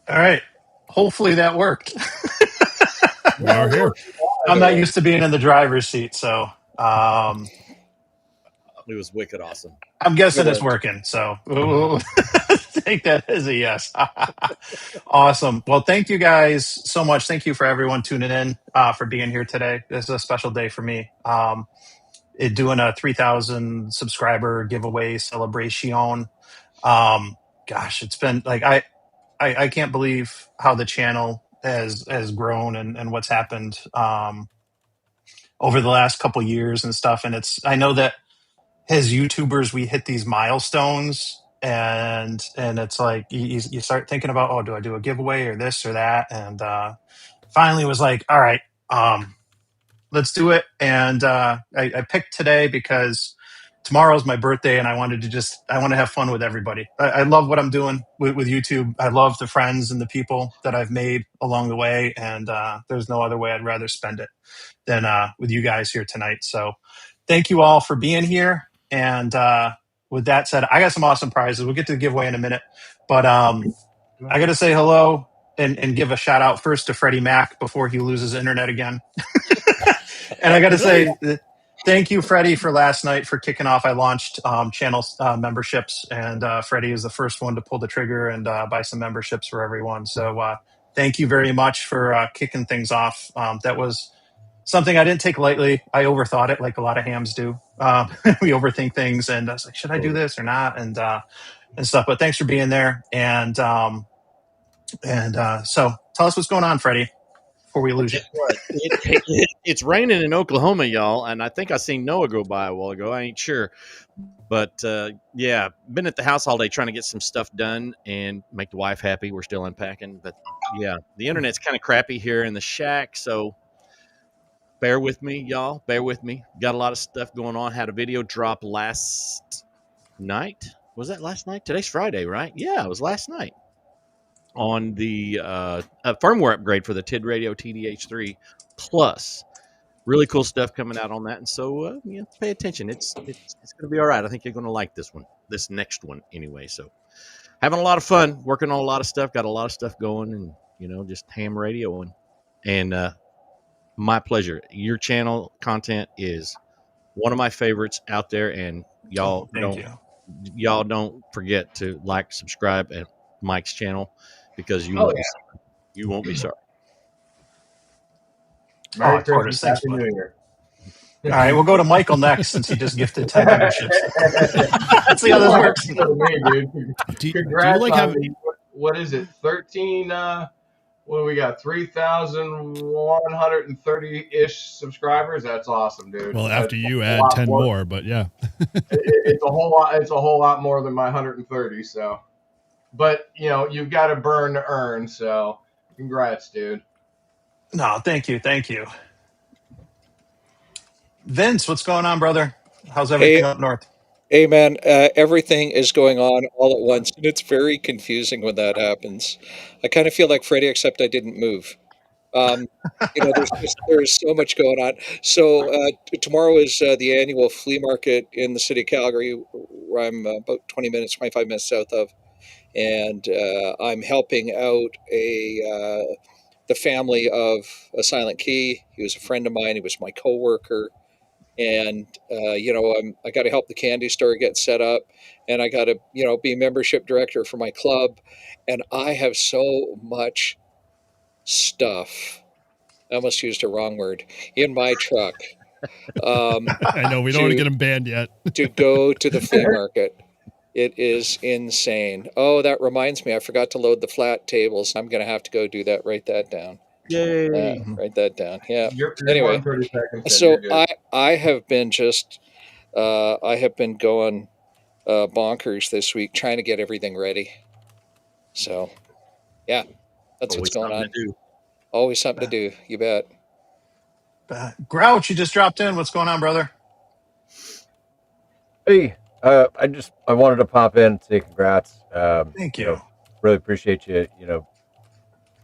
All right. Hopefully that worked. We are here. I'm not used to being in the driver's seat, so It was wicked awesome. I'm guessing it's worked. working. So we'll take that as a yes. Awesome. Well, thank you guys so much. Thank you for everyone tuning in for being here today. This is a special day for me. Doing a 3,000 subscriber giveaway celebration. Gosh, it's been like I can't believe how the channel has grown and what's happened over the last couple years and stuff. And I know that as YouTubers we hit these milestones and it's like you start thinking about, oh, do I do a giveaway or this or that? And finally was like, all right, let's do it. And I picked today because tomorrow's my birthday and I want to have fun with everybody. I love what I'm doing with YouTube. I love the friends and the people that I've made along the way. And there's no other way I'd rather spend it than with you guys here tonight. So thank you all for being here. And with that said, I got some awesome prizes. We'll get to the giveaway in a minute. But I got to say hello and give a shout out first to Freddie Mac before he loses internet again. And I got to say, thank you, Freddie, for last night for kicking off. I launched channel memberships, and Freddie is the first one to pull the trigger and buy some memberships for everyone. So thank you very much for kicking things off. That was something I didn't take lightly. I overthought it, like a lot of hams do. We overthink things, and I was like, should I do this or not, and stuff. But thanks for being there, and so tell us what's going on, Freddie, before we lose you. It's raining in Oklahoma, y'all, and I think I seen Noah go by a while ago. I ain't sure, but yeah, been at the house all day trying to get some stuff done and make the wife happy. We're still unpacking, but yeah, the internet's kind of crappy here in the shack, so bear with me, y'all. Bear with me. Got a lot of stuff going on. Had a video drop last night. Was that last night? Today's Friday, right? Yeah, it was last night on the firmware upgrade for the TID Radio TDH3 Plus. Really cool stuff coming out on that, and so pay attention. It's going to be all right. I think you're going to like this one, this next one, anyway. So having a lot of fun, working on a lot of stuff, got a lot of stuff going, and just ham radioing, and my pleasure. Your channel content is one of my favorites out there, and y'all don't forget to like, subscribe at Mike's channel because you won't be sorry. Merry Christmas, Happy New Year. All right, we'll go to Michael next since he just gifted 10 memberships. Let's see how this works. Congrats on what is it? 13. What do we got? 3,130-ish subscribers. That's awesome, dude. Well, after you add 10 more, but yeah, it's a whole lot. It's a whole lot more than my 130. So, but you've got to burn to earn. So, congrats, dude. No, thank you. Vince, what's going on, brother? How's everything up north? Hey, man, everything is going on all at once, and it's very confusing when that happens. I kind of feel like Freddie, except I didn't move. There's so much going on. So tomorrow is the annual flea market in the city of Calgary, where I'm about 25 minutes south of, and I'm helping out the family of a Silent Key. He was a friend of mine. He was my coworker. And I got to help the candy store get set up, and I got to be membership director for my club, and I have so much stuff. I almost used a wrong word in my truck. I know we don't want to get him banned yet. To go to the flea market. It is insane. Oh, that reminds me, I forgot to load the flat tables. I'm going to have to go do that. Write that down. Yay! Write that down. Yeah. You're anyway, 30 seconds so I have been going bonkers this week trying to get everything ready. So, yeah, that's what's going on. Always something to do. You bet. Grouch, you just dropped in. What's going on, brother? Hey, I wanted to pop in and say congrats. Thank you. Really appreciate you,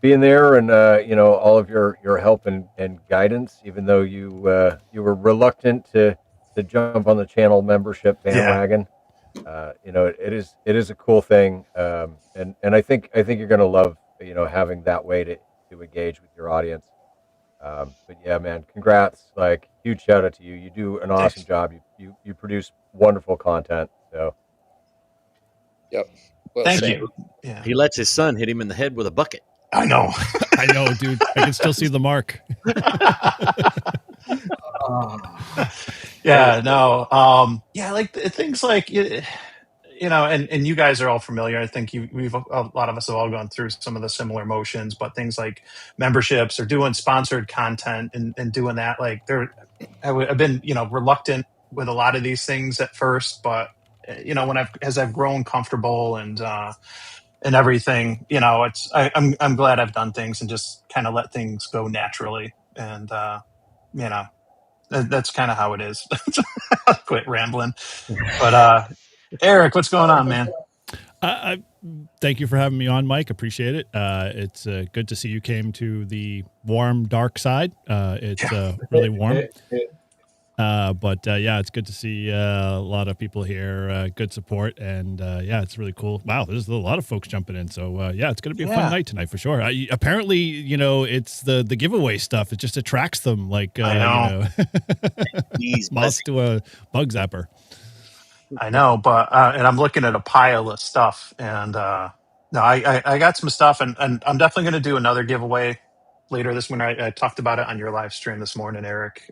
being there and all of your help and guidance, even though you were reluctant to jump on the channel membership bandwagon. It is a cool thing, and I think you're gonna love you know, having that way to engage with your audience. But yeah, man, congrats! Like, huge shout out to you. You do an awesome job. You produce wonderful content. So, Yep. Well, Thank said. you. Yeah, He lets his son hit him in the head with a bucket. I know. I know, dude. I can still see the mark. Yeah, no. Yeah, like things like you know, and you guys are all familiar. I think we've a lot of us have all gone through some of the similar motions, but things like memberships or doing sponsored content and doing that, like I've been, you know, reluctant with a lot of these things at first, but you know, as I've grown comfortable and everything, you know, I'm glad I've done things and just kind of let things go naturally, and you know, that's kind of how it is. I'll quit rambling, but Eric, what's going on, man? Thank you for having me on, Mike. Appreciate it. It's good to see you came to the warm, dark side. It's really warm. But yeah, it's good to see a lot of people here. Good support, and yeah, it's really cool. Wow, there's a lot of folks jumping in. So yeah, it's going to be a fun night tonight for sure. Apparently, you know, it's the giveaway stuff. It just attracts them like I know. You know, moths to a bug zapper. I know, but and I'm looking at a pile of stuff, and no, I got some stuff, and I'm definitely going to do another giveaway later this winter. I talked about it on your live stream this morning, Eric.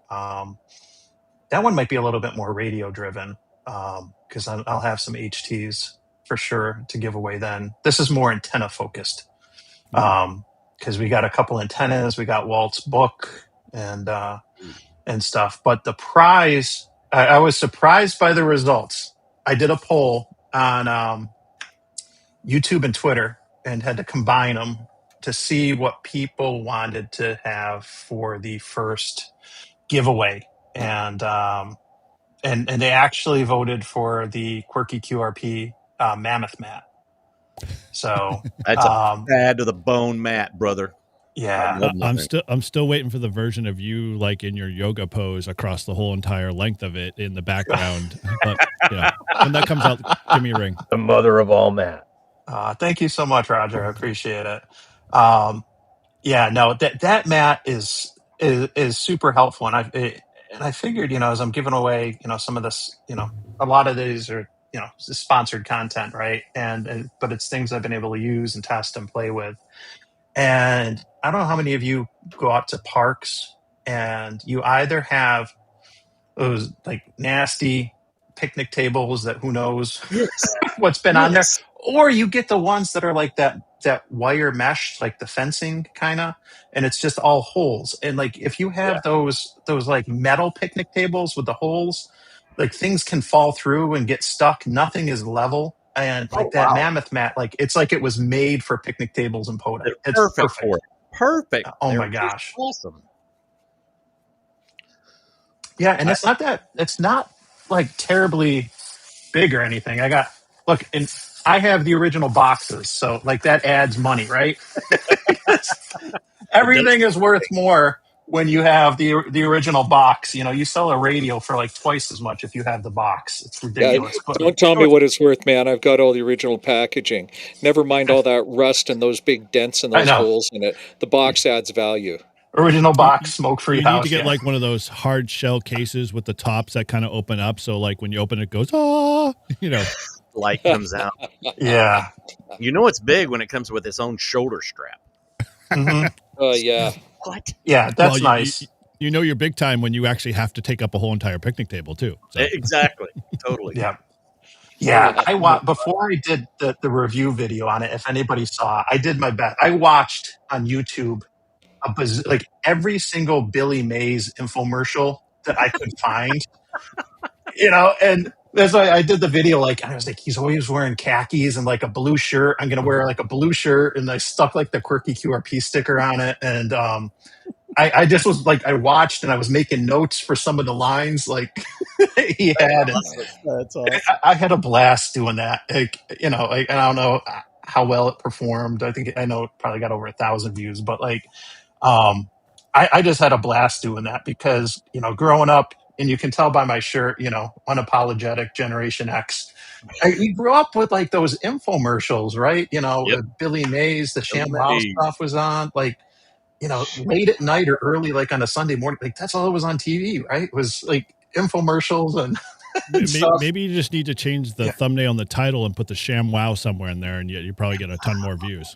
That one might be a little bit more radio driven because I'll have some HTs for sure to give away then. This is more antenna focused because we got a couple antennas, we got Walt's book and stuff. But the prize, I was surprised by the results. I did a poll on YouTube and Twitter and had to combine them to see what people wanted to have for the first giveaway. And they actually voted for the Quirky QRP Mammoth mat. So that's a bad to the bone mat, brother. Yeah, I'm still waiting for the version of you like in your yoga pose across the whole entire length of it in the background. But yeah, when that comes out, give me a ring. The mother of all mat. Thank you so much, Roger. I appreciate it. Yeah, no, that mat is super helpful, and I figured, you know, as I'm giving away, you know, some of this, you know, a lot of these are, you know, sponsored content, right? And but it's things I've been able to use and test and play with. And I don't know how many of you go out to parks and you either have those like nasty picnic tables that who knows what's been on there, or you get the ones that are like that wire mesh, like the fencing kind of, and it's just all holes. And like if you have those like metal picnic tables with the holes, like things can fall through and get stuck. Nothing is level. And like that mammoth mat, like it's like it was made for picnic tables and podunk. It's perfect. For it. Perfect. Oh my gosh. Awesome. Yeah, and it's not like terribly big or anything. And I have the original boxes, so like that adds money, right? Everything is worth more when you have the original box. You know, you sell a radio for like twice as much if you have the box. It's ridiculous. Yeah, don't tell me what it's worth, man. I've got all the original packaging. Never mind all that rust and those big dents and those holes in it. The box adds value. Original box, smoke-free house. You need to get like one of those hard shell cases with the tops that kind of open up. So like when you open it, goes, you know. Light comes out. Yeah. You know it's big when it comes with its own shoulder strap. Mm-hmm. Yeah. What? Yeah, that's nice. You know you're big time when you actually have to take up a whole entire picnic table too. So. Exactly. Totally. Yeah. Yeah, before I did the review video on it, if anybody saw, I did my best. I watched on YouTube like every single Billy Mays infomercial that I could find, you know, and that's why I did the video. Like, I was like, he's always wearing khakis and like a blue shirt. I'm going to wear like a blue shirt. And I stuck like the Quirky QRP sticker on it. And I just was like, I watched and I was making notes for some of the lines like he had. That's awesome. I had a blast doing that. Like, you know, I don't know how well it performed. I know it probably got over 1,000 views, but like, I just had a blast doing that because, you know, growing up, and you can tell by my shirt, you know, unapologetic Generation X. we grew up with like those infomercials, right? You know, Yep. Billy Mays, the Billy ShamWow Mays. stuff was on, like, you know, late at night or early, like on a Sunday morning. Like that's all that was on TV, right? It was like infomercials and stuff. Maybe you just need to change the thumbnail and the title and put the ShamWow somewhere in there, and you probably get a ton more views.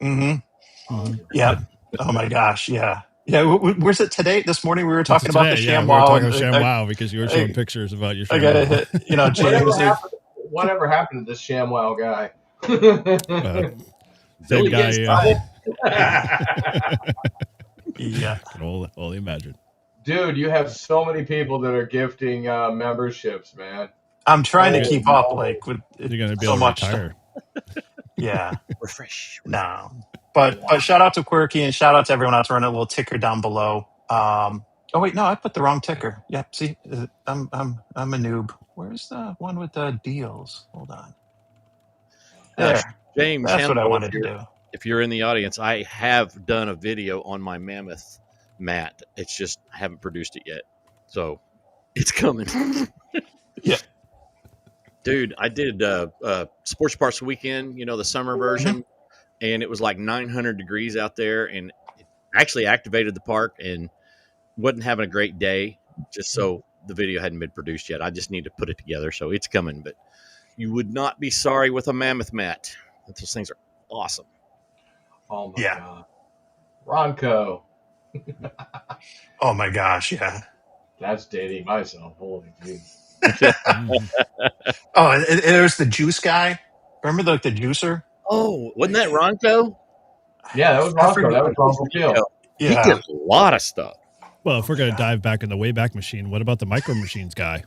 Yeah. Oh my gosh. Yeah. Yeah. Where's it today? This morning we were talking about the ShamWow. We were talking about ShamWow because you were showing pictures about your ShamWow. I gotta hit, you know, James. Whatever happened to this ShamWow guy? Same guy. Yeah. I can only imagine. Dude, you have so many people that are gifting memberships, man. I'm trying to keep up, like with you're gonna be so able to much. retire. Yeah. Refresh. No. But shout out to Quirky and shout out to everyone else running a little ticker down below. Oh wait, no, I put the wrong ticker. Yep. See, I'm a noob. Where's the one with the deals? Hold on. There. James, that's what I wanted to do. If you're in the audience, I have done a video on my mammoth mat. It's just I haven't produced it yet, so it's coming. Yeah, dude, I did Sports Parts Weekend. You know, the summer version, and it was like 900 degrees out there, and it actually activated the park and wasn't having a great day. Just so the video hadn't been produced yet. I just need to put it together, so it's coming. But you would not be sorry with a mammoth mat. Those things are awesome. Oh my god, Ronco. Oh my gosh, yeah. That's dating myself. Holy geez. Oh, and there's the juice guy. Remember the juicer? Oh, wasn't that Ronco? Yeah, that was Ronco. That was Ronco Field. Yeah. He did a lot of stuff. Well, if we're going to dive back in the Wayback Machine, what about the Micro Machines guy?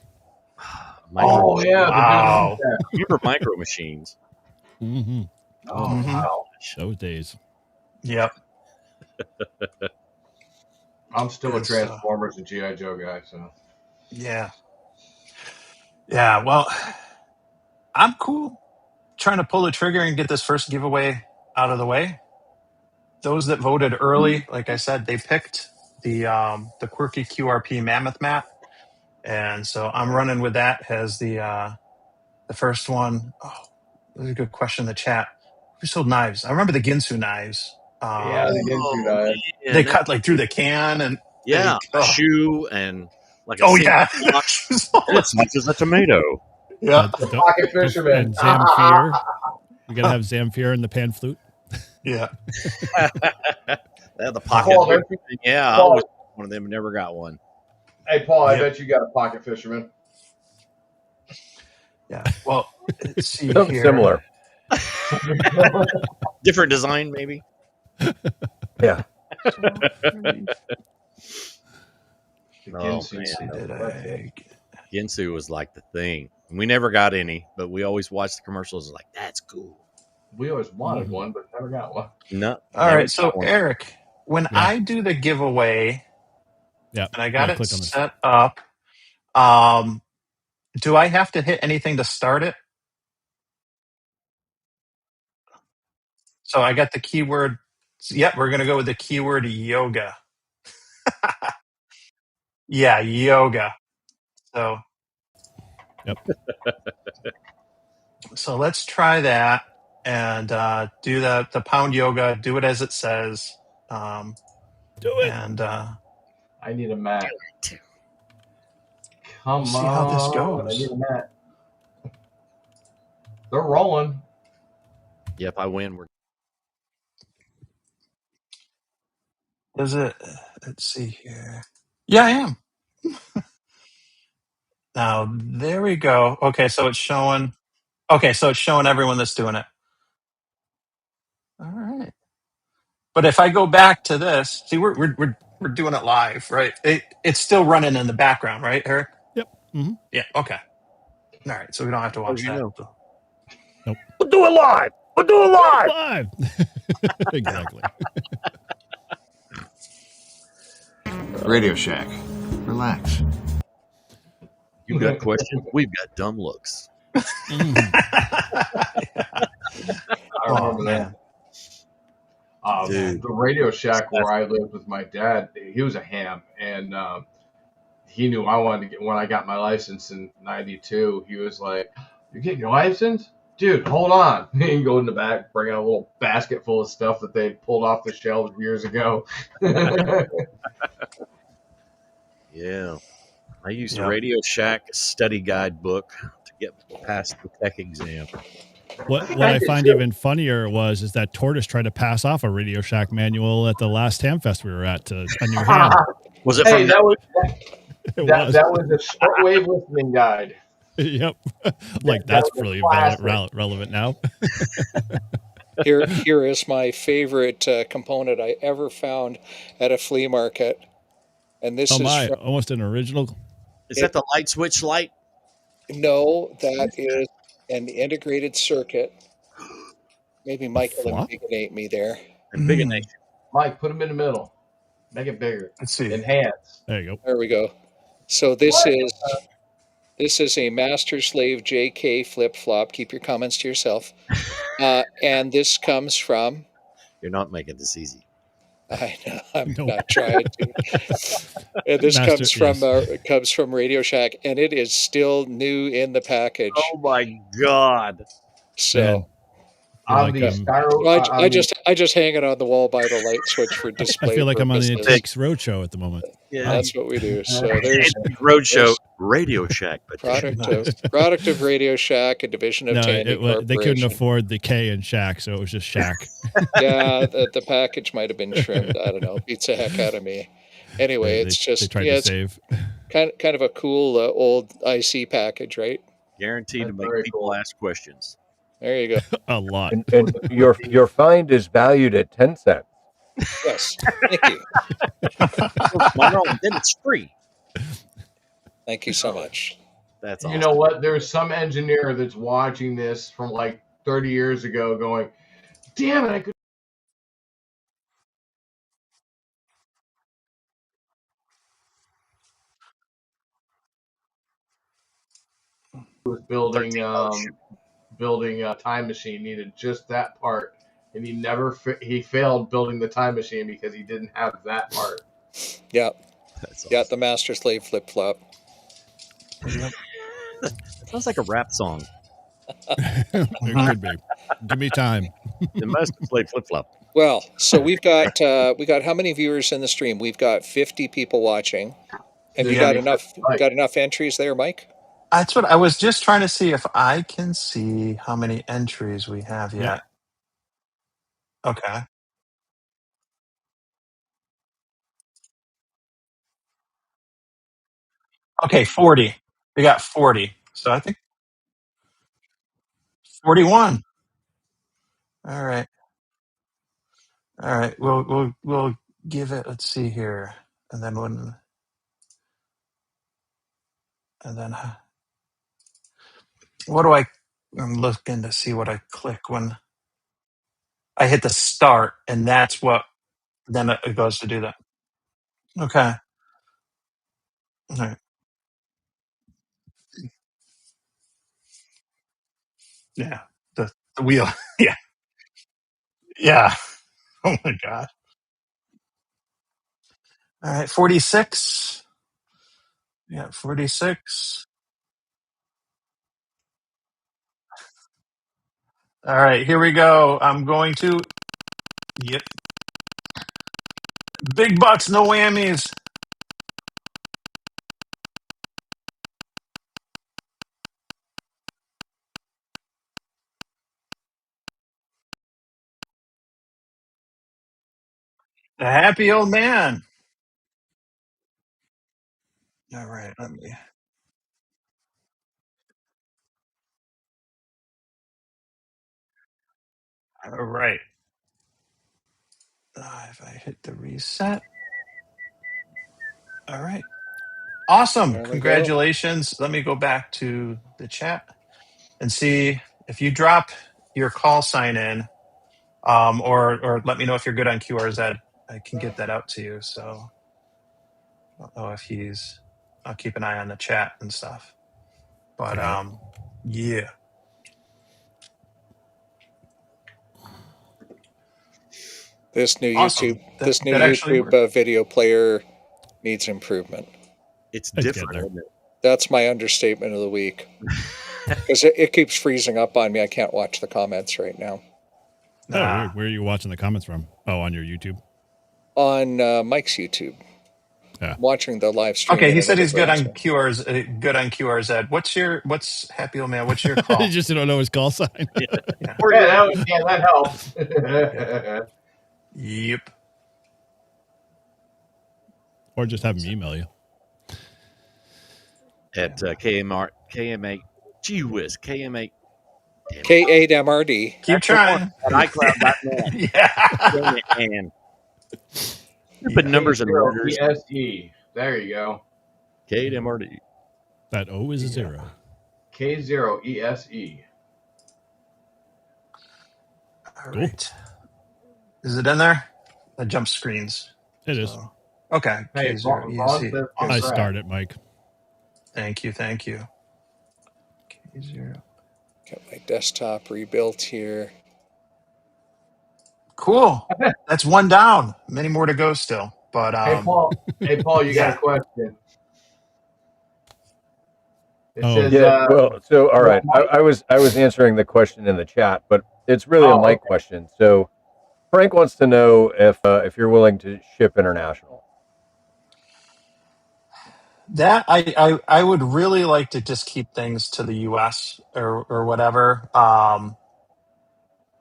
Oh, yeah. Wow. Remember Micro Machines? Mm-hmm. Oh, wow. Those days. Yep. I'm still a Transformers and G.I. Joe guy, so. Yeah. Yeah, well, I'm cool trying to pull the trigger and get this first giveaway out of the way. Those that voted early, like I said, they picked the Quirky QRP Mammoth mat. And so I'm running with that as the first one. Oh, that's a good question in the chat. Who sold knives? I remember the Ginsu knives. Yeah, the Ginsu knives. Yeah, they cut like through the can and a shoe and like a it's much as a tomato. Yeah, pocket fisherman. And Zamfir. You gotta have Zamfir in the pan flute. Yeah. The pocket. Yeah, I was one of them. Never got one. Hey, Paul, I bet you got a pocket fisherman. Yeah. Well, let's see here. Similar. Different design, maybe. Yeah. Ginsu was like the thing. We never got any, but we always watched the commercials. Like, that's cool. We always wanted one, but never got one. No. All right. So, Eric, when I do the giveaway, and I got it set up, do I have to hit anything to start it? So I got the keyword. Yep, we're going to go with the keyword yoga. Yeah, yoga. So, so let's try that and do the pound yoga. Do it as it says. Do it. And I need a mat. Come on. See how this goes. I need a mat. They're rolling. Yeah, if I win, we're. Is it? Let's see here. Yeah, I am. Now, there we go. Okay, so it's showing. Okay, so it's showing everyone that's doing it. All right. But if I go back to this, see, we're doing it live, right? It's still running in the background, right, Eric? Yep. Mm-hmm. Yeah. Okay. All right. So we don't have to watch that. Nope. We'll do it live. We'll do it live. Exactly. Radio Shack. Relax. You got questions? We've got dumb looks. I remember that. The Radio Shack where I lived with my dad, he was a ham, and he knew I wanted to get. When I got my license in '92, he was like, You're getting your license? Dude, hold on. You can go in the back, bring out a little basket full of stuff that they pulled off the shelves years ago. Yeah. I used the Yep. Radio Shack study guide book to get past the tech exam. What I find even funnier is that Tortoise tried to pass off a Radio Shack manual at the last Hamfest we were at to a new ham. Was it Hey, from that was It that, was. that was a shortwave listening guide. Yep. Like That that's was really classic. relevant now. Here is my favorite component I ever found at a flea market, and this Oh is my, from almost an original. Is that the light switch light? no, that is an integrated circuit. Maybe Mike will Flop? indignate me there. And big a nation. Mike, put them in the middle. Make it bigger. Let's see. Enhance. There you go. There we go. So this is a Master Slave JK flip flop. Keep your comments to yourself. And this comes from. You're not making this easy. I know I'm No. not trying to. And this comes from Radio Shack, and it is still new in the package. Oh my God. So. Man. On the styro, I just hang it on the wall by the light switch for display. I feel like purposes. I'm on the Antiques Roadshow at the moment. Yeah, That's what we do. So there's Roadshow Radio Shack, but product of Radio Shack, a division of Tandy Corporation. They couldn't afford the K in Shack, so it was just Shack. Yeah, the package might have been trimmed. I don't know. Beats the heck out of me. Anyway, it's just they tried to save. Kind of a cool old IC package, right? Guaranteed to make people ask questions. There you go. A lot. And your find is valued at 10 cents. Yes. Thank you. Then it's free. Thank you so much. That's you awesome. know what? There's some engineer that's watching this from like 30 years ago going, damn it, I could. Was building a time machine, needed just that part, and he failed building the time machine because he didn't have that part. Yeah. That's awesome. Got the Master Slave flip flop. That sounds like a rap song. It could be. Give me time. The Master Slave flip flop. Well, so we got how many viewers in the stream? We've got 50 people watching. Have you got enough entries there, Mike? That's what I was just trying to see if I can see how many entries we have yet. Yeah. Okay. Okay, 40. We got 40. So I think 41. All right. All right. We'll give it. Let's see here, and then what do I'm looking to see what I click when I hit the start, and that's what then it goes to do that. Okay. All right. Yeah. The wheel. Yeah. Yeah. Oh my god. All right. 46. Yeah. 46. All right. Here we go. I'm going to. Yep. Big bucks, no whammies. The happy old man. All right. Let me. All right. If I hit the reset. All right. Awesome. Congratulations. Let me go back to the chat and see if you drop your call sign in, or let me know if you're good on QRZ. I can get that out to you. So I don't know if I'll keep an eye on the chat and stuff. But yeah. This new Awesome. YouTube video player needs improvement. It's different, isn't it? That's my understatement of the week. because it keeps freezing up on me. I can't watch the comments right now. Oh, weird. Where are you watching the comments from? Oh, on your YouTube? On Mike's YouTube. Yeah. I'm watching the live stream. Okay, he said he's good on QR's. Good on QR's Ed. What's Happy Old Man? What's your call? You just don't know his call sign. Yeah, that helps. Yep. Or just have him email you. At KMA, gee whiz, KMA. K8MRD. Keep trying. At iCloud.net. Yeah. And stupid numbers and letters. KZESE. There you go. KMRD. That O is a 0. K0ESE. All right. Is it in there? That jump screens. It is. Okay. Hey, K0ESE. I start it, Mike. Thank you. K0. Got my desktop rebuilt here. Cool. That's one down. Many more to go still. But Hey Paul, you got a question. It says, well, so all right. I was answering the question in the chat, but it's really a Mike question. So Frank wants to know if you're willing to ship international. that I would really like to just keep things to the US or whatever.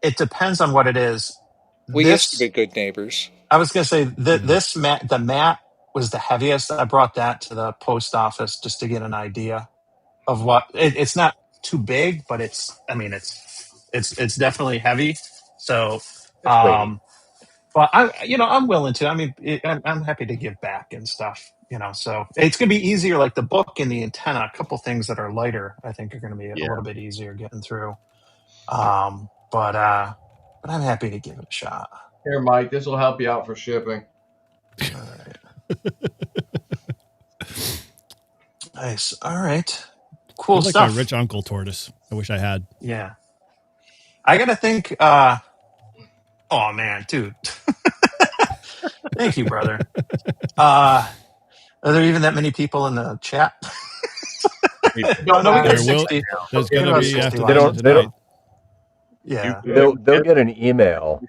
It depends on what it is. We used to be good neighbors. I was going to say that the mat was the heaviest. I brought that to the post office just to get an idea of what it's not too big, but it's definitely heavy. So, but I'm willing to. I mean, I'm happy to give back and stuff. So it's going to be easier. Like the book and the antenna, a couple things that are lighter, I think are going to be a little bit easier getting through. But I'm happy to give it a shot. Here, Mike, this will help you out for shipping. All right. Nice. All right. Cool stuff. Like my rich uncle tortoise. I wish I had. Yeah. I got to think. Oh, man, dude. Thank you, brother. Are there even that many people in the chat? No, there's going to be after they don't. Yeah. They'll get an email.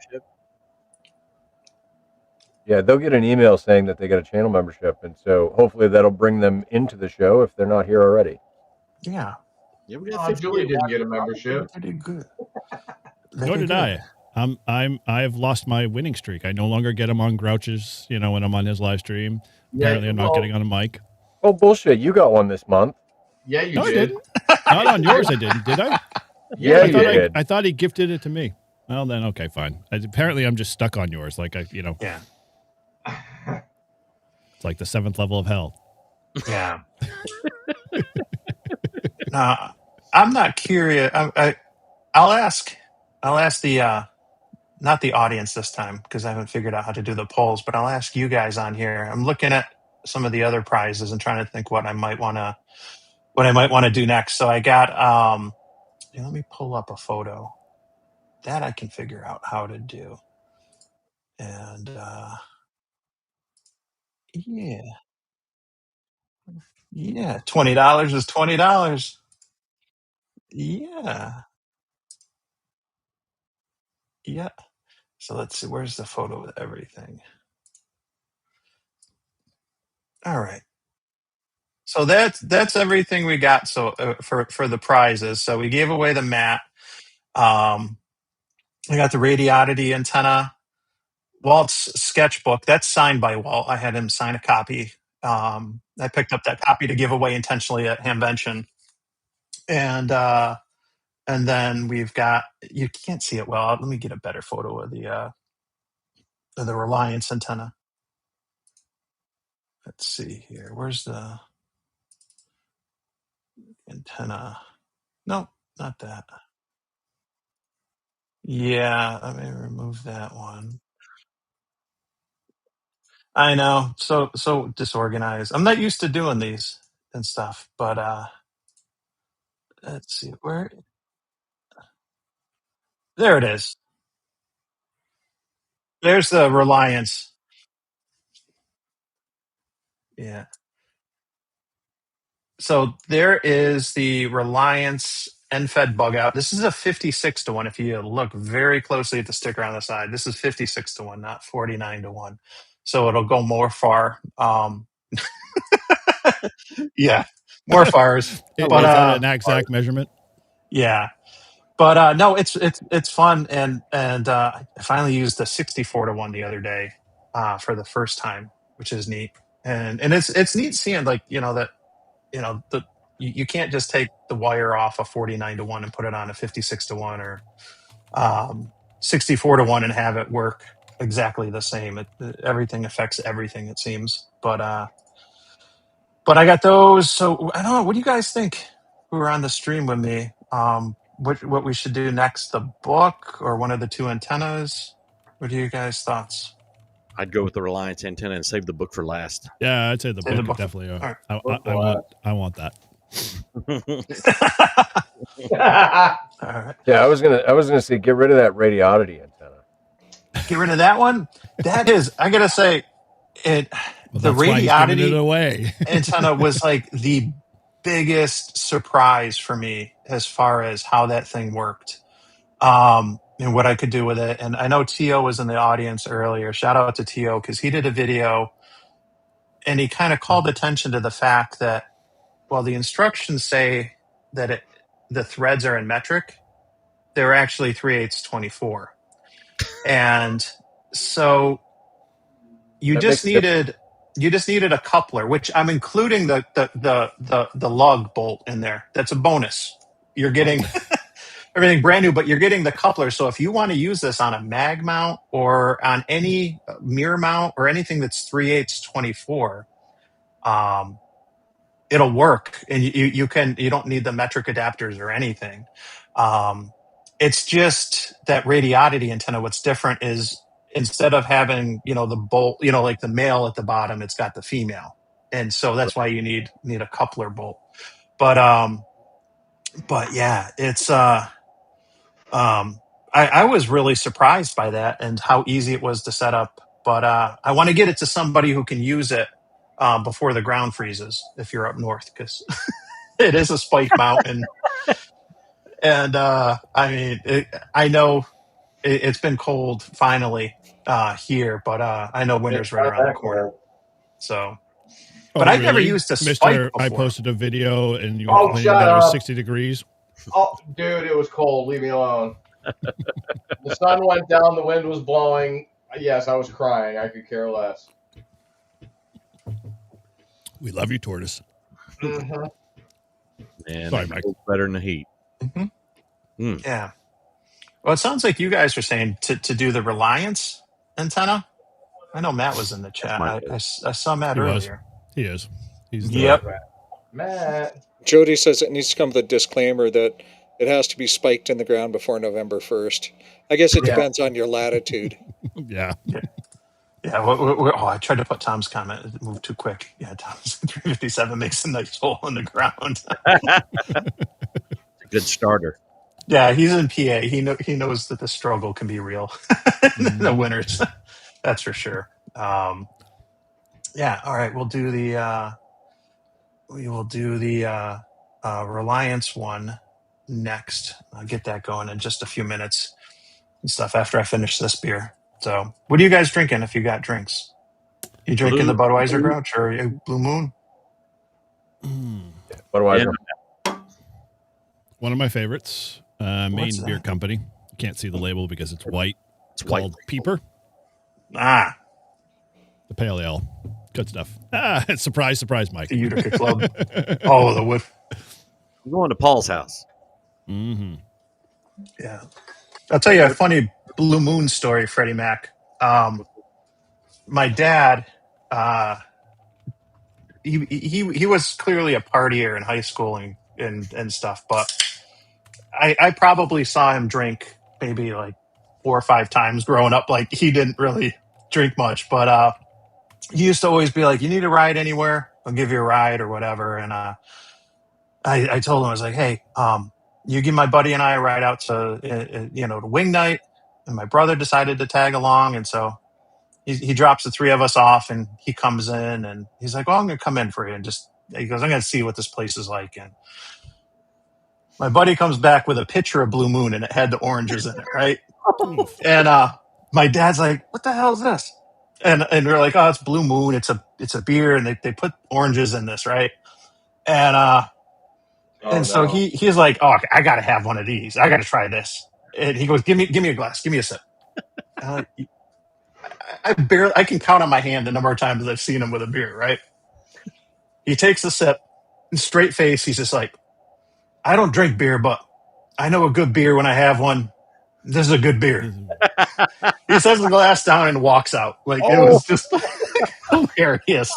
Yeah, they'll get an email saying that they got a channel membership, and so hopefully that'll bring them into the show if they're not here already. Yeah. Julie didn't get a membership. Pretty good. Nor did I. I've lost my winning streak. I no longer get them on Grouch's, when I'm on his live stream. Apparently, I'm not getting on a mic. Oh, bullshit. You got one this month. Yeah, you did. I didn't. Not on yours, I didn't. Did I? Yeah, you did. I thought he gifted it to me. Well, then, okay, fine. Apparently, I'm just stuck on yours. Like, Yeah. It's like the 7th level of hell. Yeah. No, I'm not curious. I'll ask the not the audience this time because I haven't figured out how to do the polls, but I'll ask you guys on here. I'm looking at some of the other prizes and trying to think what I might want to do next. So I got let me pull up a photo that I can figure out how to do. And yeah, $20 is $20. Yeah. So let's see, where's the photo with everything? All right. So that's everything we got. So for the prizes, so we gave away the mat. I got the Radiodity antenna, Walt's sketchbook. That's signed by Walt. I had him sign a copy. I picked up that copy to give away intentionally at Hamvention, and then we've got. You can't see it well. Let me get a better photo of the Reliance antenna. Let's see here. Where's the antenna? No, not that. Yeah, let me remove that one. I know, so disorganized. I'm not used to doing these and stuff, but let's see where. There it is. There's the Reliance. Yeah. So there is the Reliance NFED bug out. This is a 56 to 1. If you look very closely at the sticker on the side, this is 56 to 1, not 49 to 1. So it'll go more far. Yeah, more fars. Is But that an exact measurement? yeah. But no, it's fun, and I finally used the 64 to 1 the other day for the first time, which is neat. And it's neat seeing, like, that you can't just take the wire off a 49 to 1 and put it on a 56 to 1 or 64 to 1 and have it work exactly the same. Everything affects everything, it seems. But I got those. So I don't know. What do you guys think, who are on the stream with me? What we should do next, the book or one of the two antennas? What are you guys' thoughts? I'd go with the Reliance antenna and save the book for last. Yeah, I'd say the Save book the is book. definitely. All right. I want that. All right. Yeah, I was gonna say get rid of that radiodity antenna. Get rid of that one. That is, I gotta say, it. Well, The that's why he's giving it radiodity away. antenna was like the biggest surprise for me as far as how that thing worked, and what I could do with it. And I know Tio was in the audience earlier. Shout out to Tio, because he did a video and he kind of called attention to the fact that, well, the instructions say that the threads are in metric. They're actually 3/8 24. And so you just needed a coupler, which I'm including the lug bolt in there. That's a bonus. You're getting everything brand new, but you're getting the coupler. So if you want to use this on a mag mount or on any mirror mount or anything that's 3/8 24, it'll work, and you don't need the metric adapters or anything. It's just that radiodity antenna. What's different is, instead of having the bolt, like the male at the bottom, it's got the female, and so that's why you need a coupler bolt. But yeah, it's I was really surprised by that and how easy it was to set up. But I want to get it to somebody who can use it before the ground freezes if you're up north, because it is a spike mount, and I mean, I know it's been cold finally here, but I know winter's right around the corner. So, but I've never used a spike before. I posted a video and you were complaining that it was 60 degrees. Oh, dude, it was cold. Leave me alone. The sun went down. The wind was blowing. Yes, I was crying. I could care less. We love you, Tortoise. Mm-hmm. Man, sorry, Mike. Better than the heat. Mm-hmm. Yeah. Well, it sounds like you guys are saying to do the Reliance antenna. I know Matt was in the chat. I saw Matt earlier. He is. He's yep. Matt. Jody says it needs to come with a disclaimer that it has to be spiked in the ground before November 1st. I guess it depends on your latitude. Yeah. Yeah. I tried to put Tom's comment. It moved too quick. Yeah, Tom's 357 makes a nice hole in the ground. It's a good starter. Yeah, he's in PA. He knows that the struggle can be real in the winters. That's for sure. Yeah. All right. We will do the Reliance one next. I'll get that going in just a few minutes and stuff after I finish this beer. So, what are you guys drinking? If you got drinks, you drinking the Budweiser Grouch or Blue Moon? Budweiser. Yeah. One of my favorites. Maine Beer Company. You can't see the label because it's white. It's called Peeper. The pale ale. Good stuff. Surprise, Mike. The Utica Club. Oh, the wood. I'm going to Paul's house. Mm-hmm. Yeah. I'll tell you a funny Blue Moon story, Freddie Mac. My dad, he was clearly a partier in high school and stuff, but I probably saw him drink maybe like 4 or 5 times growing up. Like, he didn't really drink much, but he used to always be like, you need a ride anywhere, I'll give you a ride or whatever. And I told him, I was like, hey, you give my buddy and I a ride out to to wing night. And my brother decided to tag along, and so he drops the 3 of us off, and he comes in and he's like, well, I'm gonna come in for you and just he goes, I'm going to see what this place is like. And my buddy comes back with a picture of Blue Moon, and it had the oranges in it, right? And my dad's like, what the hell is this? And we're like, oh, it's Blue Moon. It's a beer, and they put oranges in this, right? And so he's like, oh, I got to have one of these. I got to try this. And he goes, give me a glass, give me a sip. And I'm like, I can count on my hand the number of times I've seen him with a beer, right? He takes a sip, and straight face, he's just like, I don't drink beer, but I know a good beer when I have one. This is a good beer. He sets the glass down and walks out. Like, it was just hilarious.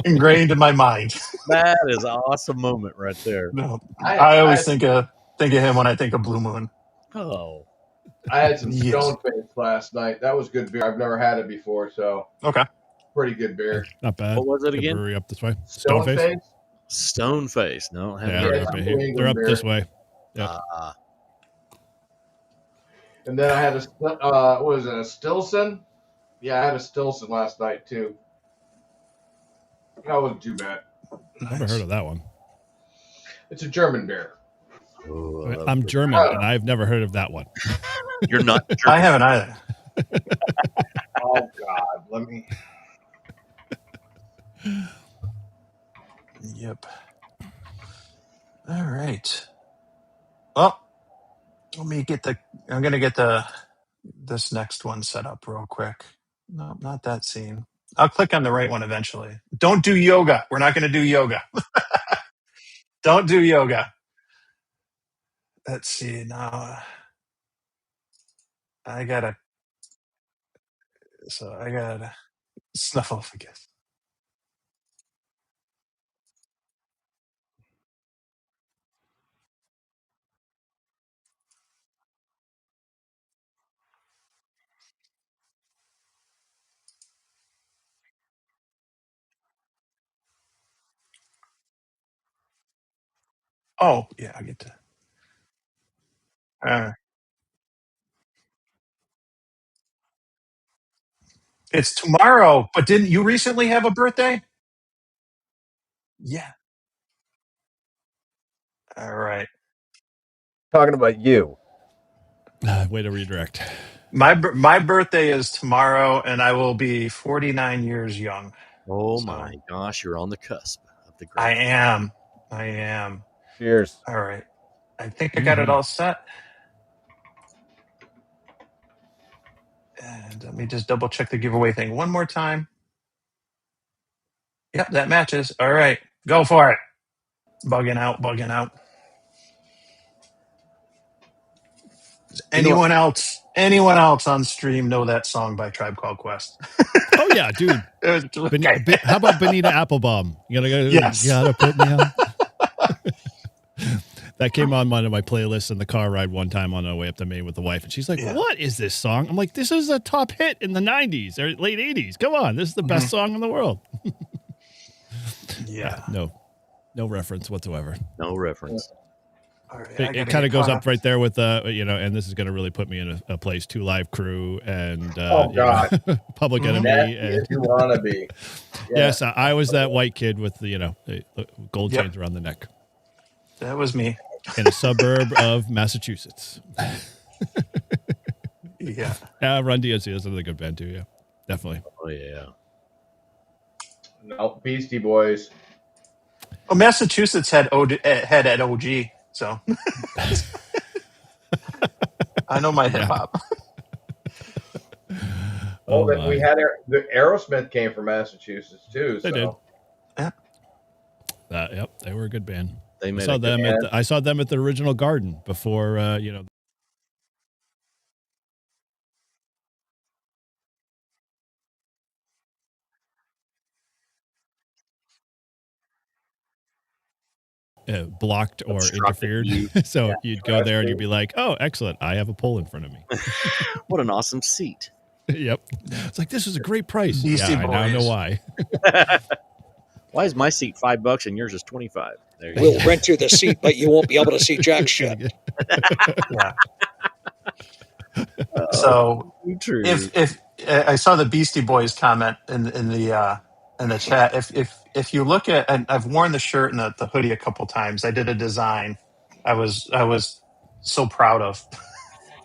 Ingrained in my mind. That is an awesome moment right there. No, I always think of him when I think of Blue Moon. Oh, I had some Stone Face last night. That was good beer. I've never had it before, so okay, pretty good beer. Not bad. What was it again? Brewery up this way. Stone Face. Stone Face. No, they're up this way. Yep. And then I had what was it, a Stilson? Yeah, I had a Stilson last night too. That wasn't too bad. Never heard of that one. It's a German beer. Ooh, I'm German, and I've never heard of that one. You're not German. I haven't either. Oh, God. Let me. Yep. All right. Well, I'm going to get this next one set up real quick. No, not that scene. I'll click on the right one eventually. Don't do yoga. We're not going to do yoga. Don't do yoga. Let's see now. I gotta snuffle, I guess. Oh, yeah, I get to. It's tomorrow, but didn't you recently have a birthday? Yeah. All right. Talking about you. Way to redirect. My birthday is tomorrow, and I will be 49 years young. Oh my gosh, you're on the cusp of the great. I am. Cheers. All right. I think I got it all set. And let me just double check the giveaway thing one more time. Yep, that matches. All right. Go for it. Bugging out. Does anyone else on stream know that song by Tribe Called Quest? Oh yeah, dude. How about Bonita Applebaum? You gotta put me on. That came on one of my playlists in the car ride one time on our way up to Maine with the wife, and she's like, "What is this song?" I'm like, "This is a top hit in the '90s or late '80s. Come on, this is the best song in the world." Yeah. No reference whatsoever. No reference. All right, it kind of goes up right there with and this is going to really put me in a place. 2 Live Crew and Public Enemy. If you want to be. Yeah. Yes, I was that white kid with the gold chains around the neck. That was me. In a suburb of Massachusetts. Yeah. Run DMC is another good band too. Yeah, definitely. Oh yeah. No, Beastie Boys. Well, Massachusetts had at OG, so I know my hip hop. We had the Aerosmith came from Massachusetts too. They did. Yeah. Yep, they were a good band. I saw them at the Original Garden before blocked or interfered. So you'd go there and you'd be like, "Oh, excellent! I have a pole in front of me." What an awesome seat! Yep, it's like this is a great price. Beastie I now know why. Why is my seat $5 and yours is $25? We'll rent you the seat, but you won't be able to see jack shit. Yeah. So if I saw the Beastie Boys comment in the chat, if if you look at, and I've worn the shirt and the hoodie a couple times. I did a design I was so proud of.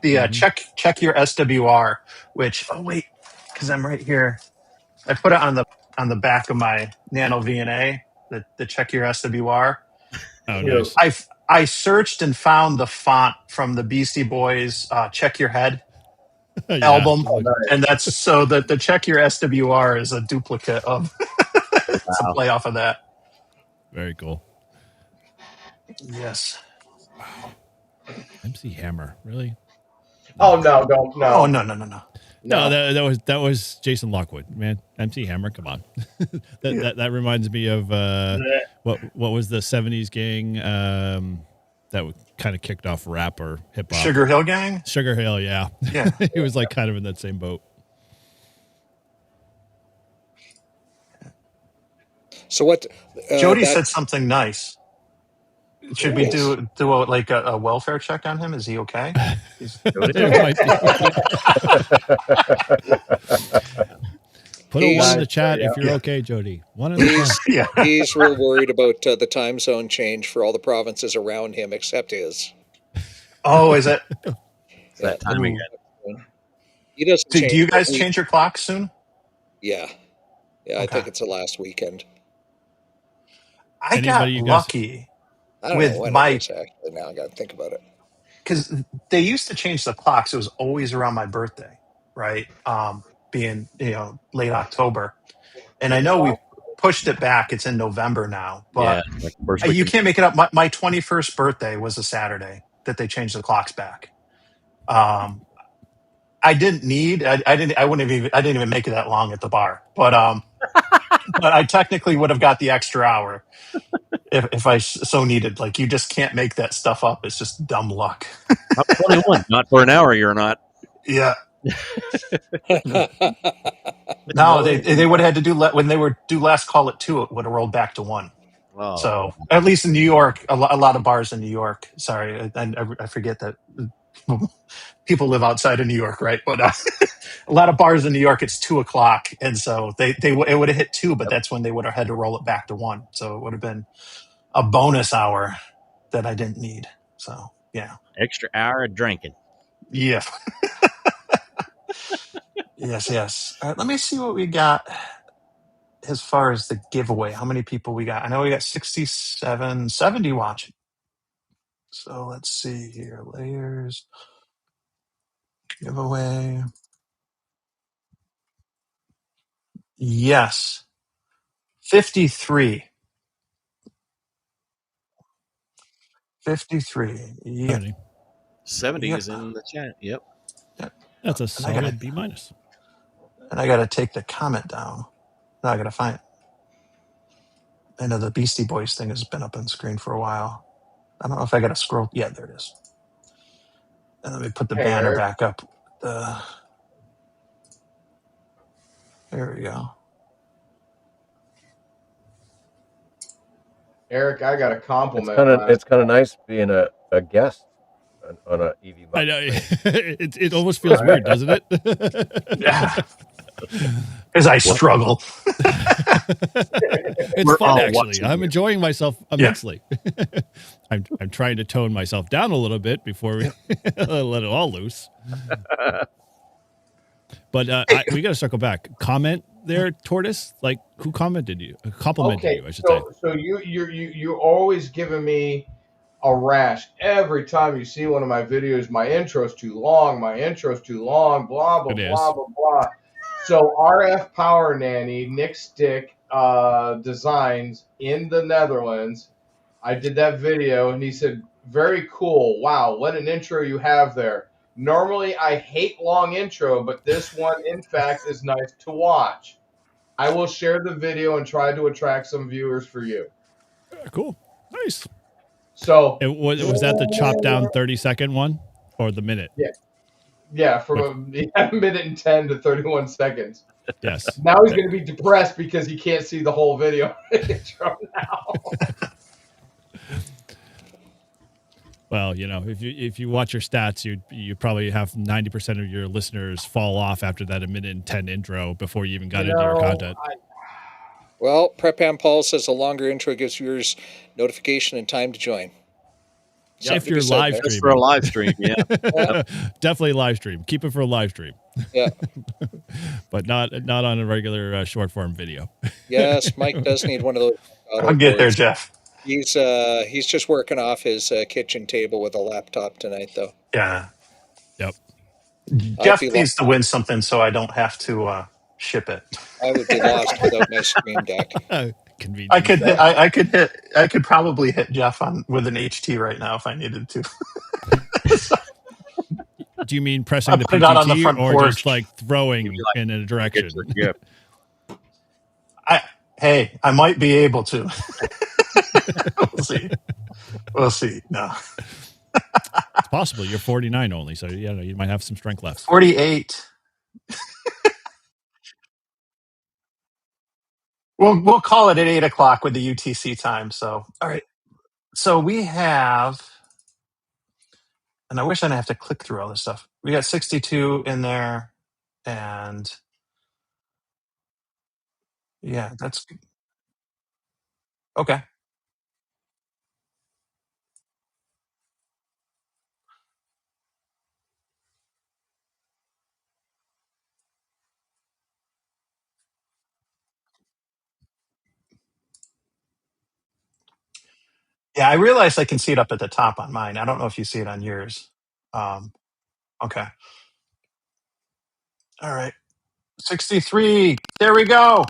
The check your SWR, which, oh wait, because I'm right here. I put it on the back of my Nano VNA, the check your SWR. Oh, nice. I searched and found the font from the Beastie Boys Check Your Head album, and that's so that the Check Your SWR is a duplicate of it's a play off of that. Very cool. Yes. MC Hammer, really? Oh no, don't no. Oh no. No, that was Jason Lockwood, man. MC Hammer, come on. that reminds me of what was the 70s gang that kind of kicked off rap or hip hop. Sugar Hill Gang? Sugar Hill, yeah. Yeah. He was like kind of in that same boat. So what? Jody said something nice. Should we do a welfare check on him? Is he okay? Put a one in the chat if you're okay, Jody. One in the chat. He's real worried about the time zone change for all the provinces around him except his. Oh, is it? It's that time again. He doesn't. Do you guys change your clocks soon? Yeah. I think it's the last weekend. I got lucky. I don't know when it is, actually. Now I got to think about it. Because they used to change the clocks. It was always around my birthday, right? Being late October, and I know we pushed it back. It's in November now, but you can't make it up. My 21st birthday was a Saturday that they changed the clocks back. I didn't even make it that long at the bar, but I technically would have got the extra hour. If I so needed, like, you just can't make that stuff up. It's just dumb luck. I'm 21, not for an hour. You're not. Yeah. No, they would have had to do when they were do last call at 2. It would have rolled back to 1. Oh. So at least in New York, a lot of bars in New York. Sorry, I forget that people live outside of New York, right? But a lot of bars in New York, it's 2:00, and so it would have hit 2, but that's when they would have had to roll it back to 1. So it would have been a bonus hour that I didn't need. So yeah, extra hour of drinking. Yeah. Yes. All right, let me see what we got as far as the giveaway. How many people we got? I know we got 70 watching. So let's see here. Layers. Giveaway. Yes. 53. 53. Yeah. 70 is in the chat. Yep. That's a solid B-. And I got to take the comment down. Now I got to find it. I know the Beastie Boys thing has been up on screen for a while. I don't know if I got to scroll. Yeah, there it is. And let me put the banner back up. There we go. Eric, I got a compliment. It's kind of nice being a guest on a EV bike. I know. It almost feels weird, doesn't it? Yeah. As I struggle. It's fun, actually. I'm enjoying myself immensely. Yeah. I'm trying to tone myself down a little bit before we let it all loose. But we got to circle back. Comment there, Tortoise. Like, who commented you? Complimented you, I should say. So you're always giving me a rash every time you see one of my videos. My intro's too long. Blah blah blah blah blah. So RF Power Nanny, Nick Stick Designs in the Netherlands. I did that video, and he said, "Very cool. Wow, what an intro you have there." Normally, I hate long intro, but this one, in fact, is nice to watch. I will share the video and try to attract some viewers for you. Cool. Nice. So was that the chop down 30-second one or the minute? Yeah, from a minute and 10 to 31 seconds. Yes. Now he's going to be depressed because he can't see the whole video intro now. Well, if you watch your stats, you probably have 90% of your listeners fall off after that 1:10 intro before you even got into your content. Well, Prep Paul says a longer intro gives viewers notification and time to join. If you're live streaming. Just for a live stream, yeah. Definitely live stream. Keep it for a live stream. Yeah. But not on a regular short form video. Yes, Mike does need one of those. I'll get there, Jeff. He's just working off his kitchen table with a laptop tonight, though. Yeah. Yep. Jeff needs to win something so I don't have to ship it. I would be lost without my Stream Deck. Convenient. I could probably hit Jeff with an HT right now if I needed to. Do you mean pressing the PTT or porch. just like throwing in a direction? Yeah. I might be able to. We'll see. No. It's possible. You're 49 only, so you might have some strength left. 48. We'll call it at 8 o'clock with the UTC time. So, all right. So we have, and I wish I didn't have to click through all this stuff. We got 62 in there, and yeah, that's okay. Yeah, I realize I can see it up at the top on mine. I don't know if you see it on yours. Okay. All right. 63. There we go.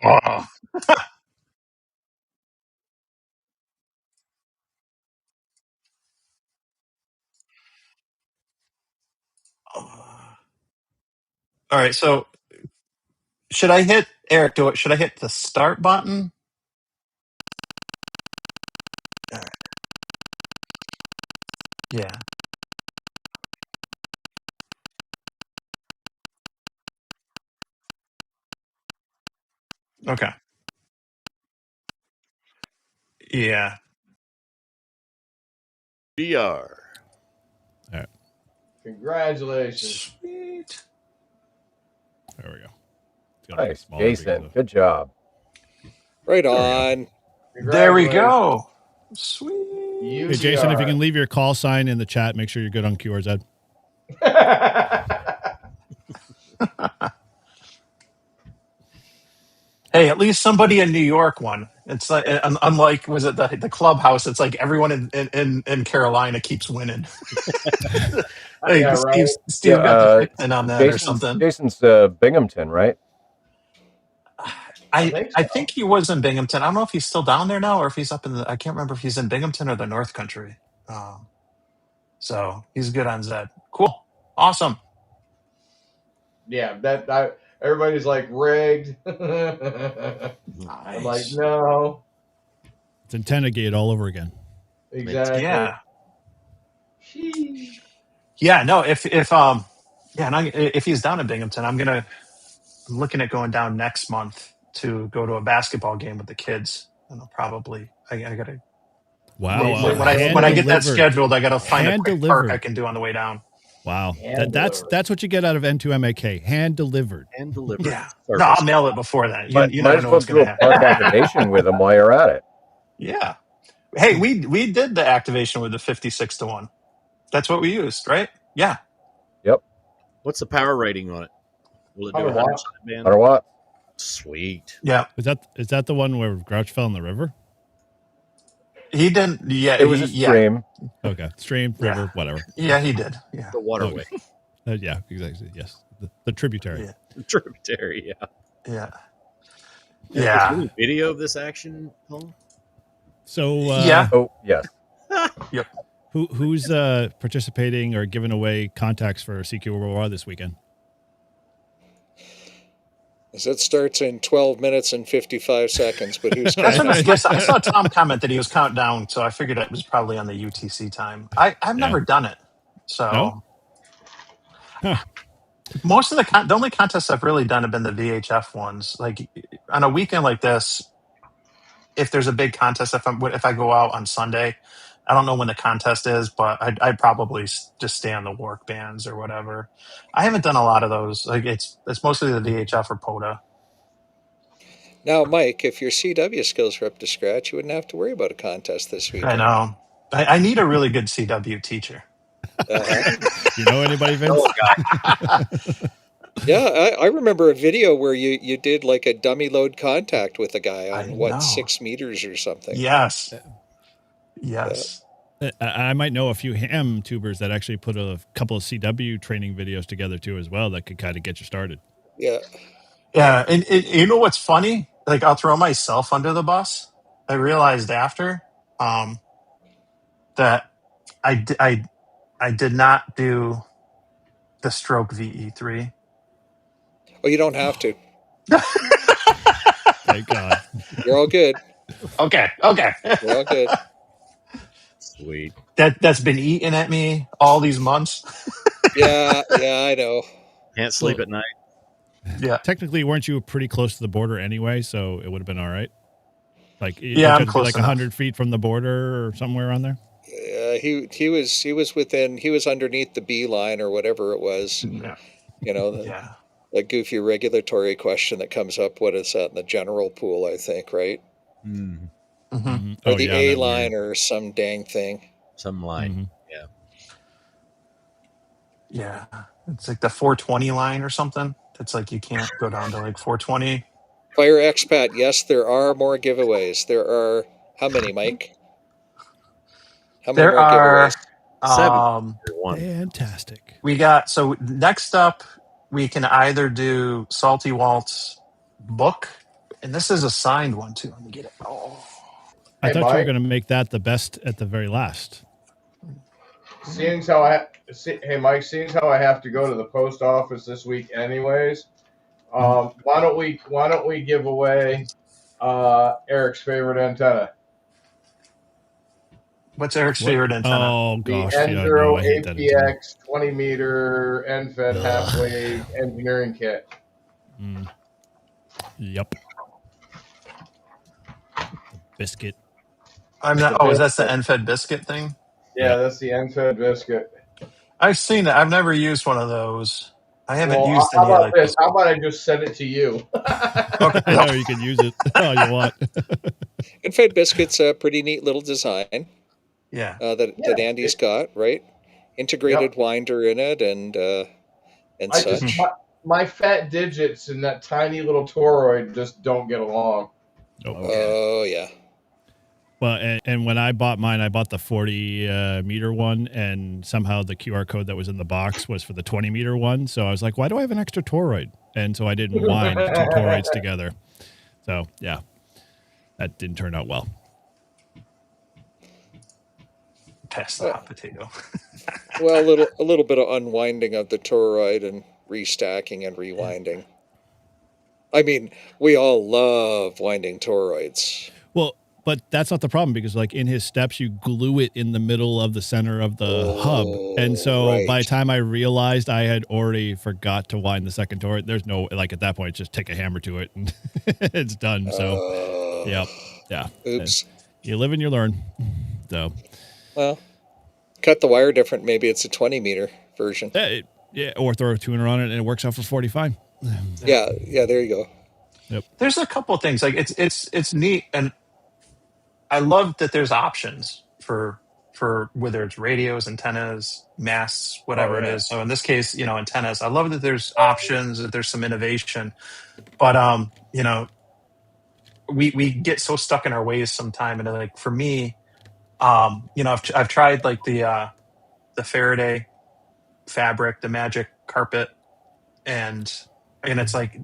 Oh. All right. So should I hit Eric? Should I hit the start button? All right. Yeah. Okay. Yeah. DR. All right. Congratulations. Sweet. There we go. Nice, Jason. Good job. Right on. There we go. Sweet. Hey, Jason, if you can leave your call sign in the chat, make sure you're good on QRZ. Hey, at least somebody in New York won. It's like, unlike, was it the clubhouse? It's like everyone in Carolina keeps winning. Hey, yeah, right. Steve got the fiction on that or something. Jason's Binghamton, right? I think he was in Binghamton. I don't know if he's still down there now or if he's up in I can't remember if he's in Binghamton or the North Country. So he's good on Zed. Cool. Awesome. Yeah, everybody's like rigged. Nice. I'm like, no. It's antenna gate all over again. Exactly. Yeah. Yeah, no, if he's down in Binghamton, I'm looking at going down next month to go to a basketball game with the kids. And I'll probably I gotta when I get that scheduled, I gotta find a quick park I can do on the way down. Wow. That's what you get out of N2MAK. Hand delivered. Hand delivered. Yeah. No, I'll mail it before that. You might never as know well what's do going to a park happen. activation with them while you're at it. Yeah. Hey, we did the activation with the 56-1. That's what we used, right? Yeah. Yep. What's the power rating on it? Will it do 100 watts? 100 watts. Sweet. Yeah. Is that the one where Grouch fell in the river? He didn't. Yeah. It was a stream. Yeah. Okay. Stream, river, whatever. Yeah, he did. Yeah. The waterway. Okay. Yeah, exactly. Yes. The tributary. Yeah. The tributary, yeah. Yeah. Is there any video of this action, Paul? So yeah. Oh, yes. Yep. Who's participating or giving away contacts for CQ World War this weekend? It starts in 12 minutes and 55 seconds, but who's I saw Tom comment that he was counting down, so I figured it was probably on the UTC time. I've never done it, so. No? Huh. Most of the only contests I've really done have been the VHF ones. Like on a weekend like this, if there's a big contest, if I go out on Sunday, I don't know when the contest is, but I'd probably just stay on the work bands or whatever. I haven't done a lot of those. Like it's mostly the VHF or POTA. Now, Mike, if your CW skills were up to scratch, you wouldn't have to worry about a contest this weekend. I know. I need a really good CW teacher. You know anybody, Vince? Yeah, I remember a video where you did like a dummy load contact with a guy on 6 meters or something. Yes. I might know a few ham tubers that actually put a couple of CW training videos together too as well that could kind of get you started. Yeah. Yeah, and you know what's funny? Like I'll throw myself under the bus. I realized after that I did not do the stroke VE3. Oh, you don't have to. Thank God. You're all good. Okay. You're all good. Sweet. That's been eating at me all these months. Yeah, I know. Can't sleep at night. Yeah. Technically, weren't you pretty close to the border anyway? So it would have been all right. Like, yeah, I'm close like 100 feet from the border or somewhere around there. He was underneath the B line or whatever it was. Yeah. You know, that goofy regulatory question that comes up. What is that in the general pool? I think, right? Mm-hmm. Or the A line or some dang thing. Some line. Yeah. It's like the 420 line or something. It's like you can't go down to like 420. Fire expat, yes, there are more giveaways. There are how many, Mike? How many more giveaways? 7. Fantastic. We got, so next up, we can either do Salty Walt's book, and this is a signed one too. Let me get it. I thought you were going to make that the best at the very last. Seeing how hey Mike, seeing how I have to go to the post office this week anyways, why don't we give away Eric's favorite antenna? What's Eric's favorite antenna? Oh gosh, the N0 APX 20 meter NFED halfway engineering kit. Yep. The biscuit. Is that the NFED biscuit thing? Yeah, that's the NFED biscuit. I've seen it. I've never used one of those. I haven't used how any about like this? How about I just send it to you? Okay. I know you can use it all you want. NFED biscuit's a pretty neat little design. Yeah. That Andy's got, right? Integrated winder in it and such. My fat digits and that tiny little toroid just don't get along. Oh yeah. Well, and when I bought mine, I bought the 40 meter one, and somehow the QR code that was in the box was for the 20 meter one. So I was like, why do I have an extra toroid? And so I didn't wind 2 toroids together. So yeah, that didn't turn out well. Pass the hot potato. Well, a little bit of unwinding of the toroid and restacking and rewinding. I mean, we all love winding toroids. Well, but that's not the problem because, like, in his steps, you glue it in the middle of the center of the hub. And so by the time I realized I had already forgot to wind the second toroid, there's no, like, at that point, just take a hammer to it and it's done. So, yeah. Oops. You live and you learn. So, well, cut the wire different. Maybe it's a 20 meter version. Yeah, or throw a tuner on it and it works out for 40 fine. Yeah, there you go. Yep. There's a couple of things like it's neat, and I love that there's options for whether it's radios, antennas, masts, whatever it is. So in this case, antennas. I love that there's options, that there's some innovation, but we get so stuck in our ways sometime, and like for me, I've tried like the Faraday fabric, the magic carpet, and it's like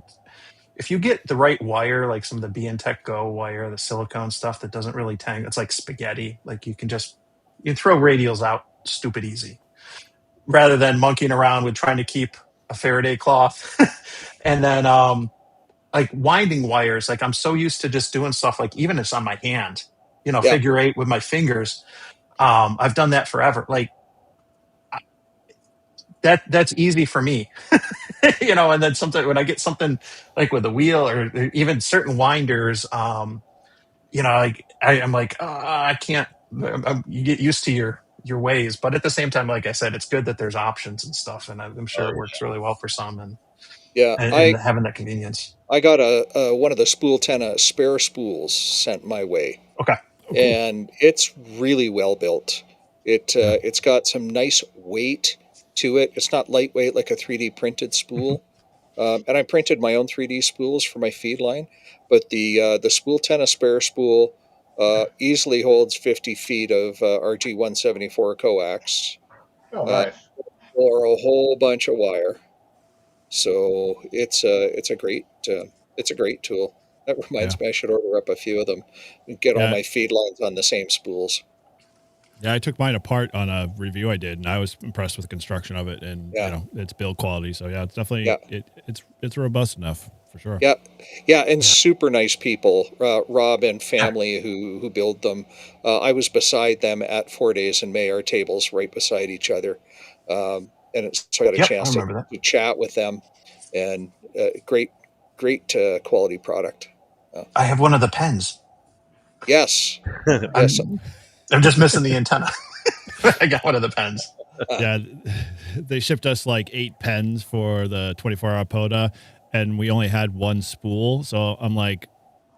if you get the right wire, like some of the BNTech Go wire, the silicone stuff that doesn't really tangle, it's like spaghetti. Like you throw radials out stupid easy, rather than monkeying around with trying to keep a Faraday cloth. And then like winding wires, like I'm so used to just doing stuff like even if it's on my hand, figure eight with my fingers. I've done that forever. Like that's easy for me. And then sometimes when I get something like with a wheel or even certain winders, like I'm like, I can't. You get used to your ways, but at the same time, like I said, it's good that there's options and stuff, and I'm sure it works really well for some, and Yeah, and having that convenience. I got one of the spool tenna spare spools sent my way, Okay. and it's really well built. It's got some nice weight to it. It's not lightweight like a 3D printed spool. And I printed my own 3D spools for my feed line, but the spool tenna spare spool easily holds 50 feet of RG174 coax, Oh, nice. or a whole bunch of wire. So it's a great tool. That reminds me, I should order up a few of them and get all my feed lines on the same spools. Yeah, I took mine apart on a review I did, and I was impressed with the construction of it, and its build quality. So yeah, it's definitely it's robust enough for sure. Yeah, and super nice people, Rob and family who build them. I was beside them at 4 Days in May. Our tables right beside each other, so I got a chance to chat with them, and great quality product. I have one of the pens. Yes. I'm just missing the antenna. I got one of the pens. Yeah, they shipped us like 8 pens for the 24-hour POTA, and we only had one spool. So I'm like,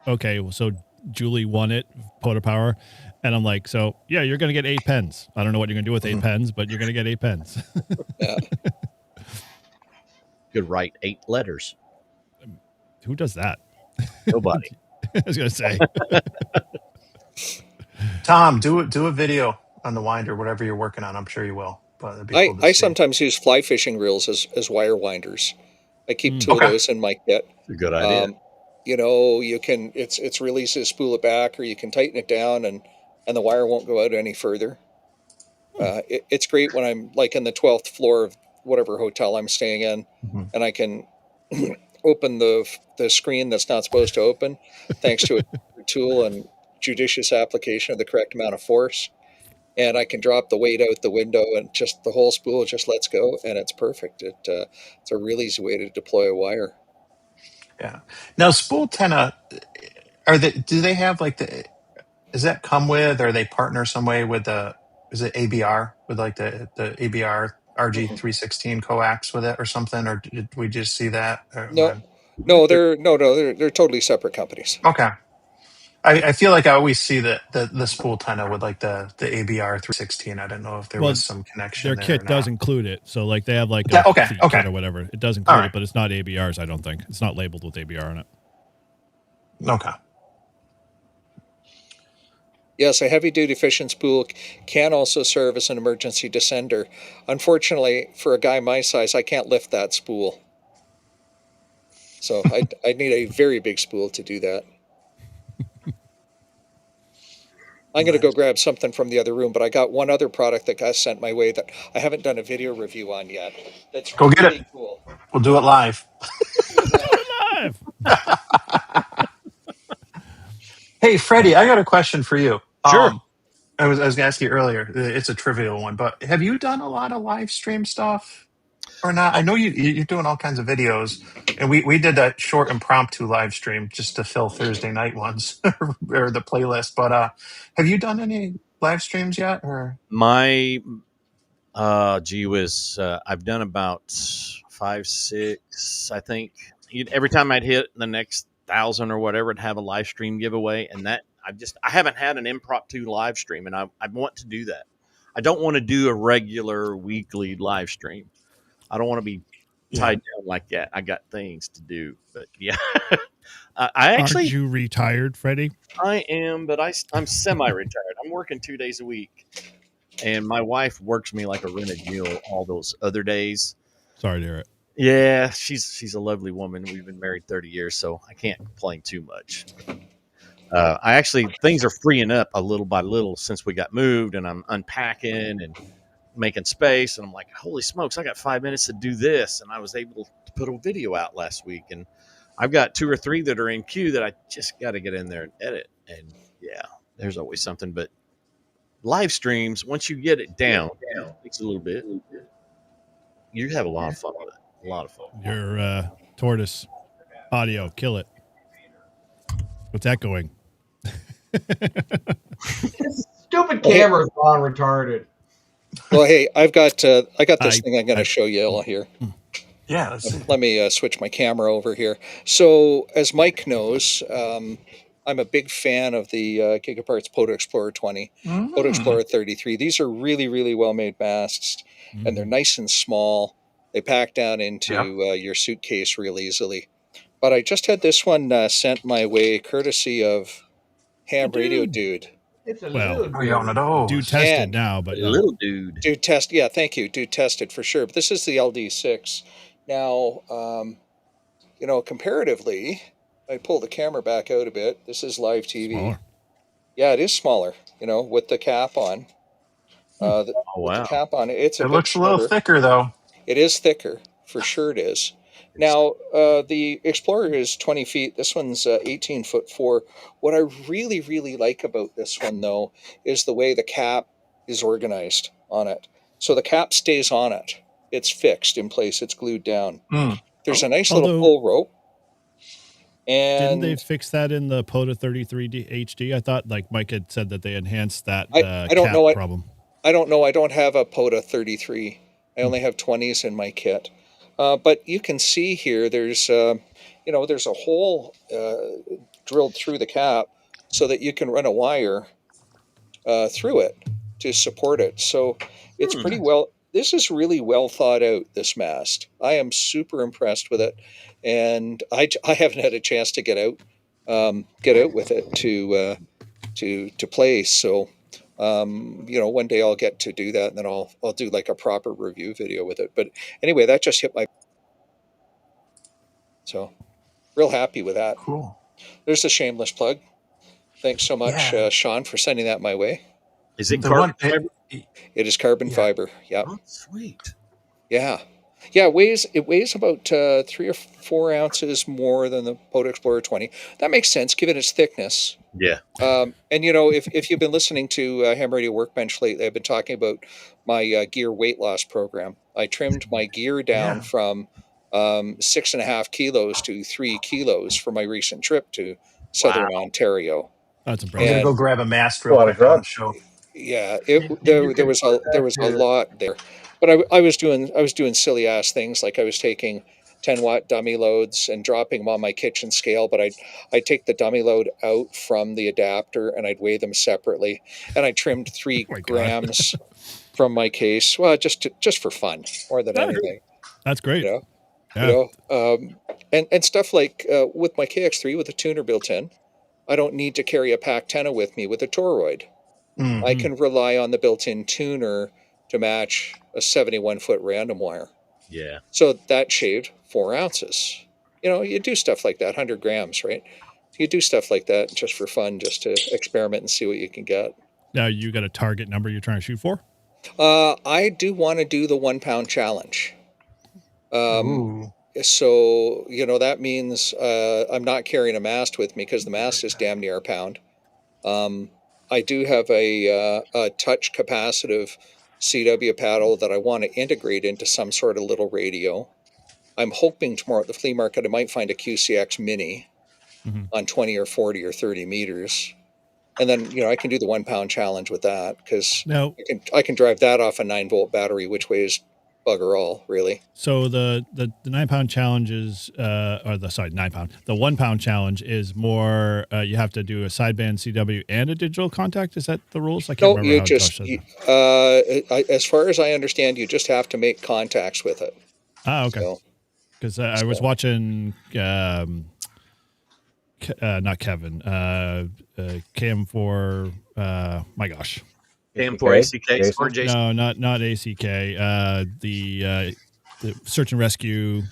okay, so Julie won it, POTA Power. And I'm like, so yeah, you're going to get 8 pens. I don't know what you're going to do with 8 pens, but you're going to get 8 pens. Could write 8 letters. Who does that? Nobody. I was going to say. Tom, do a video on the winder, whatever you're working on. I'm sure you will. But it'd be cool to I see. sometimes use fly fishing reels as wire winders. I keep 2 of those in my kit. That's a good idea. You can it's really easy to spool it back, or you can tighten it down, and the wire won't go out any further. It's great when I'm like in the 12th floor of whatever hotel I'm staying in, and I can open the screen that's not supposed to open, thanks to a tool and judicious application of the correct amount of force. And I can drop the weight out the window, and just the whole spool just lets go, and it's perfect. It's a really easy way to deploy a wire. Yeah. Now, spool tenna, do they have like does that come with, or they partner some way with is it ABR, with like the ABR RG316 coax with it or something, or did we just see that? No, they're totally separate companies. Okay. I feel like I always see the spool tenna with like the ABR 316. I don't know if there was some connection. Their kit does include it, so like they have like a kit or whatever. It does include it, but it's not ABRs. I don't think it's not labeled with ABR on it. Okay. Yes, a heavy-duty fishing spool can also serve as an emergency descender. Unfortunately, for a guy my size, I can't lift that spool. So I need a very big spool to do that. I'm going to go grab something from the other room, but I got one other product that got sent my way that I haven't done a video review on yet. That's go get it. Cool. We'll do it live. Hey, Freddie, I got a question for you. Sure. I was going to ask you earlier. It's a trivial one, but have you done a lot of live stream stuff or not? I know you're doing all kinds of videos, and we did that short impromptu live stream just to fill Thursday night ones or the playlist. But have you done any live streams yet? Or my I've done about 5, 6, I think. Every time I'd hit the next 1,000 or whatever, I'd have a live stream giveaway, and that I haven't had an impromptu live stream, and I want to do that. I don't want to do a regular weekly live stream. I don't want to be tied down like that. I got things to do, but yeah. I actually. Aren't you retired, Freddie? I am, but I'm semi-retired. I'm working 2 days a week, and my wife works me like a rented mule all those other days. Sorry to hear it. Yeah, she's a lovely woman. We've been married 30 years, so I can't complain too much. Things are freeing up a little by little since we got moved, and I'm unpacking and making space, and I'm like, holy smokes, I got 5 minutes to do this, and I was able to put a video out last week, and I've got 2 or 3 that are in queue that I just got to get in there and edit, and yeah, there's always something. But live streams, once you get it down, it takes a little bit, you have a lot of fun with it. A lot of folk. Your tortoise audio, kill it. What's that going? Stupid camera's gone retarded. Well, hey, I got this thing I'm going to I- show you all here. Yeah. Let's see. Let me switch my camera over here. So, as Mike knows, I'm a big fan of the Gigaparts Poda Explorer 20, Poda Explorer 33. These are really, really well-made masks, and they're nice and small. They pack down into your suitcase real easily. But I just had this one sent my way, courtesy of Ham Radio Dude. It's a Well, little Are you on dude. those? Dude tested And- now, but no. Little dude. Dude test, yeah, thank you. Dude tested for sure. But this is the LD6. Now, comparatively, I pull the camera back out a bit. This is live TV. Smaller. Yeah, it is smaller. With the cap on. Oh, With wow. the cap on, it's a It bit looks a little shorter. thicker, though. It is thicker, for sure. It is. Now, the Explorer is 20 feet. This one's 18'4". What I really, really like about this one, though, is the way the cap is organized on it. So the cap stays on it. It's fixed in place. It's glued down. There's a nice little pull rope. And didn't they fix that in the Poda 33 HD? I thought, like Mike had said, that they enhanced that I don't cap know problem. I don't know. I don't have a Poda 33. I only have 20s in my kit. But you can see here, there's a hole drilled through the cap so that you can run a wire through it to support it. So it's pretty well. This is really well thought out, this mast. I am super impressed with it, and I haven't had a chance to get out with it to play. So. One day I'll get to do that, and then I'll do like a proper review video with it. But anyway, that just hit my. So, real happy with that. Cool. There's a shameless plug. Thanks so much, Sean, for sending that my way. Is it The carbon one- fiber? It is carbon fiber. Yeah. Oh, sweet. Yeah. Yeah, it weighs about 3 or 4 ounces more than the Poda Explorer 20. That makes sense given its thickness. Yeah. And if you've been listening to Ham Radio Workbench lately, I've been talking about my gear weight loss program. I trimmed my gear down from 6.5 kilos to 3 kilos for my recent trip to Southern Ontario. That's I'm impressive. gonna go grab a mask real quick on the show. Yeah, there was a lot there, but I was doing silly ass things, like I was taking 10-watt dummy loads and dropping them on my kitchen scale, but I'd take the dummy load out from the adapter and I'd weigh them separately, and I trimmed 3 grams from my case. Well, just for fun more than anything. That's great. And stuff like with my KX3 with a tuner built in, I don't need to carry a pack antenna with me with a toroid. I can rely on the built-in tuner to match a 71-foot random wire. Yeah. So that shaved 4 ounces. You do stuff like that, 100 grams, right? You do stuff like that just for fun, just to experiment and see what you can get. Now, you got a target number you're trying to shoot for? I do want to do the 1 pound challenge. So, that means I'm not carrying a mast with me because the mast is damn near a pound. I do have a touch capacitive CW paddle that I want to integrate into some sort of little radio. I'm hoping tomorrow at the flea market I might find a QCX Mini on 20 or 40 or 30 meters. And then, I can do the 1 pound challenge with that because I can drive that off a 9-volt battery, which weighs bugger all, really. So the 9 pound challenge is, 9 pound. The 1 pound challenge is more. You have to do a sideband CW and a digital contact. Is that the rules? I can't remember how Josh said that. As far as I understand, you just have to make contacts with it. Okay. Because I was watching, not Kevin, Cam4. My gosh. Cam4 ACK or Jason? No, not ACK. The search and rescue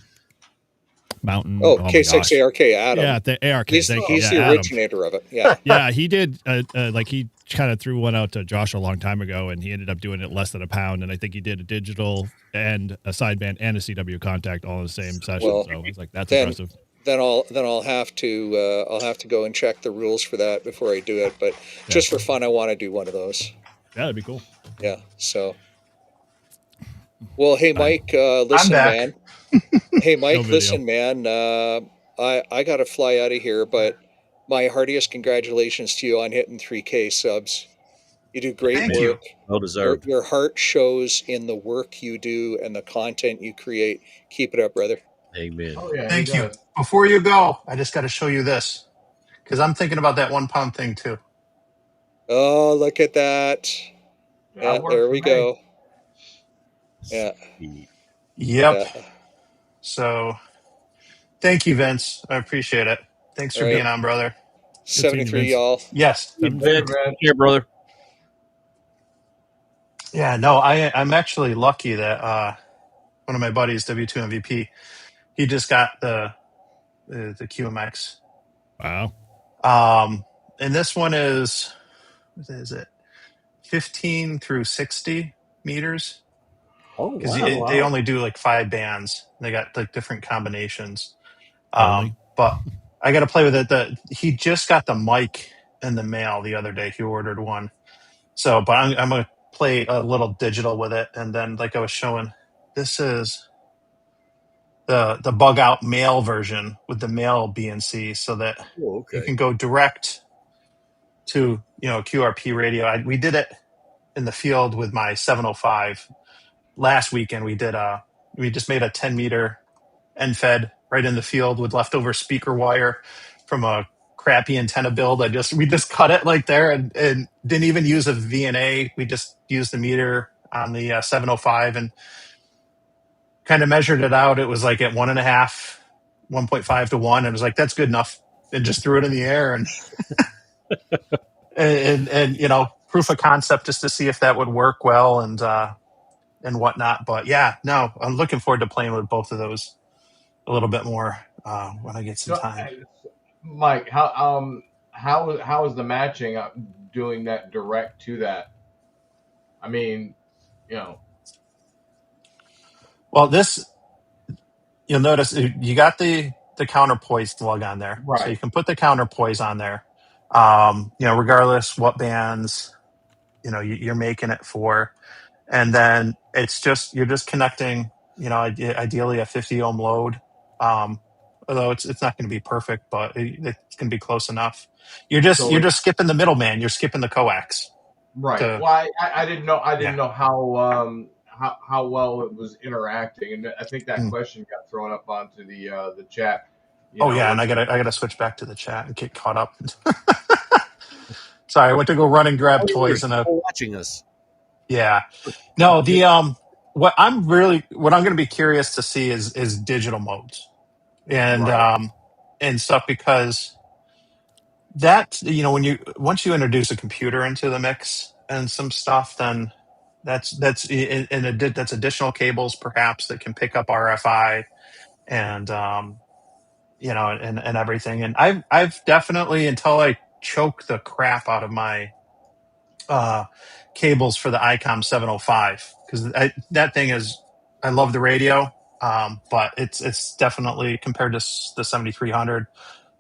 mountain. Oh, K6 ARK Adam. Yeah, the ARK. He's the originator of it. Yeah. Yeah, he did. He kind of threw one out to Josh a long time ago, and he ended up doing it less than a pound. And I think he did a digital and a sideband and a CW contact all in the same session. So I was like, that's impressive. Then I'll have to go and check the rules for that before I do it. But just for fun, I want to do one of those. Yeah, that'd be cool. Yeah. So, well, hey, Mike, listen, man. Hey, Mike, video. listen, man, I got to fly out of here, but my heartiest congratulations to you on hitting 3K subs. You do great Thank work. you. Well deserved. Your heart shows in the work you do and the content you create. Keep it up, brother. Amen. Oh yeah, Thank he you. does. Before you go, I just got to show you this because I'm thinking about that 1 pound thing too. Oh, look at that. Yeah, That there works we for me. go. Yeah. Sweet. Yep. Yeah. So thank you, Vince. I appreciate it. Thanks All for right. being on, brother. Good seeing you, 73, Vince. y'all. Yes. You Later, bet. man. Here, brother. Yeah, no, I'm actually lucky that one of my buddies, W2 MVP, he just got the QMX. Wow. And this one is, what is it? 15 through 60 meters. Oh, Because wow. they only do like 5 bands. They got like different combinations. Early. But I got to play with it. He just got the mic in the mail the other day. He ordered one. So, but I'm going to play a little digital with it. And then, like I was showing, this is the bug out male version with the male BNC so that Oh, you okay. can go direct to, QRP radio. We did it in the field with my 705 last weekend. We just made a 10-meter end fed right in the field with leftover speaker wire from a crappy antenna build. We just cut it like there and didn't even use a VNA. We just used the meter on the 705 and kind of measured it out. It was like at 1.5, 1.5 to 1. And it was like, that's good enough. And just threw it in the air and proof of concept just to see if that would work well and whatnot. But yeah, no, I'm looking forward to playing with both of those a little bit more when I get some So, time. Mike, how is the matching doing that direct to that? I mean, Well, this you'll notice you got the counterpoise slug on there, right. so you can put the counterpoise on there. Regardless what bands you're making it for, and then you're just connecting. Ideally a 50 ohm load. Although it's not going to be perfect, but it's going to be close enough. You're just skipping the middleman. You're skipping the coax. Right. Well, I didn't know. I didn't know how well it was interacting, and I think that question got thrown up onto the chat. And I gotta switch back to the chat and get caught up. Sorry, I went to go run and grab toys and watching us. Yeah. No, what I'm going to be curious to see is digital modes and stuff, because that once you introduce a computer into the mix and some stuff, then that's additional cables perhaps that can pick up RFI and and everything. And I've definitely, until I choke the crap out of my cables for the ICOM 705, because that thing is, I love the radio, but it's definitely, compared to the 7300,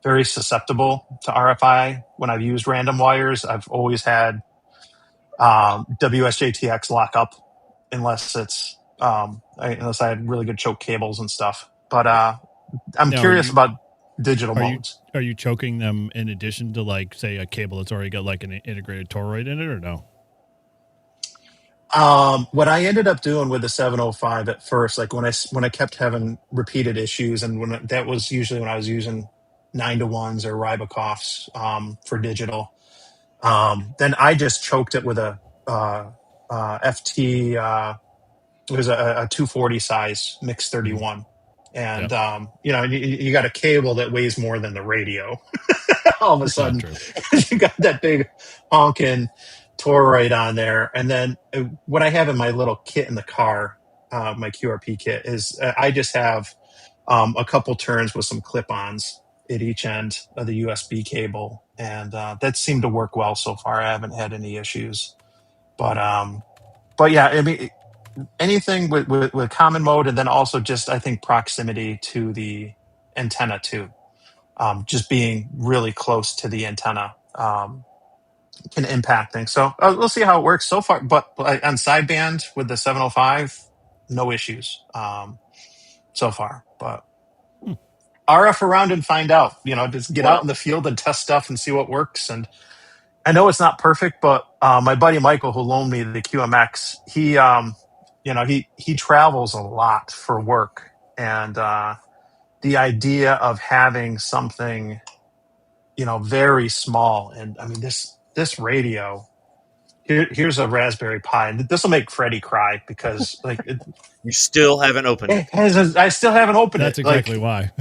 very susceptible to RFI. When I've used random wires, I've always had WSJTX lock up unless I had really good choke cables and stuff. But I'm curious about digital modes. Are you choking them in addition to, like, say, a cable that's already got like an integrated toroid in it, or no? What I ended up doing with the 705 at first, like when I kept having repeated issues, and that was usually when I was using 9-to-1s or Rybakovs for digital, then I just choked it with a FT. It was a 240 size mix 31, and you got a cable that weighs more than the radio. All of a sudden, you got that big honking toroid on there. And then what I have in my little kit in the car, my QRP kit, is I just have a couple turns with some clip-ons at each end of the USB cable, and that seemed to work well so far. I haven't had any issues, but yeah, I mean, anything with common mode, and then also just, I think, proximity to the antenna too. Just being really close to the antenna can impact things. So we'll see how it works so far. But on sideband with the 705, no issues. so far. But RF around and find out. Just get out in the field and test stuff and see what works. And I know it's not perfect, but my buddy Michael, who loaned me the QMX, he travels a lot for work, and the idea of having something, very small, and I mean this radio. Here's a Raspberry Pi, and this will make Freddie cry because you still haven't opened it. I still haven't opened That's it. exactly why.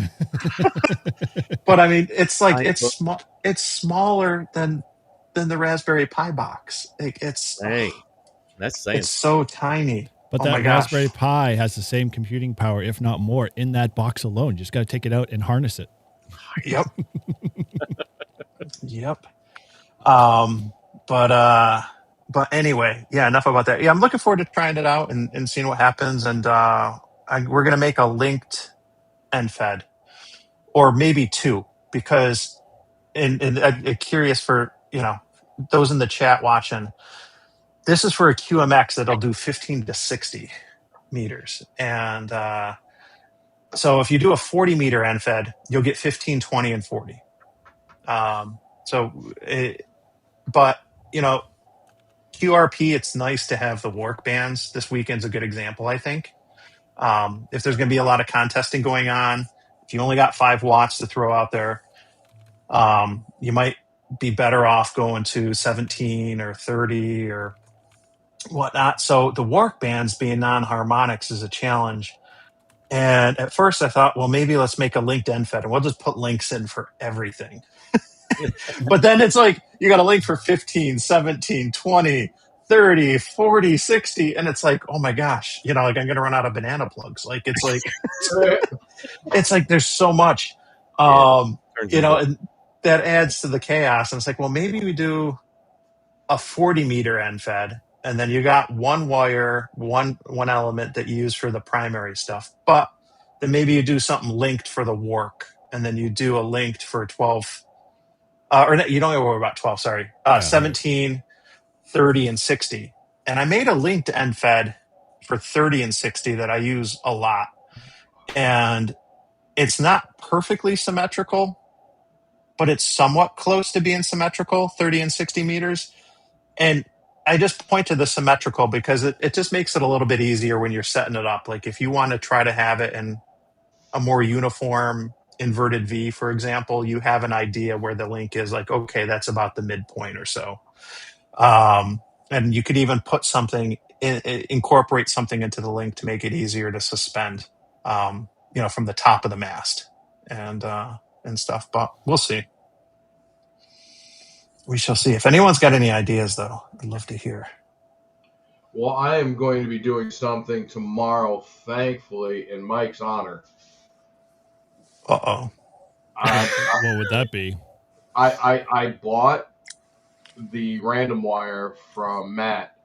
But I mean, it's small. It's smaller than the Raspberry Pi box. That's saying it's so tiny. But oh that my gosh. Raspberry Pi has the same computing power, if not more, in that box alone. You just got to take it out and harness it. Yep. Yep. But anyway, yeah, enough about that. Yeah, I'm looking forward to trying it out and seeing what happens. And we're going to make a linked NFED, or maybe two, because and I'm curious for, those in the chat watching, this is for a QMX that'll do 15 to 60 meters. And so if you do a 40 meter NFED, you'll get 15, 20, and 40. But QRP, it's nice to have the work bands. This weekend's a good example, I think. If there's going to be a lot of contesting going on, if you only got 5 watts to throw out there, you might be better off going to 17 or 30 or whatnot. So the work bands being non-harmonics is a challenge. And at first I thought, well, maybe let's make a linked NFED and we'll just put links in for everything. But then it's like, you got a link for 15, 17, 20, 30, 40, 60. And it's like, oh my gosh, I'm going to run out of banana plugs. It's like, there's so much, and that adds to the chaos. And it's like, well, maybe we do a 40 meter NFED, and then you got one wire, one element that you use for the primary stuff. But then maybe you do something linked for the work, and then you do a linked for 12. Or you don't worry about 12, sorry. 17, 30, and 60. And I made a linked NFED for 30 and 60 that I use a lot. And it's not perfectly symmetrical, but it's somewhat close to being symmetrical, 30 and 60 meters. And I just point to the symmetrical because it just makes it a little bit easier when you're setting it up. Like if you want to try to have it in a more uniform inverted V, for example, you have an idea where the link is, like, okay, that's about the midpoint or so. And you could even put something, incorporate something into the link to make it easier to suspend, from the top of the mast and stuff. But we'll see. We shall see. If anyone's got any ideas, though, I'd love to hear. Well, I am going to be doing something tomorrow, thankfully, in Mike's honor. Uh-oh. What would that be? I bought the random wire from Matt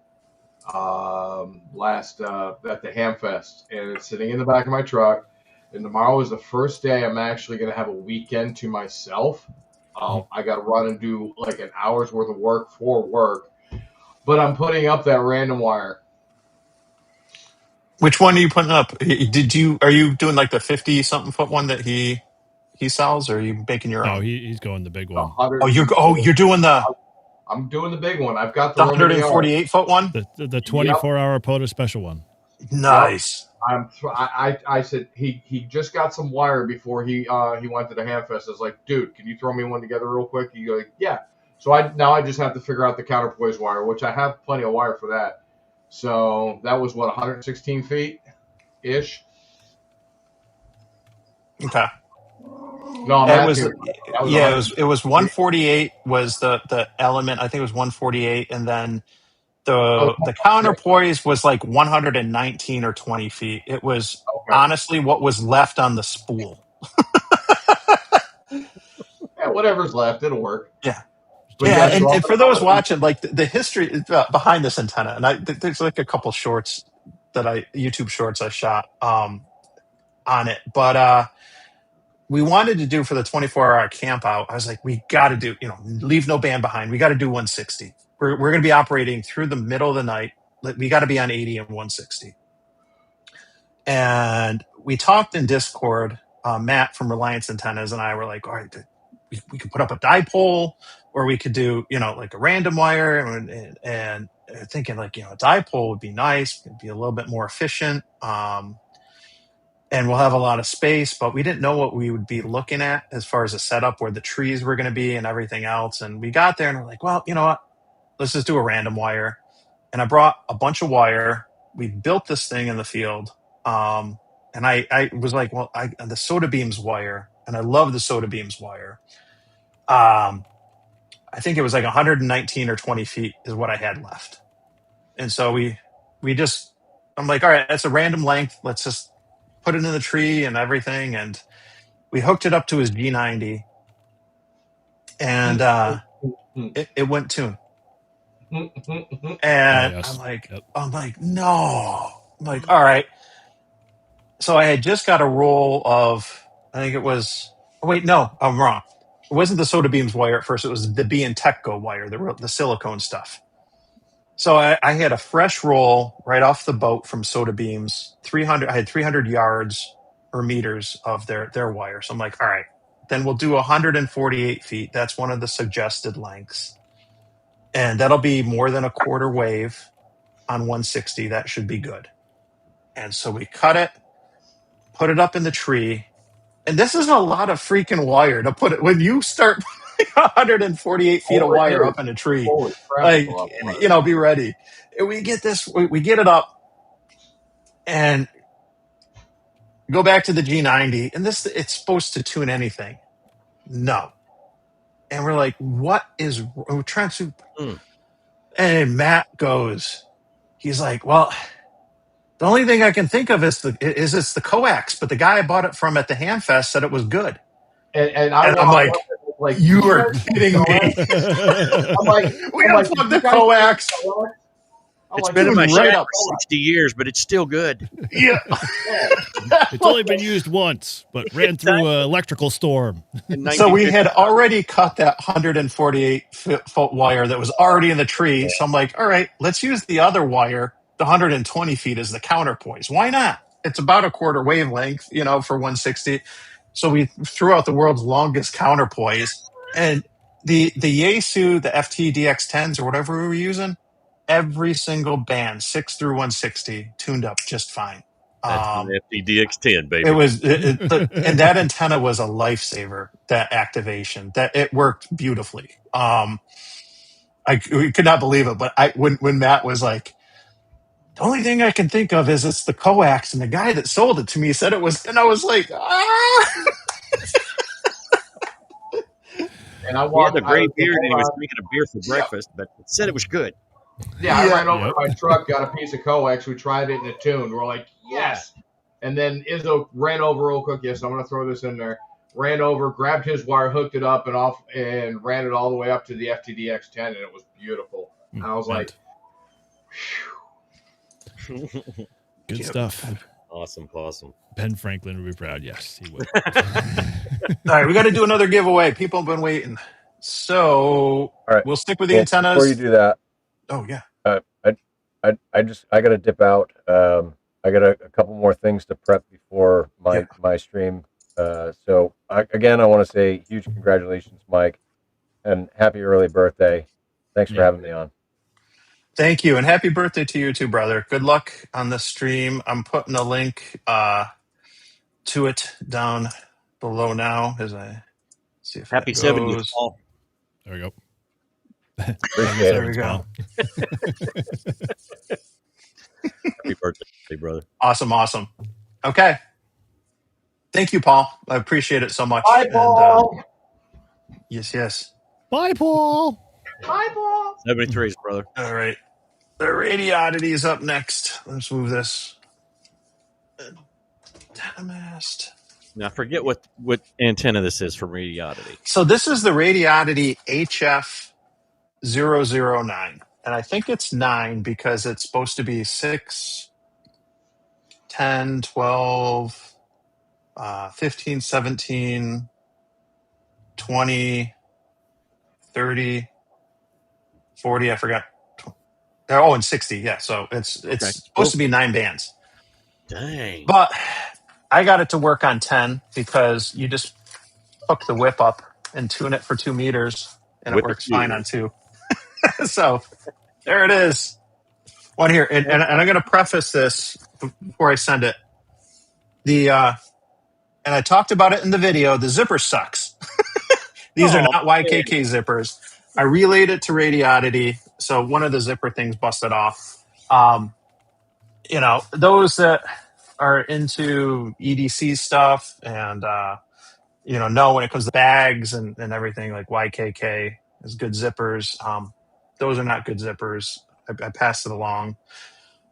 last at the Hamfest, and it's sitting in the back of my truck. And tomorrow is the first day I'm actually going to have a weekend to myself. I got to run and do like an hour's worth of work for work, but I'm putting up that random wire. Which one are you putting up? Are you doing like the 50 something foot one that he sells, or are you making your own? No, he's going the big one. You're doing the. I'm doing the big one. I've got the 148 foot one. The 24-hour POTA special one. Nice. I said he just got some wire before he went to the Hamfest. I was like, dude, can you throw me one together real quick? He goes, yeah. So I just have to figure out the counterpoise wire, which I have plenty of wire for that. So that was 116 feet ish. Okay. No, it was 148 was the element. I think it was 148, and then the counterpoise was like 119 or 20 feet. It was honestly what was left on the spool. Yeah, whatever's left, it'll work. Yeah. And for those watching, like the history behind this antenna, and there's like a couple shorts YouTube shorts I shot on it, but we wanted to do for the 24-hour camp out. I was like, we got to do, leave no band behind. We got to do 160. We're going to be operating through the middle of the night. We got to be on 80 and 160. And we talked in Discord. Matt from Reliance Antennas and I were like, all right, we could put up a dipole, or we could do, like a random wire. And thinking like, a dipole would be nice. It'd be a little bit more efficient. And we'll have a lot of space, but we didn't know what we would be looking at as far as a setup, where the trees were going to be and everything else. And we got there and we're like, well, you know what? Let's just do a random wire. And I brought a bunch of wire. We built this thing in the field. And I was like, well, the Soda Beams wire, and I love the Soda Beams wire. I think it was like 119 or 20 feet is what I had left. And so I'm like, all right, that's a random length. Let's just put it in the tree and everything. And we hooked it up to his G90, and it went tune. And I'm like, no. I'm like, all right. So I had just got a roll of, I think it was, wait, no, I'm wrong. It wasn't the Soda Beams wire at first. It was the B and Techco wire, the silicone stuff. So I had a fresh roll right off the boat from Soda Beams. I had 300 yards or meters of their wire. So I'm like, all right, then we'll do 148 feet. That's one of the suggested lengths. And that'll be more than a quarter wave on 160. That should be good. And so we cut it, put it up in the tree. And this is a lot of freaking wire to put it when you start putting 148 feet of wire up in a tree. Holy crap, like, be ready. And we get this, we get it up and go back to the G90. And it's supposed to tune anything. No. And we're like, what is, we're trying to, and Matt goes, he's like, well, the only thing I can think of is it's the coax, but the guy I bought it from at the Hamfest said it was good. And I'm like, you are kidding me. I'm like, we unplugged the coax. It's been in my shack for 60 years, but it's still good. Yeah. It's only been used once, but ran through an electrical storm. So we had already cut that 148 foot wire that was already in the tree. So I'm like, all right, let's use the other wire. The 120 feet is the counterpoise. Why not? It's about a quarter wavelength, for 160. So we threw out the world's longest counterpoise. And the Yaesu, the FT-DX10s or whatever we were using, every single band, 6 through 160, tuned up just fine. That's an FT-DX10, baby. It was, and that antenna was a lifesaver. That activation, that it worked beautifully. We could not believe it, but when Matt was like, the only thing I can think of is it's the coax, and the guy that sold it to me said it was, and I was like, ah. And I walked. He had a great beard, and he was drinking a beer for breakfast, but said it was good. Yeah, I ran over to my truck, got a piece of coax. We tried it in a tune. We're like, yes. And then Izzo ran over real quick. Yes, I'm going to throw this in there. Ran over, grabbed his wire, hooked it up, and ran it all the way up to the FT-DX10, and it was beautiful. And I was like, good stuff. Awesome. Ben Franklin would be proud. Yes, he would. All right, we got to do another giveaway. People have been waiting. So we'll stick with the antennas. Before you do that. Oh, yeah. I got to dip out. I got a couple more things to prep before my stream. So again, I want to say huge congratulations, Mike, and happy early birthday. Thanks for having me on. Thank you, and happy birthday to you too, brother. Good luck on the stream. I'm putting a link to it down below now as I see if happy 70th, Paul. There we go. Appreciate there we go. Happy birthday, brother. Awesome. Okay. Thank you, Paul. I appreciate it so much. Bye, Paul. Yes. Bye, Paul. 73's, brother. All right. The Radiodity is up next. Let's move this. Antenna-mast. Now, forget what antenna this is for Radiodity. So this is the Radiodity HF009. And I think it's 9 because it's supposed to be 6, 10, 12, 15, 17, 20, 30, 40, I forgot. Oh, and 60, yeah. So it's supposed to be 9 bands. Dang. But I got it to work on 10 because you just hook the whip up and tune it for 2 meters, and it Whip it works fine good. on 2. So there it is. One here, and I'm going to preface this before I send it. And I talked about it in the video. The zipper sucks. These are not YKK zippers. I relayed it to Radiodity, so one of the zipper things busted off. Those that are into EDC stuff and know when it comes to bags and everything, like YKK is good zippers. Those are not good zippers. I passed it along.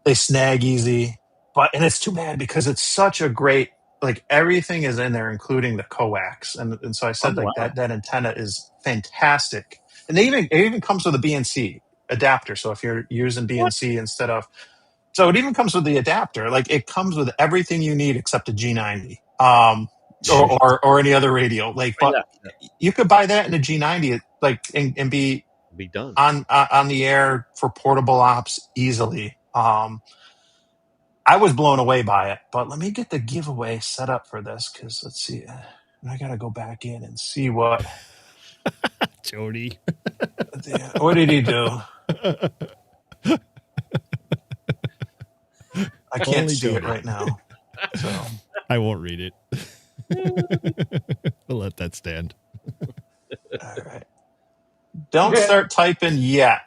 They snag easy, and it's too bad because it's such a great, like, everything is in there, including the coax. And so I said, Oh, like, wow. that antenna is fantastic. And it even comes with a BNC adapter. So if you're using BNC instead of, so it even comes with the adapter. Like, it comes with everything you need except a G90, or any other radio. Like, but you could buy that in a G90, like, and be done on the air for portable ops easily. I was blown away by it, but let me get the giveaway set up for this, because let's see. I got to go back in and see what Jody. What did he do? I can't Only see Jody. it right now, so I won't read it. We'll let that stand. All right. Don't start typing yet.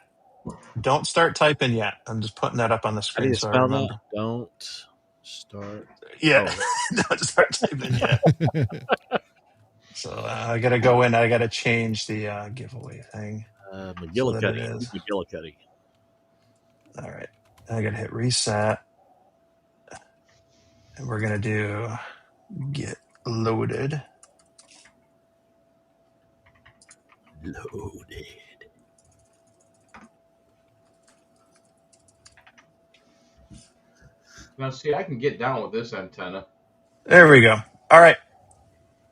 Don't start typing yet. I'm just putting that up on the screen so I remember. That? Don't start. Yeah. Don't start typing yet. So I got to go in. I got to change the giveaway thing. McGillicuddy. McGillicuddy. All right. I got to hit reset. And we're going to do get loaded. Loaded. Now, see, I can get down with this antenna. There we go. All right.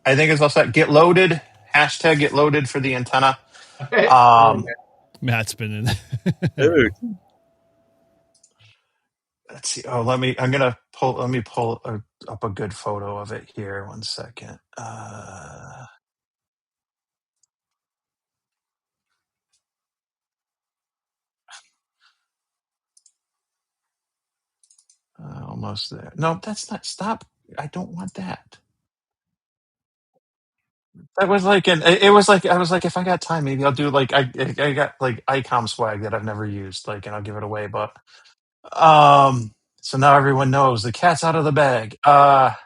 I think it's all set. Get loaded. Hashtag get loaded for the antenna. Matt's been in. Dude. Let's see. Oh, let me pull up a good photo of it here. 1 second. Almost there. No, that's not. Stop. I don't want that. That was like it was like, I was like, if I got time, maybe I'll do, like, I got, like, ICOM swag that I've never used, like, and I'll give it away. But so now everyone knows the cat's out of the bag. Add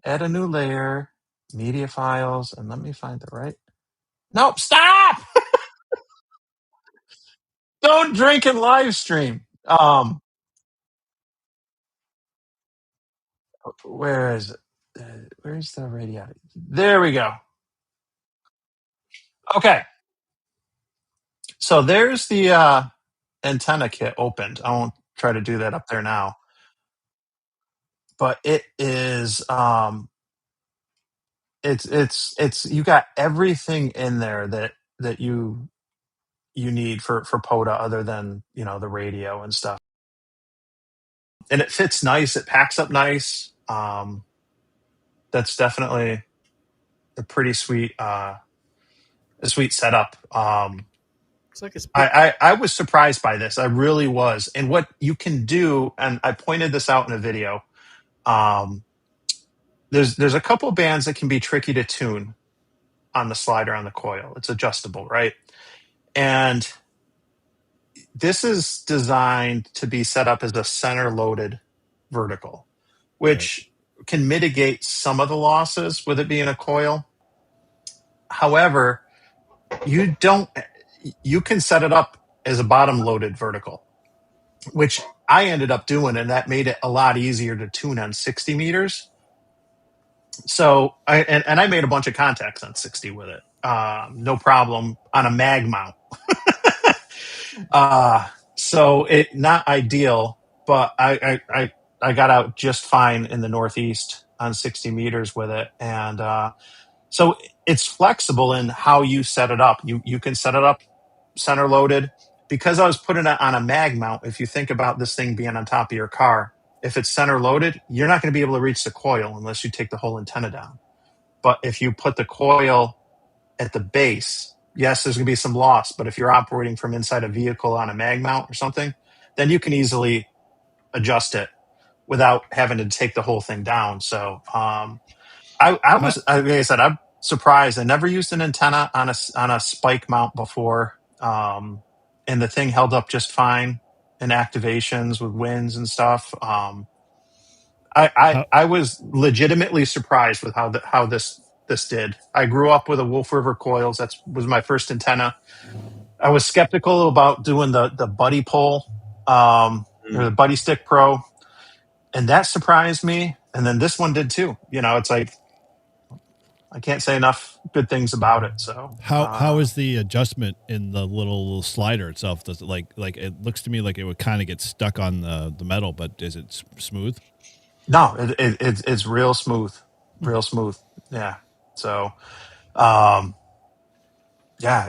a new layer, media files, and let me find the right. Nope, stop! Don't drink and live stream. Where is it? Where's the radio? There we go. Okay. So there's the antenna kit opened. I won't try to do that up there now. But it is it's you got everything in there that you need for POTA, other than, the radio and stuff. And it fits nice, it packs up nice. That's definitely a pretty sweet setup. Looks like it's I was surprised by this. I really was. And what you can do, and I pointed this out in a video, there's a couple bands that can be tricky to tune on the slider on the coil. It's adjustable, right? And this is designed to be set up as a center loaded vertical, which can mitigate some of the losses with it being a coil. However, you can set it up as a bottom loaded vertical, which I ended up doing, and that made it a lot easier to tune on 60 meters. So I made a bunch of contacts on 60 with it. No problem on a mag mount. So it not ideal, but I got out just fine in the Northeast on 60 meters with it. And so it's flexible in how you set it up. You can set it up center loaded. Because I was putting it on a mag mount, if you think about this thing being on top of your car, if it's center loaded, you're not going to be able to reach the coil unless you take the whole antenna down. But if you put the coil at the base, yes, there's going to be some loss. But if you're operating from inside a vehicle on a mag mount or something, then you can easily adjust it without having to take the whole thing down. So I was, like I said, I'm surprised. I never used an antenna on a spike mount before, and the thing held up just fine in activations with winds and stuff. I was legitimately surprised with how this did. I grew up with a Wolf River coils. That was my first antenna. I was skeptical about doing the Buddy Pole or the Buddy Stick Pro, and that surprised me. And then this one did too. It's like I can't say enough good things about it. So how is the adjustment in the little slider itself? Does it like it looks to me like it would kind of get stuck on the metal, but is it smooth? No, it's real smooth, Yeah. So, yeah,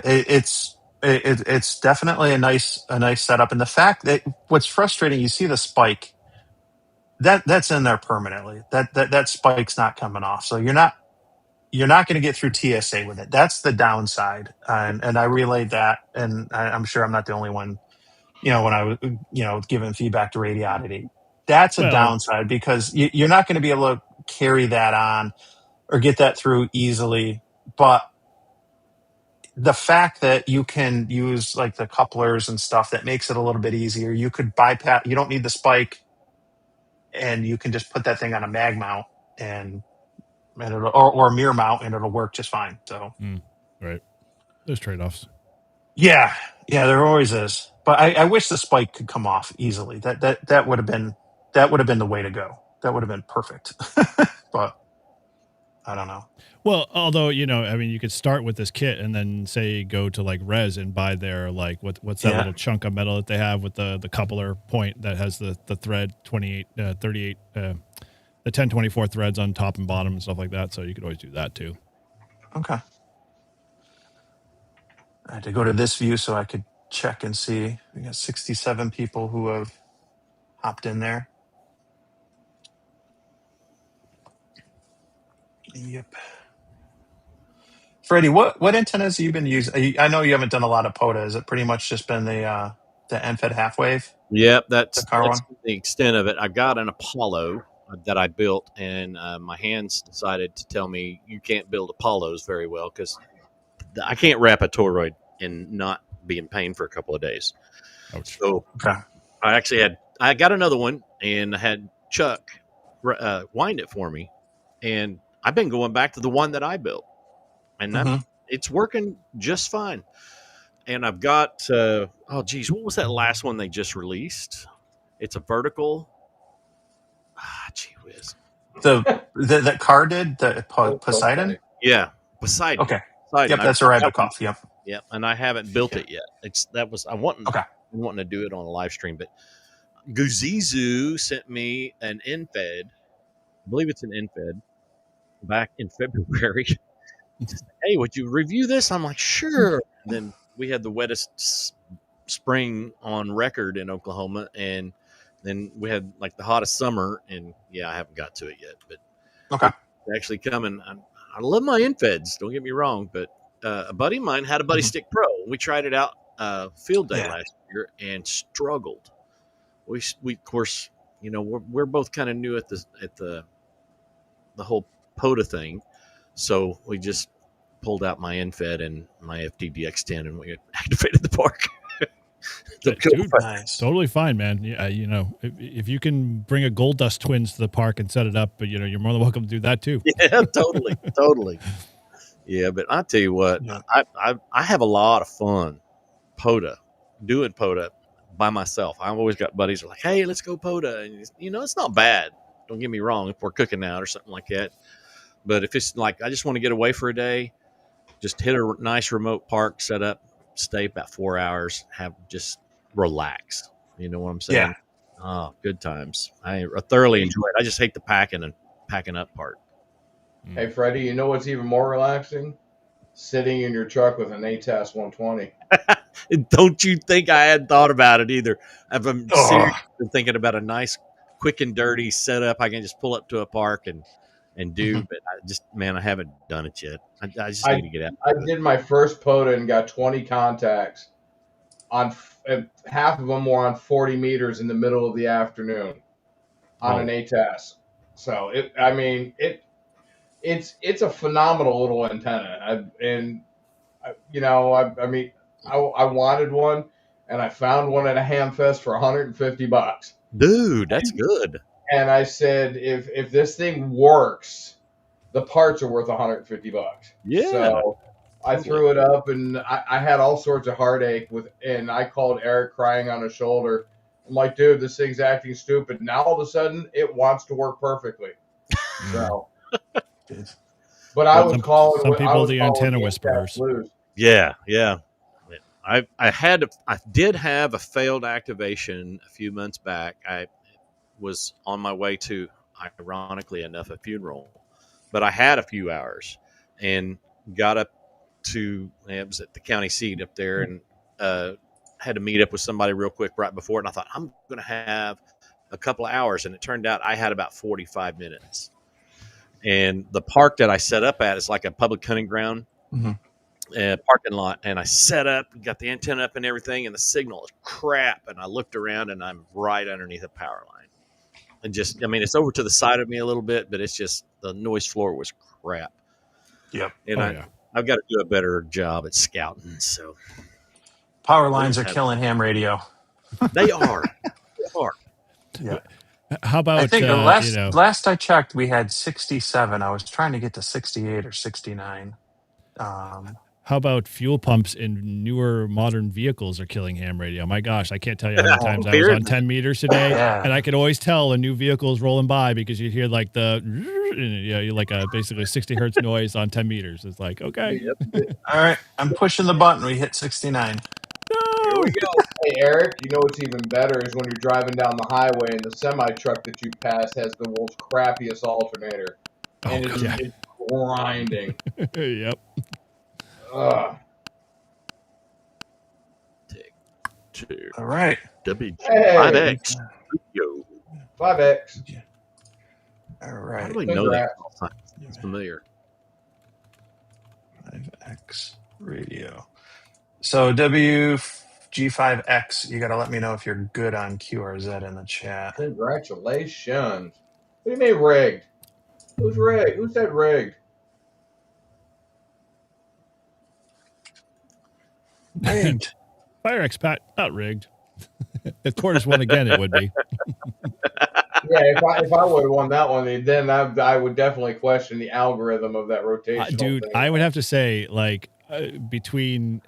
it's definitely a nice setup. And the fact that what's frustrating, you see the spike that's in there permanently. That spike's not coming off. So you're not going to get through TSA with it. That's the downside. And I relayed that, and I'm sure I'm not the only one. When I was giving feedback to Radiodity, that's a downside because you're not going to be able to carry that on or get that through easily. But the fact that you can use like the couplers and stuff, that makes it a little bit easier. You could bypass, you don't need the spike, and you can just put that thing on a mag mount and it'll, or a mirror mount, and it'll work just fine. So right, there's trade-offs. Yeah, there always is. But I wish the spike could come off easily. That would have been the way to go. That would have been perfect. But I don't know. Well, although, I mean, you could start with this kit and then say go to like Res and buy their like what's that little chunk of metal that they have with the coupler point that has the thread 28 38 the 1024 threads on top and bottom and stuff like that. So you could always do that too. Okay. I had to go to this view so I could check and see. We got 67 people who have hopped in there. Yep. Freddie, what antennas have you been using? I know you haven't done a lot of POTA. Has it pretty much just been the NFED half wave? Yep, that's one? the extent of it. I got an Apollo that I built, and my hands decided to tell me you can't build Apollos very well because I can't wrap a toroid and not be in pain for a couple of days. Ouch. So I got another one, and I had Chuck wind it for me, and I've been going back to the one that I built, and it's working just fine. And I've got what was that last one they just released? It's a vertical. Gee whiz. The car did the Poseidon. Yeah, Poseidon. Okay. Poseidon. Yep, that's a Rybakov. Yep, and I haven't built it yet. I'm wanting to do it on a live stream, but Guzizu sent me an NFED. I believe it's an NFED back in February. Hey, would you review this? I'm like, sure. And then we had the wettest spring on record in Oklahoma, and then we had like the hottest summer, and I haven't got to it yet, but it's actually coming. I love my NFEDs, don't get me wrong, but a buddy of mine had a Buddy Stick Pro. We tried it out field day last year and struggled. We of course, we're both kind of new at the whole POTA thing, so we just pulled out my NFED and my FTDX10 and we activated the park. Dude, nice. Totally fine, man. Yeah, if you can bring a Gold Dust Twins to the park and set it up, but you're more than welcome to do that too. Yeah, totally. Yeah, but I tell you what, I have a lot of fun doing POTA by myself. I've always got buddies who are like, hey, let's go POTA, and it's not bad. Don't get me wrong if we're cooking out or something like that. But if it's like I just want to get away for a day, just hit a nice remote park, set up, stay about 4 hours, just relax. You know what I'm saying? Yeah. Oh, good times. I thoroughly enjoy it. I just hate the packing up part. Hey, Freddie, you know what's even more relaxing? Sitting in your truck with an ATAS 120. Don't you think I had thought about it either? I'm seriously thinking about a nice, quick and dirty setup. I can just pull up to a park and do. But I haven't done it yet. I just need to get out. I did my first POTA and got 20 contacts. On half of them were on 40 meters in the middle of the afternoon on an ATAS. So it's a phenomenal little antenna. I wanted one, and I found one at a Hamfest for $150. Dude, that's good. And I said, if this thing works, the parts are worth $150. Yeah. So I threw it up, and I had all sorts of heartache and I called Eric crying on his shoulder. I'm like, dude, this thing's acting stupid. Now all of a sudden, it wants to work perfectly. So, but I was calling some people the antenna whisperers. Yeah. I did have a failed activation a few months back. I was on my way to, ironically enough, a funeral, but I had a few hours and got up to, it was at the county seat up there, and had to meet up with somebody real quick right before it. And I thought, I'm going to have a couple of hours. And it turned out I had about 45 minutes. And the park that I set up at is like a public hunting ground. Parking lot, and I set up, got the antenna up and everything, and the signal is crap. And I looked around, and I'm right underneath a power line. And it's over to the side of me a little bit, but it's just the noise floor was crap. Yep. And I've got to do a better job at scouting. So power lines are killing ham radio. They are. Yeah. How about? I think last I checked, we had 67. I was trying to get to 68 or 69. How about fuel pumps in newer modern vehicles are killing ham radio? My gosh, I can't tell you how many times I was on 10 meters today, and I could always tell a new vehicle is rolling by because you hear like you like a basically 60 hertz noise on 10 meters. It's like, okay. All right, I'm pushing the button. We hit 69. Here we go. Hey, Eric, you know what's even better is when you're driving down the highway and the semi-truck that you pass has the world's crappiest alternator. And it's grinding. Yep. Take two. All right. W5X. 5X. All right. How do we know that? It's familiar. 5X radio. So WG5X, you got to let me know if you're good on QRZ in the chat. Congratulations. What do you mean rigged? Who's rigged? Who said rigged? Rigged. FireX Pat, not rigged. If Tortoise won again, it would be. Yeah, if I would have won that one, then I would definitely question the algorithm of that rotation. Dude, I would have to say, like, between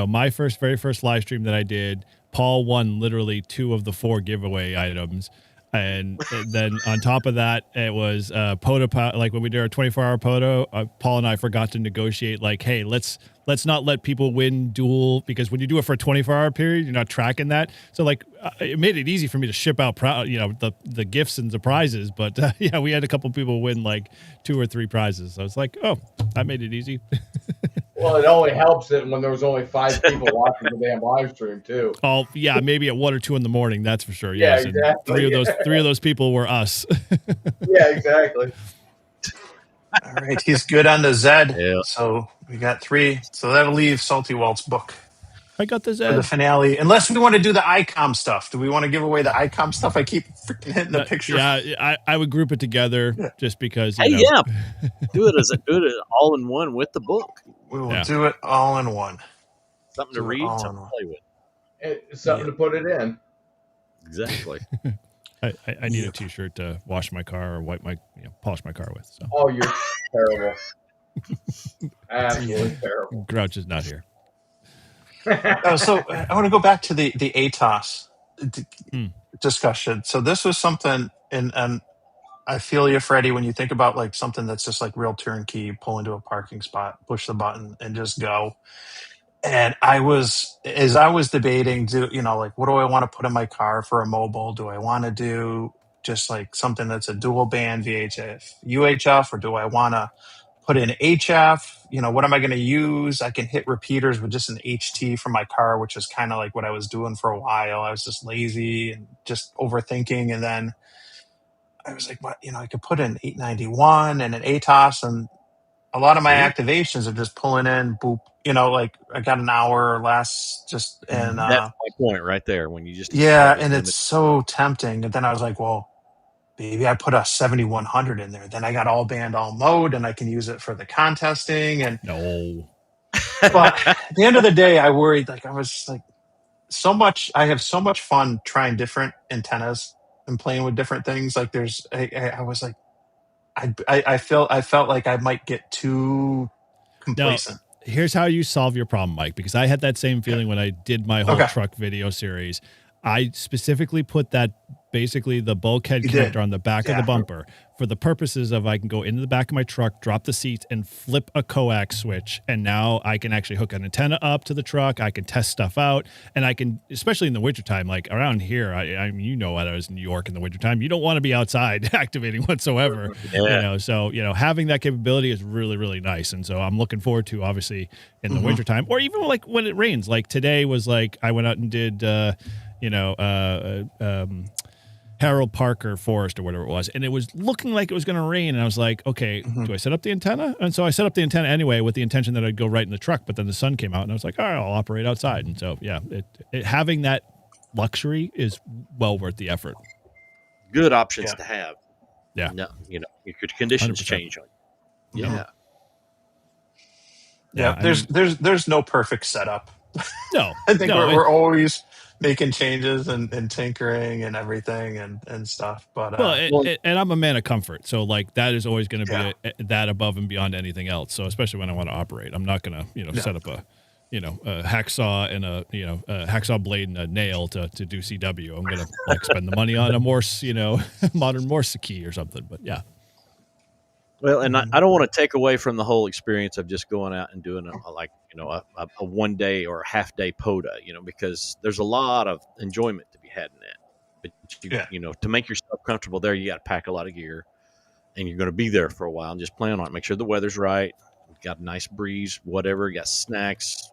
my very first live stream that I did, Paul won literally 2 of the 4 giveaway items. And then on top of that, it was POTA. Like when we did our 24-hour POTA, Paul and I forgot to negotiate. Like, hey, let's not let people win dual, because when you do it for a 24-hour period, you're not tracking that. So like, it made it easy for me to ship out, the gifts and the prizes. But we had a couple people win like 2 or 3 prizes. So it's like, oh, that made it easy. Well, it only helps it when there was only 5 people watching the damn live stream too. Oh yeah, maybe at 1 or 2 in the morning. That's for sure. Yeah, yes. exactly. And 3 of those people were us. Yeah, exactly. All right, he's good on the Z. Yeah. So we got 3. So that'll leave Salty Walt's book. I got the Z for the finale. Unless we want to do the ICOM stuff. Do we want to give away the ICOM stuff? I keep freaking hitting the picture. Yeah, I would group it together just because. Do it all in one with the book. We will do it all in one. Something to read, something to play with. It's something to put it in. Exactly. I need a T-shirt to wash my car or polish my car with. So. Oh, you're terrible. Absolutely terrible. Grouch is not here. So I want to go back to the ATOS discussion. So this was something, and I feel you, Freddie, when you think about like something that's just like real turnkey, pull into a parking spot, push the button, and just go. And as I was debating, what do I want to put in my car for a mobile? Do I want to do just like something that's a dual band VHF, UHF, or do I want to put in HF? What am I going to use? I can hit repeaters with just an HT from my car, which is kind of like what I was doing for a while. I was just lazy and just overthinking. And then I was like, what, I could put in 891 and an ATOS, and a lot of my activations are just pulling in, boop, like I got an hour or less just, and that's my point right there. When you just yeah, have it and limited. it's so tempting. And then I was like, well, maybe I put a 7100 in there. Then I got all band, all mode, and I can use it for the contesting. And no, but at the end of the day, I worried, like I was like, I have so much fun trying different antennas and playing with different things. Like I was like, I felt like I might get too complacent. Now, here's how you solve your problem, Mike, because I had that same feeling when I did my whole truck video series. I specifically put basically the bulkhead connector on the back of the bumper for the purposes of I can go into the back of my truck, drop the seats, and flip a coax switch. And now I can actually hook an antenna up to the truck. I can test stuff out. And I can, especially in the wintertime, like around here, I mean, when I was in New York in the wintertime, you don't want to be outside activating whatsoever. So, having that capability is really, really nice. And so I'm looking forward to, obviously, in the wintertime, or even like when it rains. Like today was like, I went out and did, Harold Parker Forest or whatever it was, and it was looking like it was going to rain, and I was like, okay, do I set up the antenna? And so I set up the antenna anyway with the intention that I'd go right in the truck, but then the sun came out, and I was like, all right, I'll operate outside. And so, yeah, having that luxury is well worth the effort. Good options to have. Yeah. No, your conditions 100%. change. Yeah. Yeah. There's no perfect setup. No. I think we're always making changes and tinkering and everything and stuff. But and I'm a man of comfort, so like that is always going to be that above and beyond anything else. So especially when I want to operate, I'm not going to set up a hacksaw and a hacksaw blade and a nail to do CW. I'm going to spend the money on a Morse modern Morse key or something. But yeah. Well, and I don't want to take away from the whole experience of just going out and doing a 1 day or a half day POTA, because there's a lot of enjoyment to be had in that. But to make yourself comfortable there, you got to pack a lot of gear, and you're going to be there for a while. And just plan on it. Make sure the weather's right. You've got a nice breeze, whatever. You got snacks,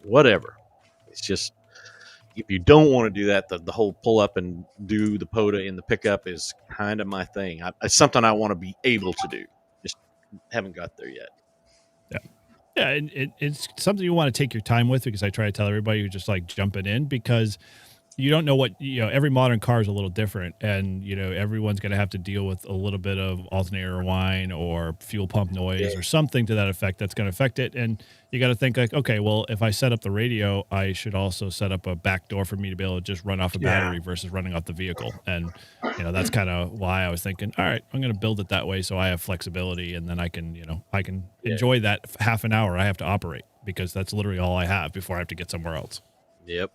whatever. It's just, if you don't want to do that, the whole pull up and do the POTA in the pickup is kind of my thing. It's something I want to be able to do. Haven't got there yet. Yeah, and it's something you want to take your time with, because I try to tell everybody who's just like jumping in, because you don't know what, every modern car is a little different, and, everyone's going to have to deal with a little bit of alternator whine or fuel pump noise or something to that effect that's going to affect it. And you got to think like, okay, well, if I set up the radio, I should also set up a back door for me to be able to just run off a battery versus running off the vehicle. And, that's kind of why I was thinking, all right, I'm going to build it that way so I have flexibility, and then I can enjoy that half an hour I have to operate, because that's literally all I have before I have to get somewhere else. Yep.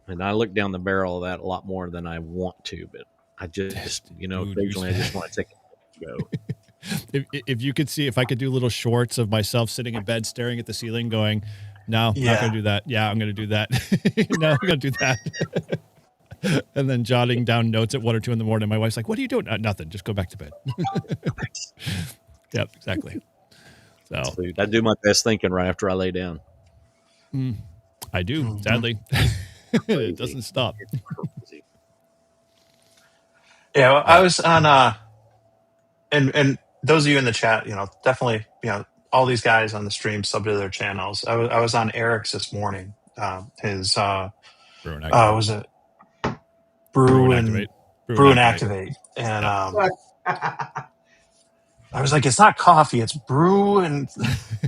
And I look down the barrel of that a lot more than I want to, but I just, occasionally I just want to take a go. If you could see, if I could do little shorts of myself sitting in bed staring at the ceiling going, no, I'm not going to do that. Yeah, I'm going to do that. No, I'm going to do that. And then jotting down notes at 1 or 2 in the morning. My wife's like, what are you doing? Nothing. Just go back to bed. Yep, exactly. So I do my best thinking right after I lay down. I do, sadly. It doesn't stop. Yeah, well, I was on and those of you in the chat, definitely, all these guys on the stream sub to their channels. I was on Eric's this morning. His was it Brew and Activate, and I was like, it's not coffee, it's brew and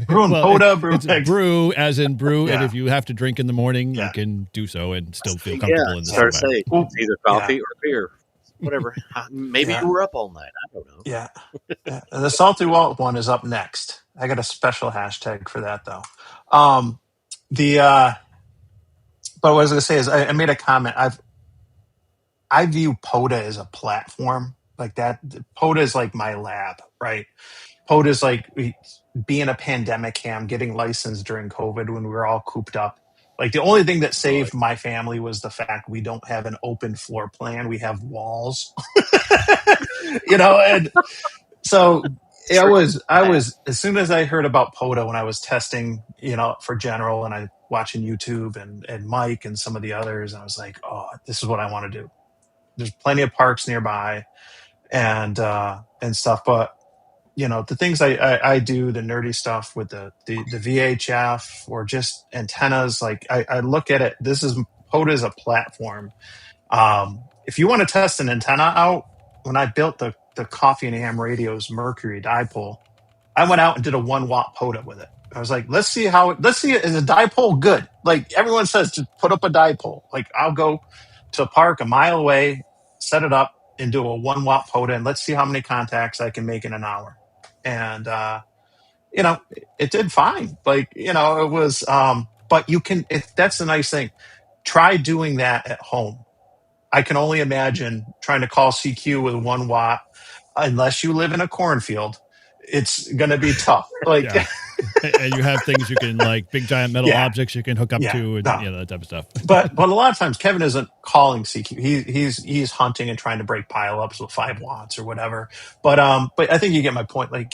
POTA. It's brew as in brew, and if you have to drink in the morning, you can do so and still feel comfortable in the start say it's either coffee or beer, whatever. Maybe you were up all night. I don't know. Yeah. And the Salty Walt one is up next. I got a special hashtag for that though. But what I was going to say is I made a comment. I view POTA as a platform like that. POTA is like my lab, right? POTA is like being a pandemic ham, getting licensed during COVID when we were all cooped up. Like the only thing that saved my family was the fact we don't have an open floor plan. We have walls, and so I was, as soon as I heard about POTA when I was testing, for general, and I watching YouTube and Mike and some of the others, I was like, oh, this is what I want to do. there's plenty of parks nearby and stuff. But the things I do, the nerdy stuff with the VHF or just antennas, like I look at it. POTA is a platform. If you want to test an antenna out, when I built the Coffee and Ham Radio's Mercury dipole, I went out and did a 1-watt POTA with it. I was like, let's see, is a dipole good? Like everyone says, just put up a dipole. Like I'll go to a park a mile away, set it up, and do a 1-watt POTA, and let's see how many contacts I can make in an hour. And it did fine. Like it was. But you can. That's the nice thing. Try doing that at home. I can only imagine trying to call CQ with 1 watt, unless you live in a cornfield. It's going to be tough. Like, yeah. And you have things you can, like big giant metal objects you can hook up to, and that type of stuff. but a lot of times Kevin isn't calling CQ. He's hunting and trying to break pileups with 5 watts or whatever. But I think you get my point. Like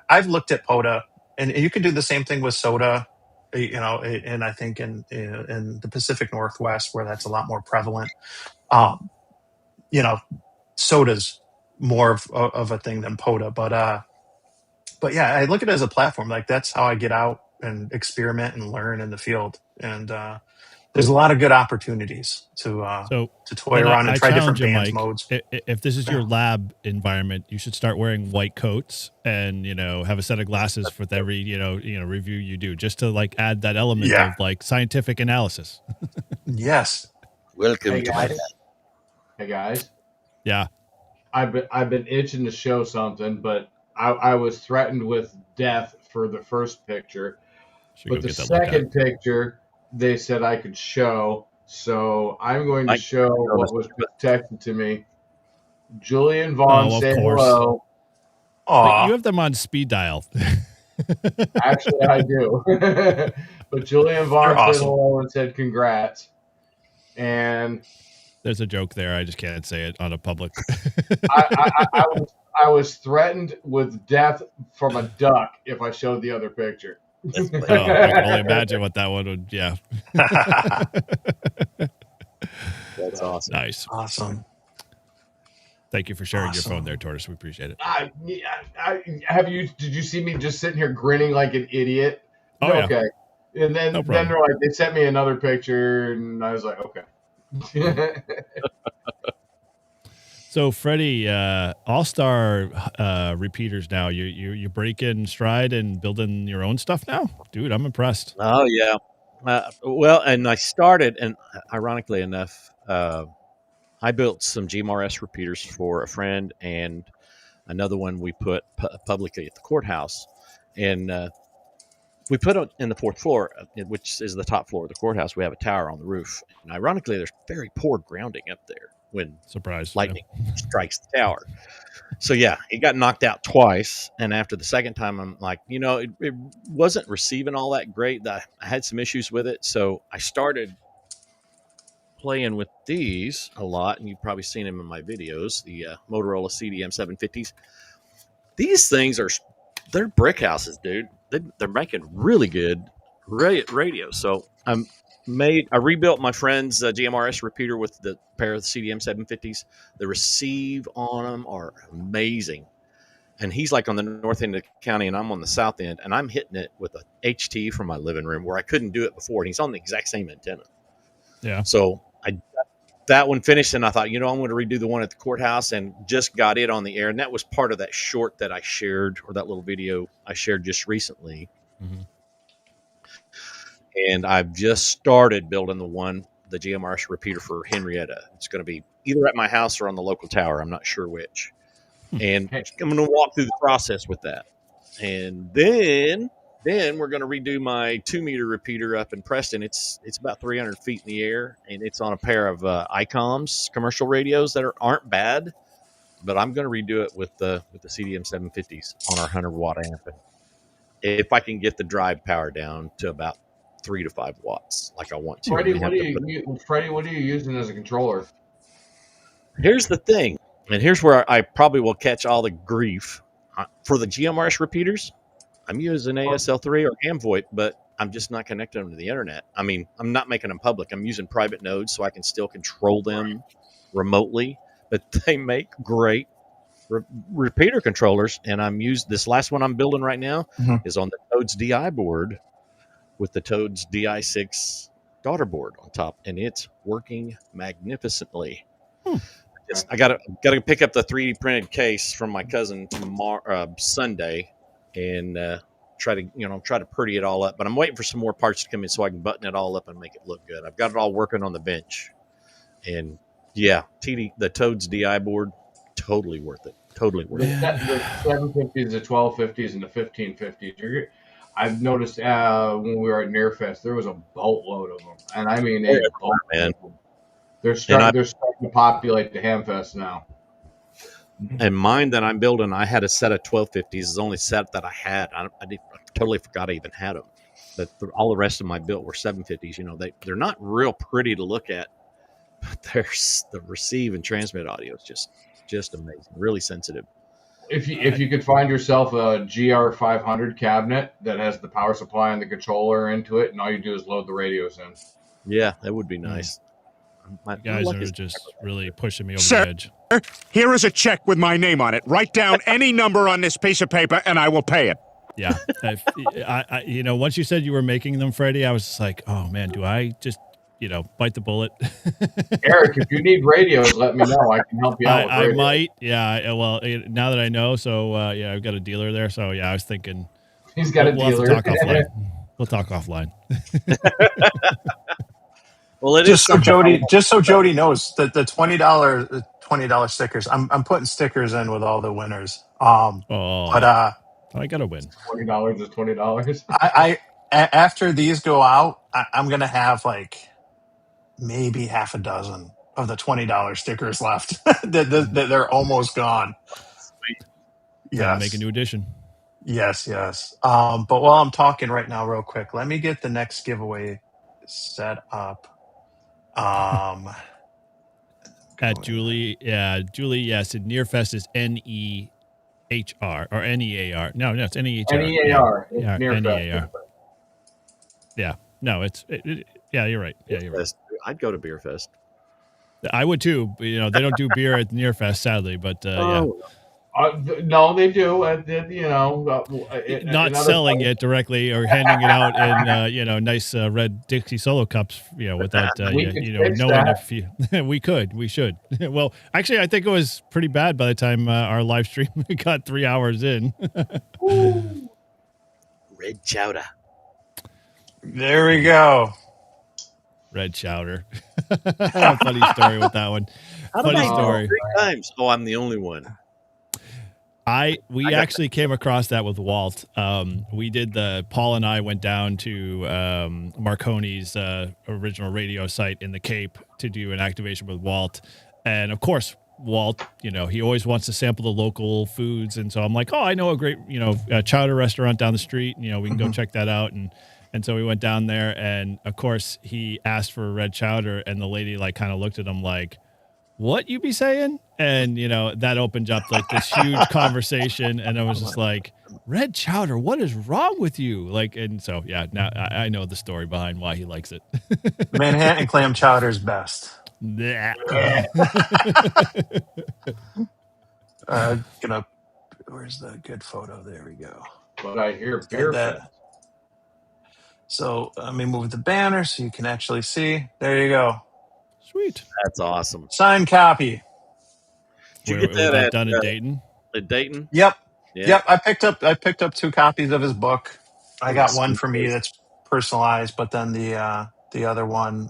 I've looked at POTA, and you can do the same thing with SOTA. And I think in the Pacific Northwest, where that's a lot more prevalent, SOTA's more of a thing than POTA. But yeah, I look at it as a platform. Like that's how I get out and experiment and learn in the field. And there's a lot of good opportunities to toy around and try different bands, modes. If this is your lab environment, you should start wearing white coats and have a set of glasses for every review you do, just to like add that element of like scientific analysis. Yes. Welcome to my lab. Hey guys. Yeah. I've been itching to show something, but I was threatened with death for the first picture. But the second picture, they said I could show. So I'm going to show what was texted to me. Julian Vaughn, say hello. But you have them on speed dial. Actually, I do. But Julian Vaughn said hello and said congrats. And there's a joke there. I just can't say it on a public. I was threatened with death from a duck if I showed the other picture. I can only imagine what that one would. Yeah. That's awesome. Nice. Awesome. Thank you for sharing your phone there, Tortoise. We appreciate it. Did you see me just sitting here grinning like an idiot? Oh, okay. Yeah. And then they're like, they sent me another picture, and I was like, okay. So Freddie, all-star repeaters now. You break in stride and building your own stuff now, dude. I'm impressed. Oh yeah. Well, and I started, and ironically enough, I built some GMRS repeaters for a friend, and another one we put publicly at the courthouse, and we put it in the 4th floor, which is the top floor of the courthouse. We have a tower on the roof, and ironically, there's very poor grounding up there when lightning strikes the tower. So yeah, it got knocked out twice, and after the second time, I'm like, it wasn't receiving all that great. I had some issues with it, so I started playing with these a lot, and you've probably seen them in my videos, the Motorola CDM 750s. These things they're brick houses, dude. They're making really good radio. So I rebuilt my friend's GMRS repeater with the pair of the CDM 750s. The receive on them are amazing. And he's like on the north end of the county, and I'm on the south end, and I'm hitting it with a HT from my living room where I couldn't do it before, and he's on the exact same antenna. Yeah. So that one finished, and I thought, I'm going to redo the one at the courthouse, and just got it on the air. And that was part of that short that I shared, or that little video I shared just recently. Mm-hmm. And I've just started building the GMRS repeater for Henrietta. It's going to be either at my house or on the local tower. I'm not sure which. And I'm going to walk through the process with that. And then we're going to redo my 2-meter repeater up in Preston. It's about 300 feet in the air, and it's on a pair of ICOMs commercial radios that aren't bad. But I'm going to redo it with the CDM 750s on our 100-watt amp. If I can get the drive power down to about 3 to 5 watts, like I want to. Freddie, what are you using as a controller? Here's the thing, and here's where I probably will catch all the grief. For the GMRS repeaters, I'm using ASL3 or Amvoip, but I'm just not connecting them to the internet. I mean, I'm not making them public. I'm using private nodes so I can still control them remotely, but they make great repeater controllers. And this last one I'm building right now is on the Toads DI board with the Toads DI6 daughter board on top, and it's working magnificently. I gotta pick up the 3D printed case from my cousin Sunday, and try to pretty it all up. But I'm waiting for some more parts to come in so I can button it all up and make it look good. I've got it all working on the bench, and yeah, the Toads DI board, totally worth it. Totally worth it. The 750s, the 1250s, and the 1550s. I've noticed when we were at Nearfest, there was a boatload of them, and I mean a boatload of them. They're starting to populate the Hamfest now. And mine that I'm building, I had a set of 1250s. Is the only set that I had. I totally forgot I even had them. But all the rest of my build were 750s. You know, they're not real pretty to look at, but the receive and transmit audio is just amazing. Really sensitive. If you could find yourself a GR500 cabinet that has the power supply and the controller into it, and all you do is load the radios in. Yeah, that would be nice. You guys are just really pushing me over the edge. Here is a check with my name on it. Write down any number on this piece of paper, and I will pay it. Yeah. I once you said you were making them, Freddie, I was just like, oh, man, do I just, bite the bullet? Eric, if you need radios, let me know. I can help you out with radios. I might. Yeah. Well, now that I know, so, I've got a dealer there. So, yeah, I was thinking. He's got a dealer. We'll talk offline. We'll talk offline. Well, just so Jody knows that the $20 stickers. I'm putting stickers in with all the winners. I gotta win. $20 is $20. I after these go out, I'm gonna have like maybe half a dozen of the $20 stickers left. They're almost gone. Sweet. Yes. Make a new edition. Yes. But while I'm talking right now, real quick, let me get the next giveaway set up. At Julie, yes, Nearfest is NEHR or NEAR. No, it's NEHR. NEAR. Yeah, NEAR. Yeah, no, yeah, you're right. Yeah, you're right. I'd go to Beer Fest. I would too. But, they don't do beer at Nearfest, sadly, but yeah. No, they do. Not selling it directly or handing it out in nice red Dixie Solo cups, without knowing if you. We should. Well, actually, I think it was pretty bad by the time our live stream got 3 hours in. Red chowder. There we go. Red chowder. Funny story with that one. Funny story. 3 times. Oh, I'm the only one. We actually came across that with Walt. Paul and I went down to Marconi's original radio site in the Cape to do an activation with Walt. And of course, Walt, he always wants to sample the local foods. And so I'm like, I know a great, chowder restaurant down the street. We can go check that out. And so we went down there, and of course he asked for a red chowder, and the lady kind of looked at him like, what you be saying? And, that opened up this huge conversation. And I was just like, red chowder, what is wrong with you? And so, yeah, now I know the story behind why he likes it. Manhattan clam chowder is best. Yeah. Where's the good photo? There we go. But I hear beer fest. So let me move the banner so you can actually see. There you go. Sweet. That's awesome. Signed copy. Did you get that done in Dayton? At Dayton? Yep. Yeah. Yep. I picked up 2 copies of his book. I got one for me that's personalized, but then the other one,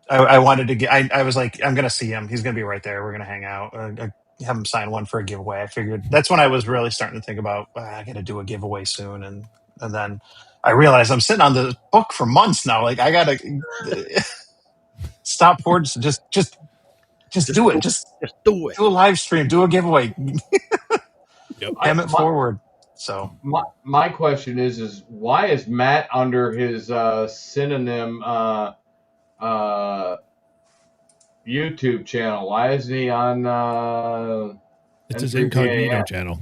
I wanted to get. I was like, I'm gonna see him. He's gonna be right there. We're gonna hang out. Have him sign one for a giveaway. I figured that's when I was really starting to think about I got to do a giveaway soon, and then I realized I'm sitting on the book for months now. Like I gotta stop forwards. Just do it. Just do it. Do a live stream. Do a giveaway. Ham it forward. So my question is why is Matt under his synonym YouTube channel? Why is he on? It's his incognito channel.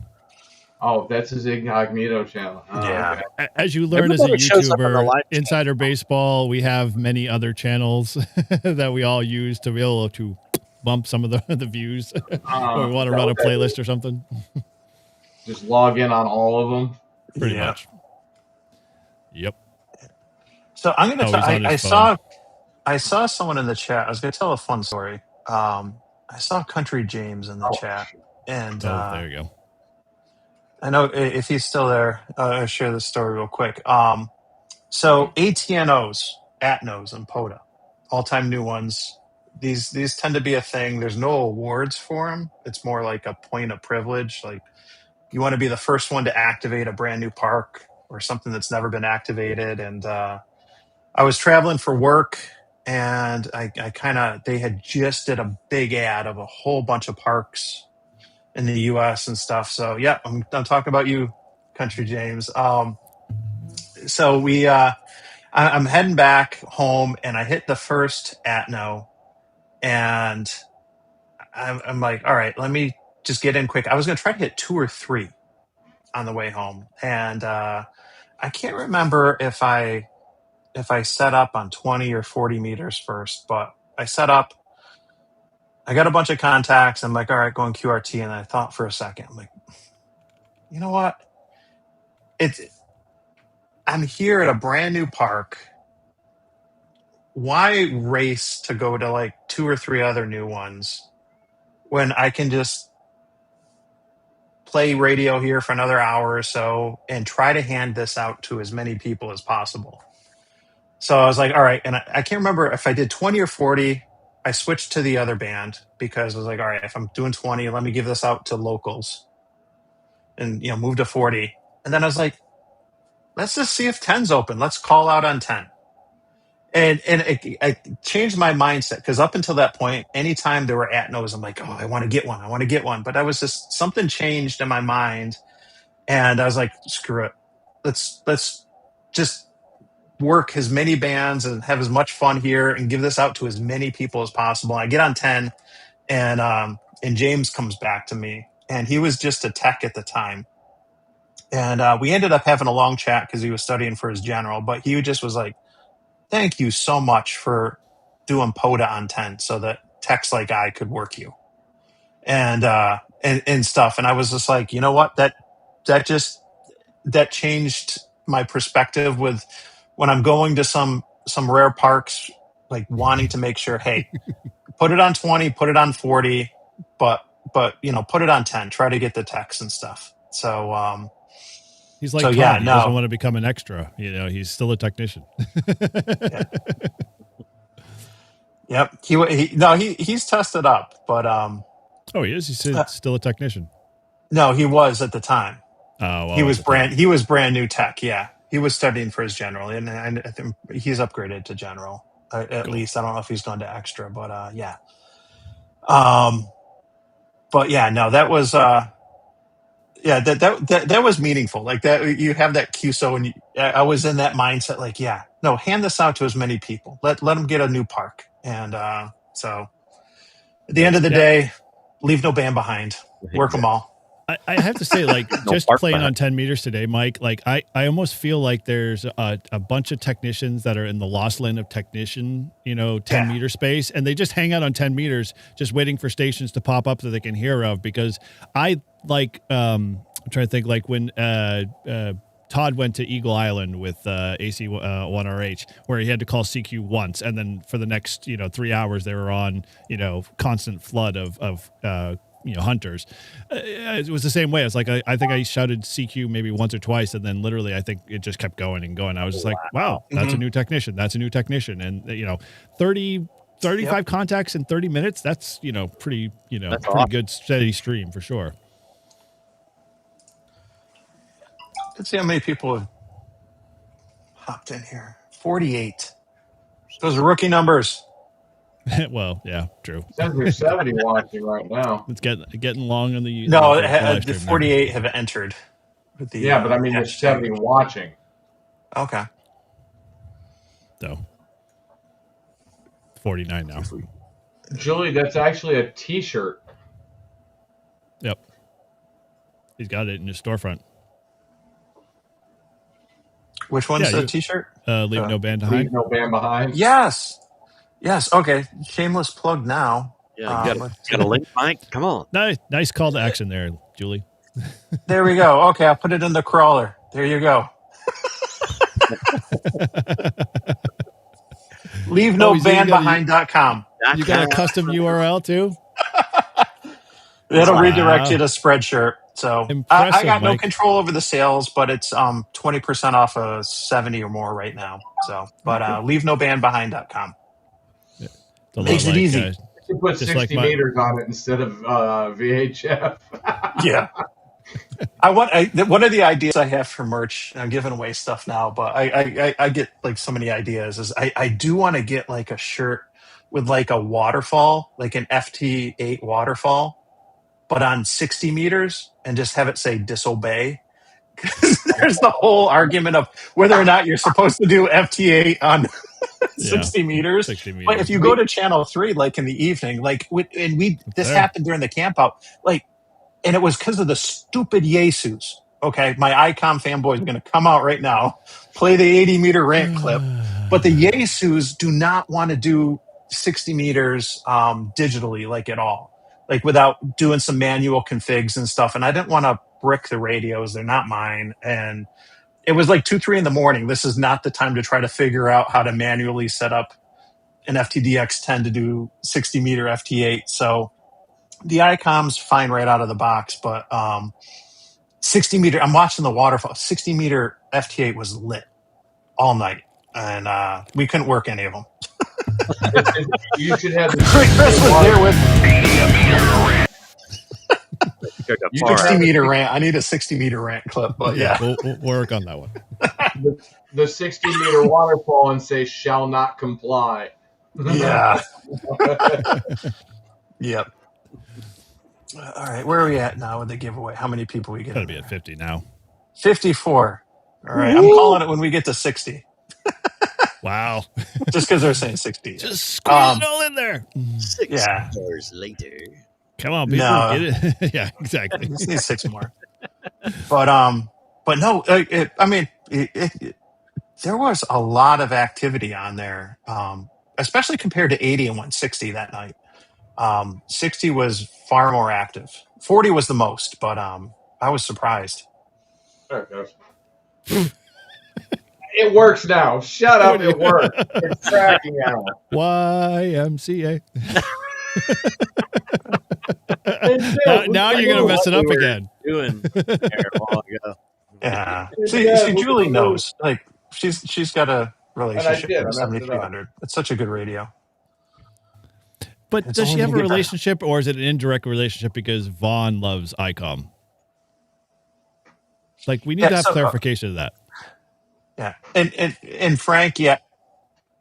Oh, that's his incognito channel. Oh, Yeah. okay. As you learn as a Everybody shows up on the YouTuber, live chat. Insider Baseball, we have many other channels that we all use to be able to bump some of the views when we want to run a playlist or something. Just log in on all of them. Pretty much. Yep. So I'm gonna. Oh, he's on his phone. I saw someone in the chat. I was gonna tell a fun story. I saw Country James in the chat, and there you go. I know if he's still there. I'll share this story real quick. So ATNOs, ATNOs, and POTA, all-time new ones. These tend to be a thing. There's no awards for them. It's more like a point of privilege. Like you want to be the first one to activate a brand new park or something that's never been activated. And I was traveling for work, and they had just did a big ad of a whole bunch of parks in the U.S. and stuff. So yeah, I'm talking about you, Country James. So I'm heading back home, and I hit the first ATNO, and I'm like, all right, let me just get in quick. I was going to try to hit 2 or 3 on the way home, and I can't remember if I set up on 20 or 40 meters first, but I set up. I got a bunch of contacts. I'm like, all right, going QRT, and I thought for a second, I'm like, you know what? I'm here at a brand new park. Why race to go to like 2 or 3 other new ones when I can just play radio here for another hour or so and try to hand this out to as many people as possible? So I was like, all right. And I can't remember if I did 20 or 40. I switched to the other band because I was like, all right, if I'm doing 20, let me give this out to locals and, move to 40. And then I was like, let's just see if 10's open. Let's call out on 10. And it changed my mindset because up until that point, anytime there were ATNOs, I'm like, oh, I want to get one. But I was just, something changed in my mind. And I was like, screw it. Let's just work as many bands and have as much fun here and give this out to as many people as possible. And I get on 10, and James comes back to me, and he was just a tech at the time. And we ended up having a long chat because he was studying for his general, but he just was like, thank you so much for doing POTA on 10 so that techs like I could work you and stuff. And I was just like, you know what, that changed my perspective with when I'm going to some rare parks, like wanting to make sure, hey, put it on 20, put it on 40, but put it on 10, try to get the techs and stuff. So, he's like, Todd, yeah, he doesn't want to become an extra. He's still a technician. Yeah. Yep. He's tested up, but oh, he is. He's still a technician. No, he was at the time. Oh, well, he was brand new tech. Yeah, he was studying for his general, and I think he's upgraded to general. At least I don't know if he's gone to extra, but yeah. But yeah, no, that was that was meaningful. Like that, you have that QSO, and I was in that mindset. Like, yeah, no, hand this out to as many people. Let them get a new park, and so at the end of the day, leave no band behind. Work them all. I have to say, like, just playing on 10 meters today, Mike, like, I almost feel like there's a bunch of technicians that are in the lost land of technician, 10 meter space, and they just hang out on 10 meters, just waiting for stations to pop up that they can hear of. Because I'm trying to think, like, when Todd went to Eagle Island with AC1RH, where he had to call CQ once, and then for the next 3 hours they were on constant flood of hunters. It was the same way. It's like I think I shouted CQ maybe once or twice, and then literally I think it just kept going and going. I was just like, wow, that's a new technician. That's a new technician. And 35 contacts in 30 minutes. That's pretty that's pretty good steady stream for sure. Let's see how many people have hopped in here. 48. Those are rookie numbers. Well, yeah, true. Says there's 70 watching right now. It's getting long on the the 48 have entered. With the, but I mean there's 70 watching. Okay. So 49 now. Julie, that's actually a T-shirt. Yep. He's got it in his storefront. Which one's the T-shirt? Leave no band behind. Leave no band behind. Yes. Okay. Shameless plug now. Yeah, you got a link, Mike? Come on. Nice call to action there, Julie. There we go. Okay, I'll put it in the crawler. There you go. LeaveNoBandBehind.com. You got a custom URL too? It'll redirect you to Spreadshirt. So I got no Mike. control over the sales, but it's 20% off of 70 or more right now. So, but LeaveNoBandBehind.com. Makes it easy. You put 60 meters on it instead of VHF. Yeah. One of the ideas I have for merch, I'm giving away stuff now, but I get like so many ideas, is I do want to get like a shirt with like a waterfall, like an FT8 waterfall, but on 60 meters, and just have it say disobey. Because there's the whole argument of whether or not you're supposed to do FT8 on 60 meters. 60 meters. But if you go to channel 3, like in the evening, this happened during the camp out, and it was because of the stupid Yesus. Okay, my ICOM fanboys are going to come out right now, play the 80-meter rant clip. But the Yesus do not want to do 60 meters digitally, like at all, like without doing some manual configs and stuff. And I didn't want to brick the radios; they're not mine. And it was like 2-3 in the morning. This is not the time to try to figure out how to manually set up an FTDX10 to do 60-meter FT8. So the ICOM's fine right out of the box, but 60-meter, I'm watching the waterfall. 60-meter FT8 was lit all night, and we couldn't work any of them. You should have the Chris was there with me. 60-meter rant. I need a 60-meter rant clip, but yeah. We'll work on that one. The 60-meter waterfall and say, shall not comply. Yeah. Yep. All right, where are we at now with the giveaway? How many people we get? Gotta be at 50 now. 54. All right, I'm calling it when we get to 60. Wow. Just because they're saying 60. Just squeeze it all in there. 6 hours later. Come on, people, get it. Yeah, exactly. Just need 6 more. But no, there was a lot of activity on there, especially compared to 80 and 160 that night. 60 was far more active. 40 was the most, but I was surprised. There it goes. It works now. Shut up, it works. It's tracking now. YMCA. now you're going to mess it up again. Yeah. See, Julie knows. Like, she's got a relationship with 7300. It's such a good radio. But does she have a relationship, or is it an indirect relationship because Vaughn loves ICOM? Like, we need to have clarification of that. Yeah. And Frank,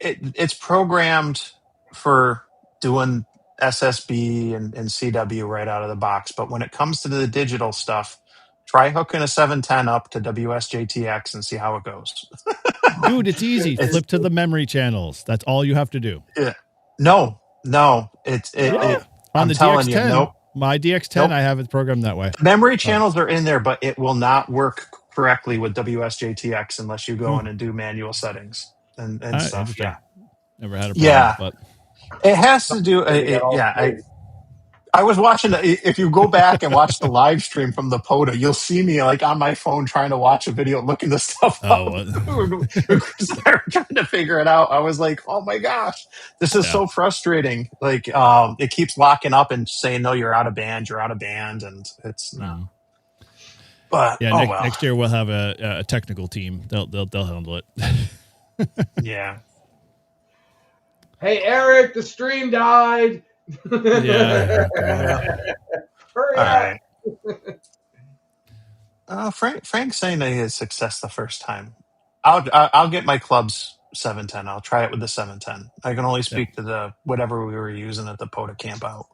it's programmed for doing SSB and CW right out of the box. But when it comes to the digital stuff, try hooking a 710 up to WSJTX and see how it goes. Dude, it's easy. Flip to the memory channels. That's all you have to do. Yeah. No. On the DX10, nope. My DX10, I have it programmed that way. Memory channels are in there, but it will not work correctly with WSJTX unless you go in and do manual settings and stuff. Yeah. Never had a problem. But it has to do. I was watching. If you go back and watch the live stream from the POTA, you'll see me like on my phone trying to watch a video, looking this stuff up. Chris and I were trying to figure it out. I was like, "Oh my gosh, this is so frustrating!" Like, it keeps locking up and saying, "No, you're out of band. You're out of band," and it's no. But next year we'll have a technical team. They'll handle it. Yeah. Hey, Eric, the stream died. Yeah. Hurry up. Frank's saying that he had success the first time. I'll get my club's 710. I'll try it with the 710. I can only speak to the whatever we were using at the POTA camp out.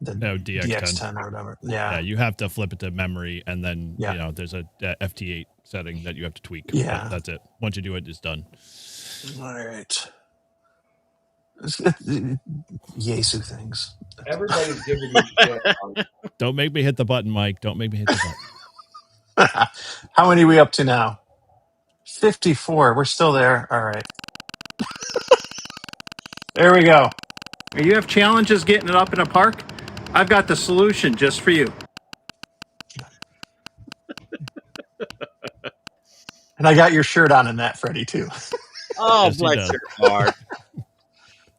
The DX10 or whatever. Yeah. You have to flip it to memory, and then there's a FT8 setting that you have to tweak. Yeah. That's it. Once you do it, it's done. All right. Yesu things. Everybody's giving me shit. Don't make me hit the button, Mike. Don't make me hit the button. How many are we up to now? 54. We're still there. All right. There we go. You have challenges getting it up in a park? I've got the solution just for you. And I got your shirt on in that, Freddie, too. Oh, Yes, he bless does. your heart.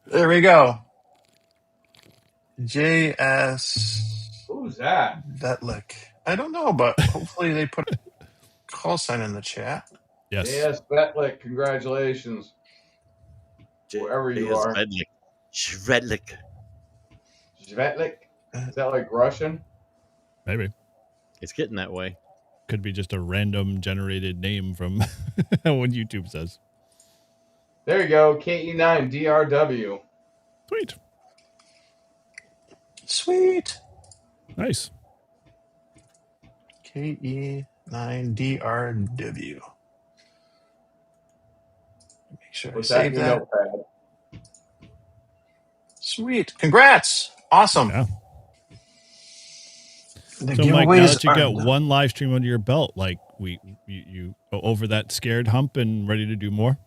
There we go. JS Who's that? Vetlick. I don't know, but hopefully they put a call sign in the chat. Yes. Yes, Betlick, congratulations. Wherever you are. Shvedlik. Svetlik? Is that like Russian? Maybe. It's getting that way. Could be just a random generated name from what YouTube says. There you go, KE9DRW. Sweet. Sweet. Nice. KE9DRW. Make sure Put I save in your that. notepad. Sweet. Congrats. Awesome. Yeah. The So, Mike, now that you giveaways got are- one live stream under your belt, like you over that scared hump and ready to do more?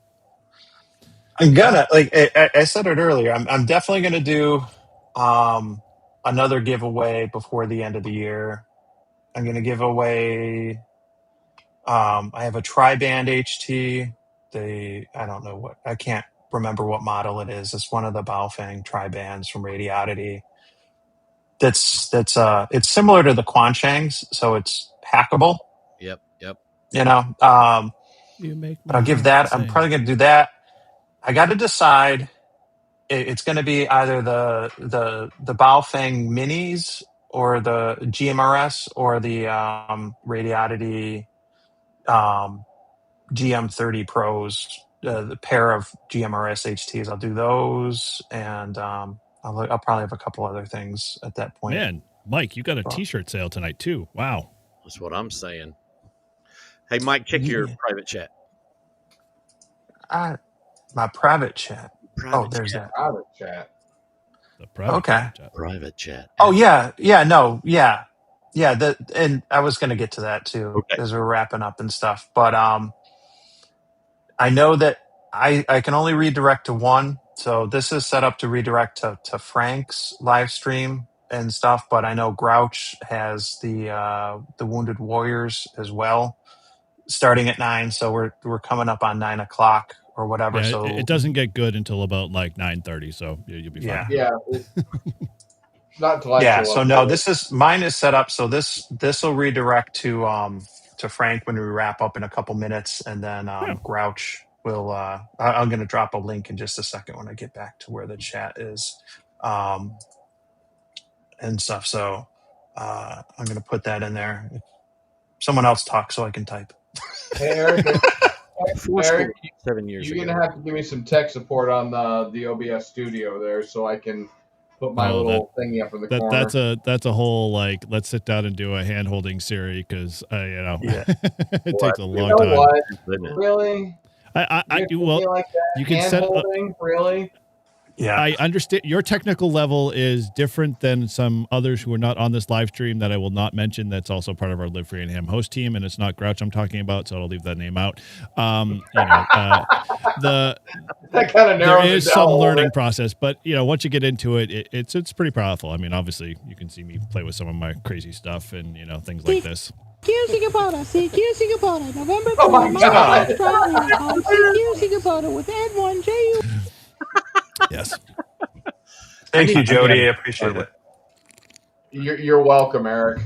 I'm gonna, like I said it earlier, I'm definitely gonna do another giveaway before the end of the year. I'm gonna give away I have a Tri-Band HT. I don't know what, I can't remember what model it is. It's one of the Baofeng Tri-Bands from Radiodity. That's it's similar to the Quanshangs, so it's hackable. Yep. You know, You make but I'll give that. I'm probably going to do that. I got to decide. It's going to be either the Baofeng Minis or the GMRS or the Radiodity GM30 Pros. The pair of GMRS HTs. I'll do those, and I'll probably have a couple other things at that point. Man, Mike, you got a T-shirt sale tonight too. Wow. That's what I'm saying. Hey, Mike, check your private chat. My private chat. There's chat. that. Private chat. The private chat. Private chat. Oh yeah. And I was going to get to that too as we're wrapping up and stuff. But I know that I can only redirect to one, so this is set up to redirect to Frank's live stream and stuff. But I know Grouch has the Wounded Warriors as well, starting at 9. So we're coming up on 9 o'clock or whatever. Yeah, so it doesn't get good until about like 9:30. So you'll be fine. Yeah. Not till I yeah. show So up. no, mine is set up. So this will redirect to Frank when we wrap up in a couple minutes, and then Grouch will. I'm going to drop a link in just a second when I get back to where the chat is, and stuff. So I'm going to put that in there. Someone else talk so I can type. Hey, Eric. Eric, 7 years you're ago. going to have to give me some tech support on the OBS studio there so I can put my little thingy up in the corner. That's a whole, like, let's sit down and do a hand holding Siri because it takes a long time. What? Really? I do well. Like that? You can hand set holding? Really? Yeah, I understand your technical level is different than some others who are not on this live stream that I will not mention. That's also part of our Live Free and Ham host team, and it's not Grouch I'm talking about, so I'll leave that name out. There is some learning process, but once you get into it, it's pretty powerful. I mean, obviously, you can see me play with some of my crazy stuff and things like this. November 4th, oh my God. with Ed1 JU. Yes. Thank you, Jody. I appreciate it. You're welcome, Eric.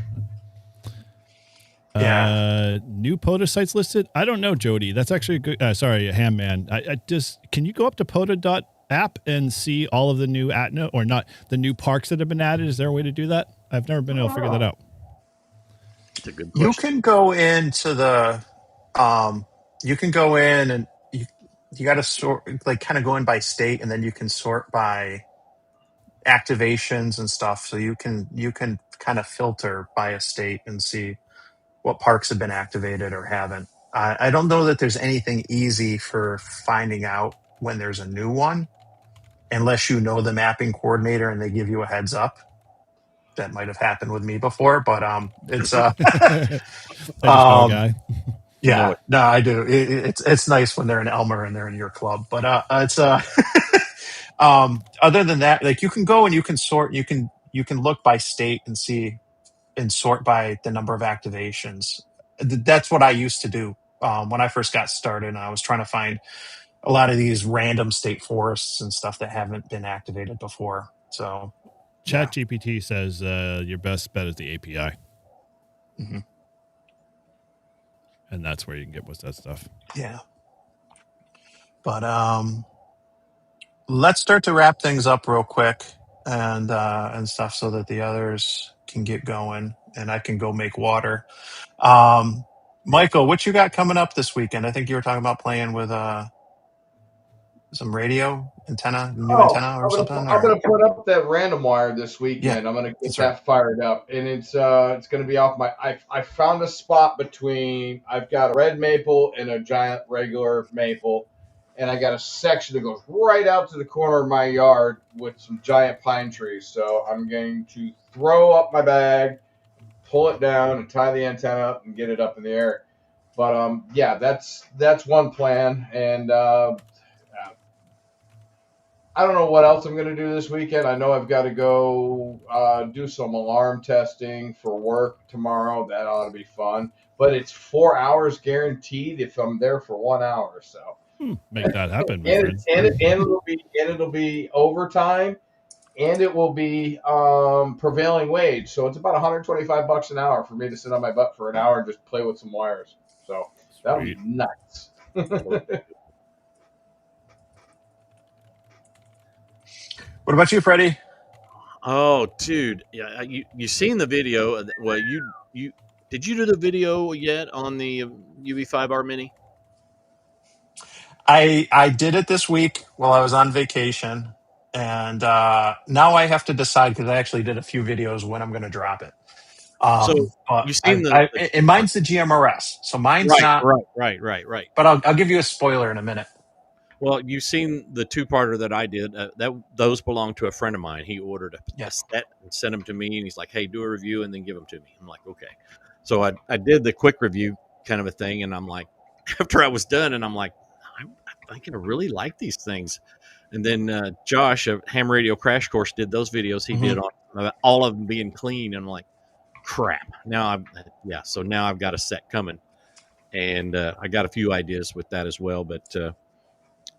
New POTA sites listed? I don't know, Jody. That's actually a good. Sorry, Ham Man. I just can you go up to POTA.app and see all of the new the new parks that have been added? Is there a way to do that? I've never been able to figure that out. That's a good question. You can go into the you can go in and you got to sort, like, kind of go in by state, and then you can sort by activations and stuff. So you can kind of filter by a state and see what parks have been activated or haven't. I don't know that there's anything easy for finding out when there's a new one, unless you know the mapping coordinator and they give you a heads up. that might have happened with me before, but it's I just know a guy. yeah, no, I do. It's nice when they're in Elmer and they're in your club, but it's other than that, like you can go and you can sort, you can look by state and see and sort by the number of activations. That's what I used to do when I first got started, and I was trying to find a lot of these random state forests and stuff that haven't been activated before. So ChatGPT says your best bet is the API. Mm-hmm. And that's where you can get most of that stuff. Yeah. But let's start to wrap things up real quick and stuff so that the others can get going and I can go make water. Michael, what you got coming up this weekend? I think you were talking about playing with some radio antenna, new antenna or something. I'm gonna put up that random wire this weekend. I'm gonna get that fired up, and it's gonna be off my. I found a spot between. I've got a red maple and a giant regular maple, and I got a section that goes right out to the corner of my yard with some giant pine trees. So I'm going to throw up my bag, pull it down, and tie the antenna up and get it up in the air. But yeah, that's one plan, and I don't know what else I'm going to do this weekend. I know I've got to go do some alarm testing for work tomorrow. That ought to be fun. But it's 4 hours guaranteed if I'm there for 1 hour. So make that happen, my and, friend. it'll be overtime, and it will be prevailing wage. So it's about $125 an hour for me to sit on my butt for an hour and just play with some wires. So that would be nuts. What about you, Freddie? Oh, dude, yeah, you seen the video? Well, you did you do the video yet on the UV5R Mini? I did it this week while I was on vacation, and now I have to decide because I actually did a few videos when I'm going to drop it. So you seen and mine's the GMRS, so mine's not right. But I'll give you a spoiler in a minute. Well, you've seen the two-parter that I did. Those belong to a friend of mine. He ordered a set and sent them to me, and he's like, "Hey, do a review and then give them to me." I'm like, "Okay." So I did the quick review kind of a thing, and I'm like, after I was done, and I'm like, I think I really like these things. And then Josh of Ham Radio Crash Course did those videos. He did on all of them being clean, and I'm like, crap. So now I've got a set coming, and I got a few ideas with that as well, but.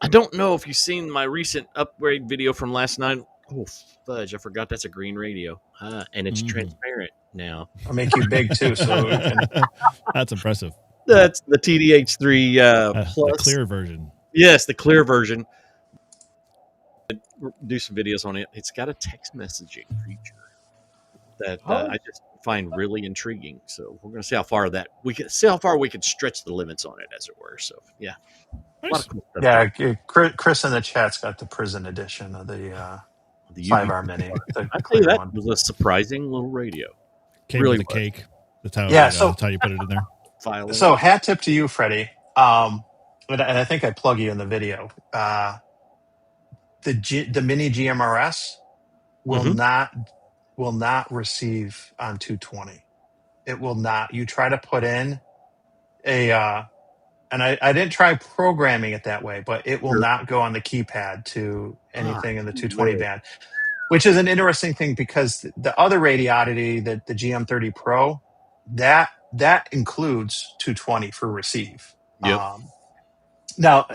I don't know if you've seen my recent upgrade video from last night. Oh, fudge. I forgot that's a green radio. And it's transparent now. I'll make you big, too. So that's impressive. That's the TDH3 Plus. The clear version. Yes, the clear version. Do some videos on it. It's got a text messaging feature that I just find really intriguing. So we're going to see how far we can stretch the limits on it, as it were. So, yeah. Nice. Cool Chris in the chat's got the prison edition of the 5R Mini. I think that was a surprising little radio. Came with the cake. That's how, that's how you put it in there. So hat tip to you, Freddie. And I think I plug you in the video. The Mini GMRS will not receive on 220. It will not. You try to put in and I didn't try programming it that way, but it will not go on the keypad to anything in the 220 band, which is an interesting thing because the other Radiodity, the GM30 Pro, that includes 220 for receive. Yep. Now,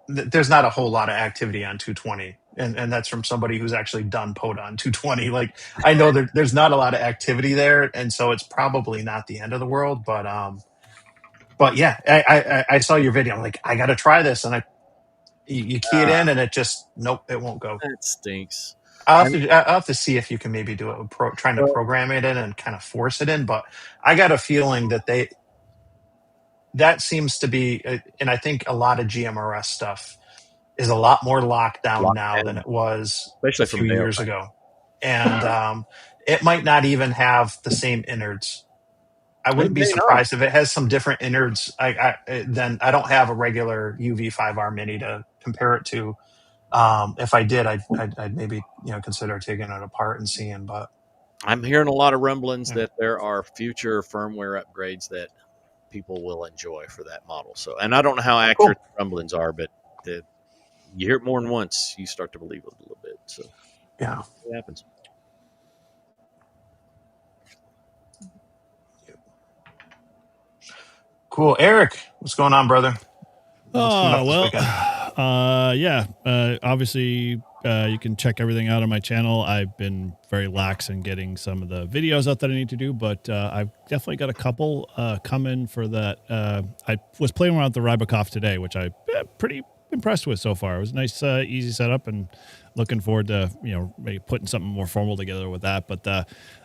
there's not a whole lot of activity on 220, and that's from somebody who's actually done POTA on 220. Like, I know there's not a lot of activity there, and so it's probably not the end of the world, but yeah, I saw your video. I'm like, I got to try this. And you key it in and it just, nope, it won't go. That stinks. I'll have to see if you can maybe do it, trying to program it in and kind of force it in. But I got a feeling that seems to be, and I think a lot of GMRS stuff is a lot more locked down now than it was a few years ago. And it might not even have the same innards. I wouldn't be surprised if it has some different innards. Then I don't have a regular UV5R Mini to compare it to. If I did, I'd maybe consider taking it apart and seeing. But I'm hearing a lot of rumblings that there are future firmware upgrades that people will enjoy for that model. So, and I don't know how accurate the rumblings are, but you hear it more than once, you start to believe it a little bit. So, yeah, it happens. Cool. Eric, what's going on, brother? Obviously, you can check everything out on my channel. I've been very lax in getting some of the videos out that I need to do, but I've definitely got a couple coming for that. I was playing around with the Rybakov today, which I'm pretty impressed with so far. It was a nice, easy setup, and looking forward to maybe putting something more formal together with that. But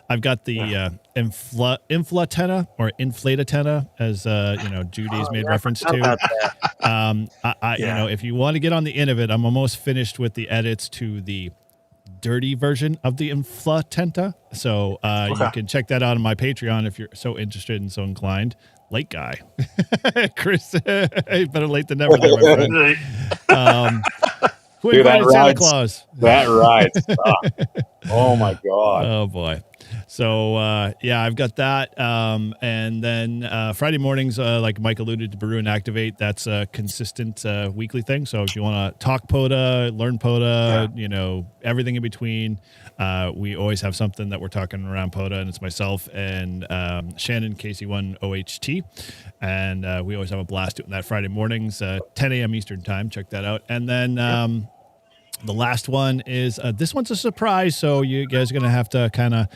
I've got the inflatenna or inflatatenna, as Judy's made reference to. If you want to get on the end of it, I'm almost finished with the edits to the dirty version of the inflatenta. So you can check that out on my Patreon if you're so interested and so inclined. Late guy. Chris, better late than never there, my friend. Who invited Santa Claus? That rides. Oh my God. Oh boy. So I've got that. And then Friday mornings, like Mike alluded to, Brew and Activate. That's a consistent weekly thing. So if you want to talk POTA, learn POTA, everything in between, we always have something that we're talking around POTA, and it's myself and Shannon, KC1 OHT. And we always have a blast doing that Friday mornings, 10 a.m. Eastern time. Check that out. And then the last one is this one's a surprise, so you guys are going to have to kind of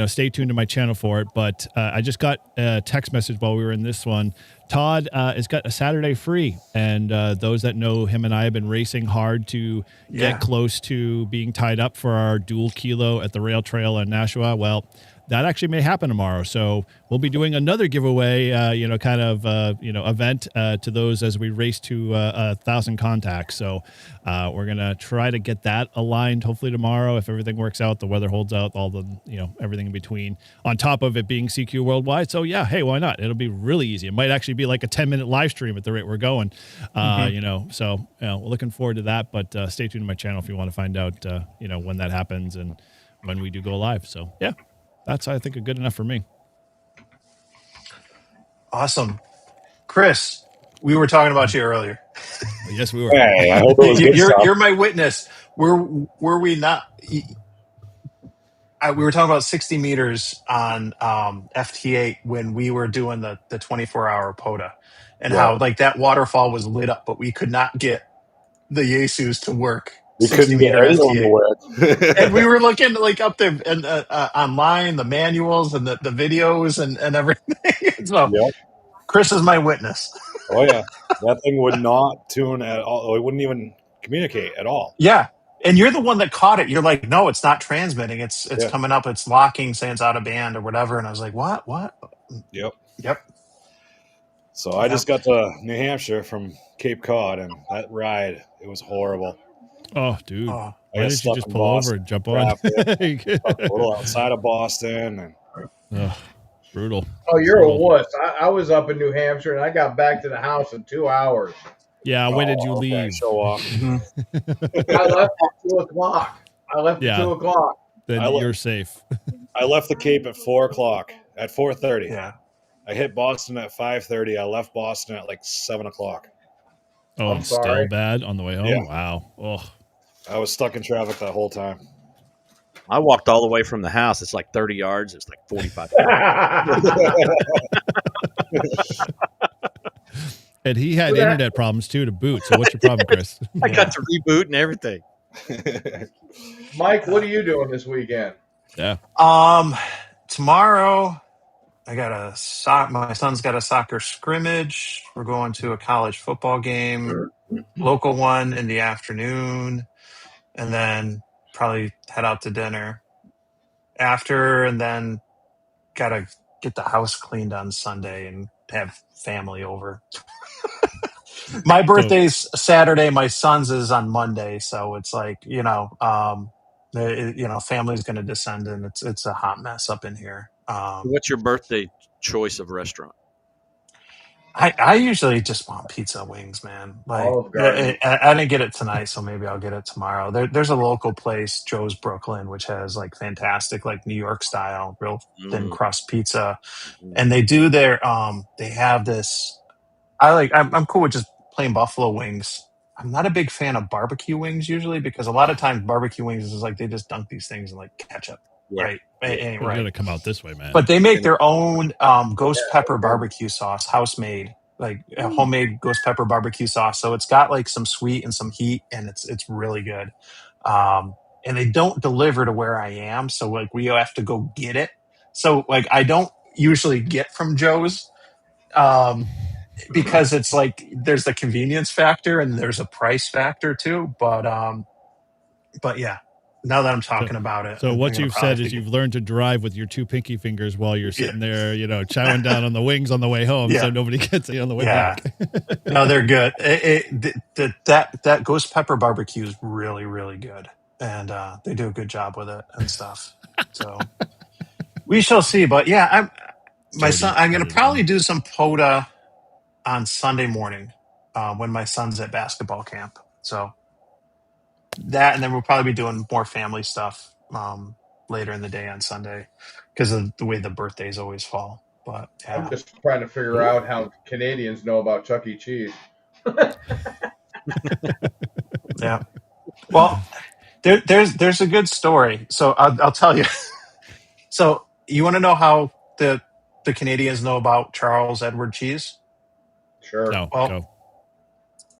stay tuned to my channel for it. But I just got a text message while we were in this one. Todd has got a Saturday free, and those that know him and I have been racing hard to get close to being tied up for our dual kilo at the rail trail in Nashua. Well, that actually may happen tomorrow. So we'll be doing another giveaway, event to those as we race to 1,000 contacts. So we're going to try to get that aligned hopefully tomorrow. If everything works out, the weather holds out, all the, everything in between, on top of it being CQ Worldwide. So yeah, hey, why not? It'll be really easy. It might actually be like a 10-minute live stream at the rate we're going. So we're looking forward to that, but stay tuned to my channel if you want to find out, when that happens and when we do go live. So yeah. That's, I think, good enough for me. Awesome. Chris, we were talking about you earlier. Yes, we were. Hey, I hope it was good stuff. You're my witness. Were we not? We were talking about 60 meters on FT8 when we were doing the 24-hour POTA, and how like that waterfall was lit up, but we could not get the Jesus to work. We couldn't get anyone to work. And we were looking like up there and online, the manuals and the videos and everything. So Chris is my witness. Oh yeah, that thing would not tune at all. It wouldn't even communicate at all. Yeah, and you're the one that caught it. You're like, no, it's not transmitting. It's coming up. It's locking, saying it's out of band or whatever. And I was like, what? Yep. So I just got to New Hampshire from Cape Cod, and that ride, it was horrible. Oh, dude. Why didn't you just pull over and jump on? A little outside of Boston. And brutal. Oh, you're a wuss. I was up in New Hampshire, and I got back to the house in 2 hours. Yeah, when did you leave? Show off. I left at 2 o'clock. At 2 o'clock. Then you're safe. I left the Cape at 4 o'clock. At 4:30. Yeah. I hit Boston at 5:30. I left Boston at like 7 o'clock. Oh, I'm still bad on the way home? Yeah. Wow. Oh. I was stuck in traffic that whole time. I walked all the way from the house. It's like 30 yards. It's like 45. And he had internet problems too to boot. So what's your problem, Chris? I got to reboot and everything. Mike, what are you doing this weekend? Yeah. Tomorrow I got my son's got a soccer scrimmage. We're going to a college football game, local one in the afternoon, and then probably head out to dinner after, and then gotta get the house cleaned on Sunday and have family over. My birthday's Saturday. My son's is on Monday, so it's like family's going to descend, and it's a hot mess up in here. What's your birthday choice of restaurant? I usually just want pizza wings, man. Like Olive Garden. I didn't get it tonight, so maybe I'll get it tomorrow. There's a local place, Joe's Brooklyn, which has like fantastic, like New York style, real thin crust pizza, and they do their they have this. I'm cool with just plain buffalo wings. I'm not a big fan of barbecue wings usually because a lot of times barbecue wings is like they just dunk these things in like ketchup, right? It ain't You're right. gonna come out this way, man. But they make their own ghost pepper barbecue sauce, house made, like a homemade ghost pepper barbecue sauce. So it's got like some sweet and some heat, and it's really good. And they don't deliver to where I am, so like we have to go get it. So like I don't usually get from Joe's because it's like there's the convenience factor and there's a price factor too. But yeah, now that I'm talking about it, So I'm what gonna you've probably said is you've learned to drive with your two pinky fingers while you're sitting there, chowing down on the wings on the way home, so nobody gets it on the way back. No, they're good. That ghost pepper barbecue is really, really good, and they do a good job with it and stuff. So we shall see. But yeah, I'm going to probably do some POTA on Sunday morning when my son's at basketball camp. So that, and then we'll probably be doing more family stuff later in the day on Sunday because of the way the birthdays always fall. But yeah. I'm just trying to figure out how Canadians know about Chuck E. Cheese. Yeah. Well, there's a good story. So I'll tell you. So you want to know how the Canadians know about Charles Edward Cheese? Sure. No, well, go.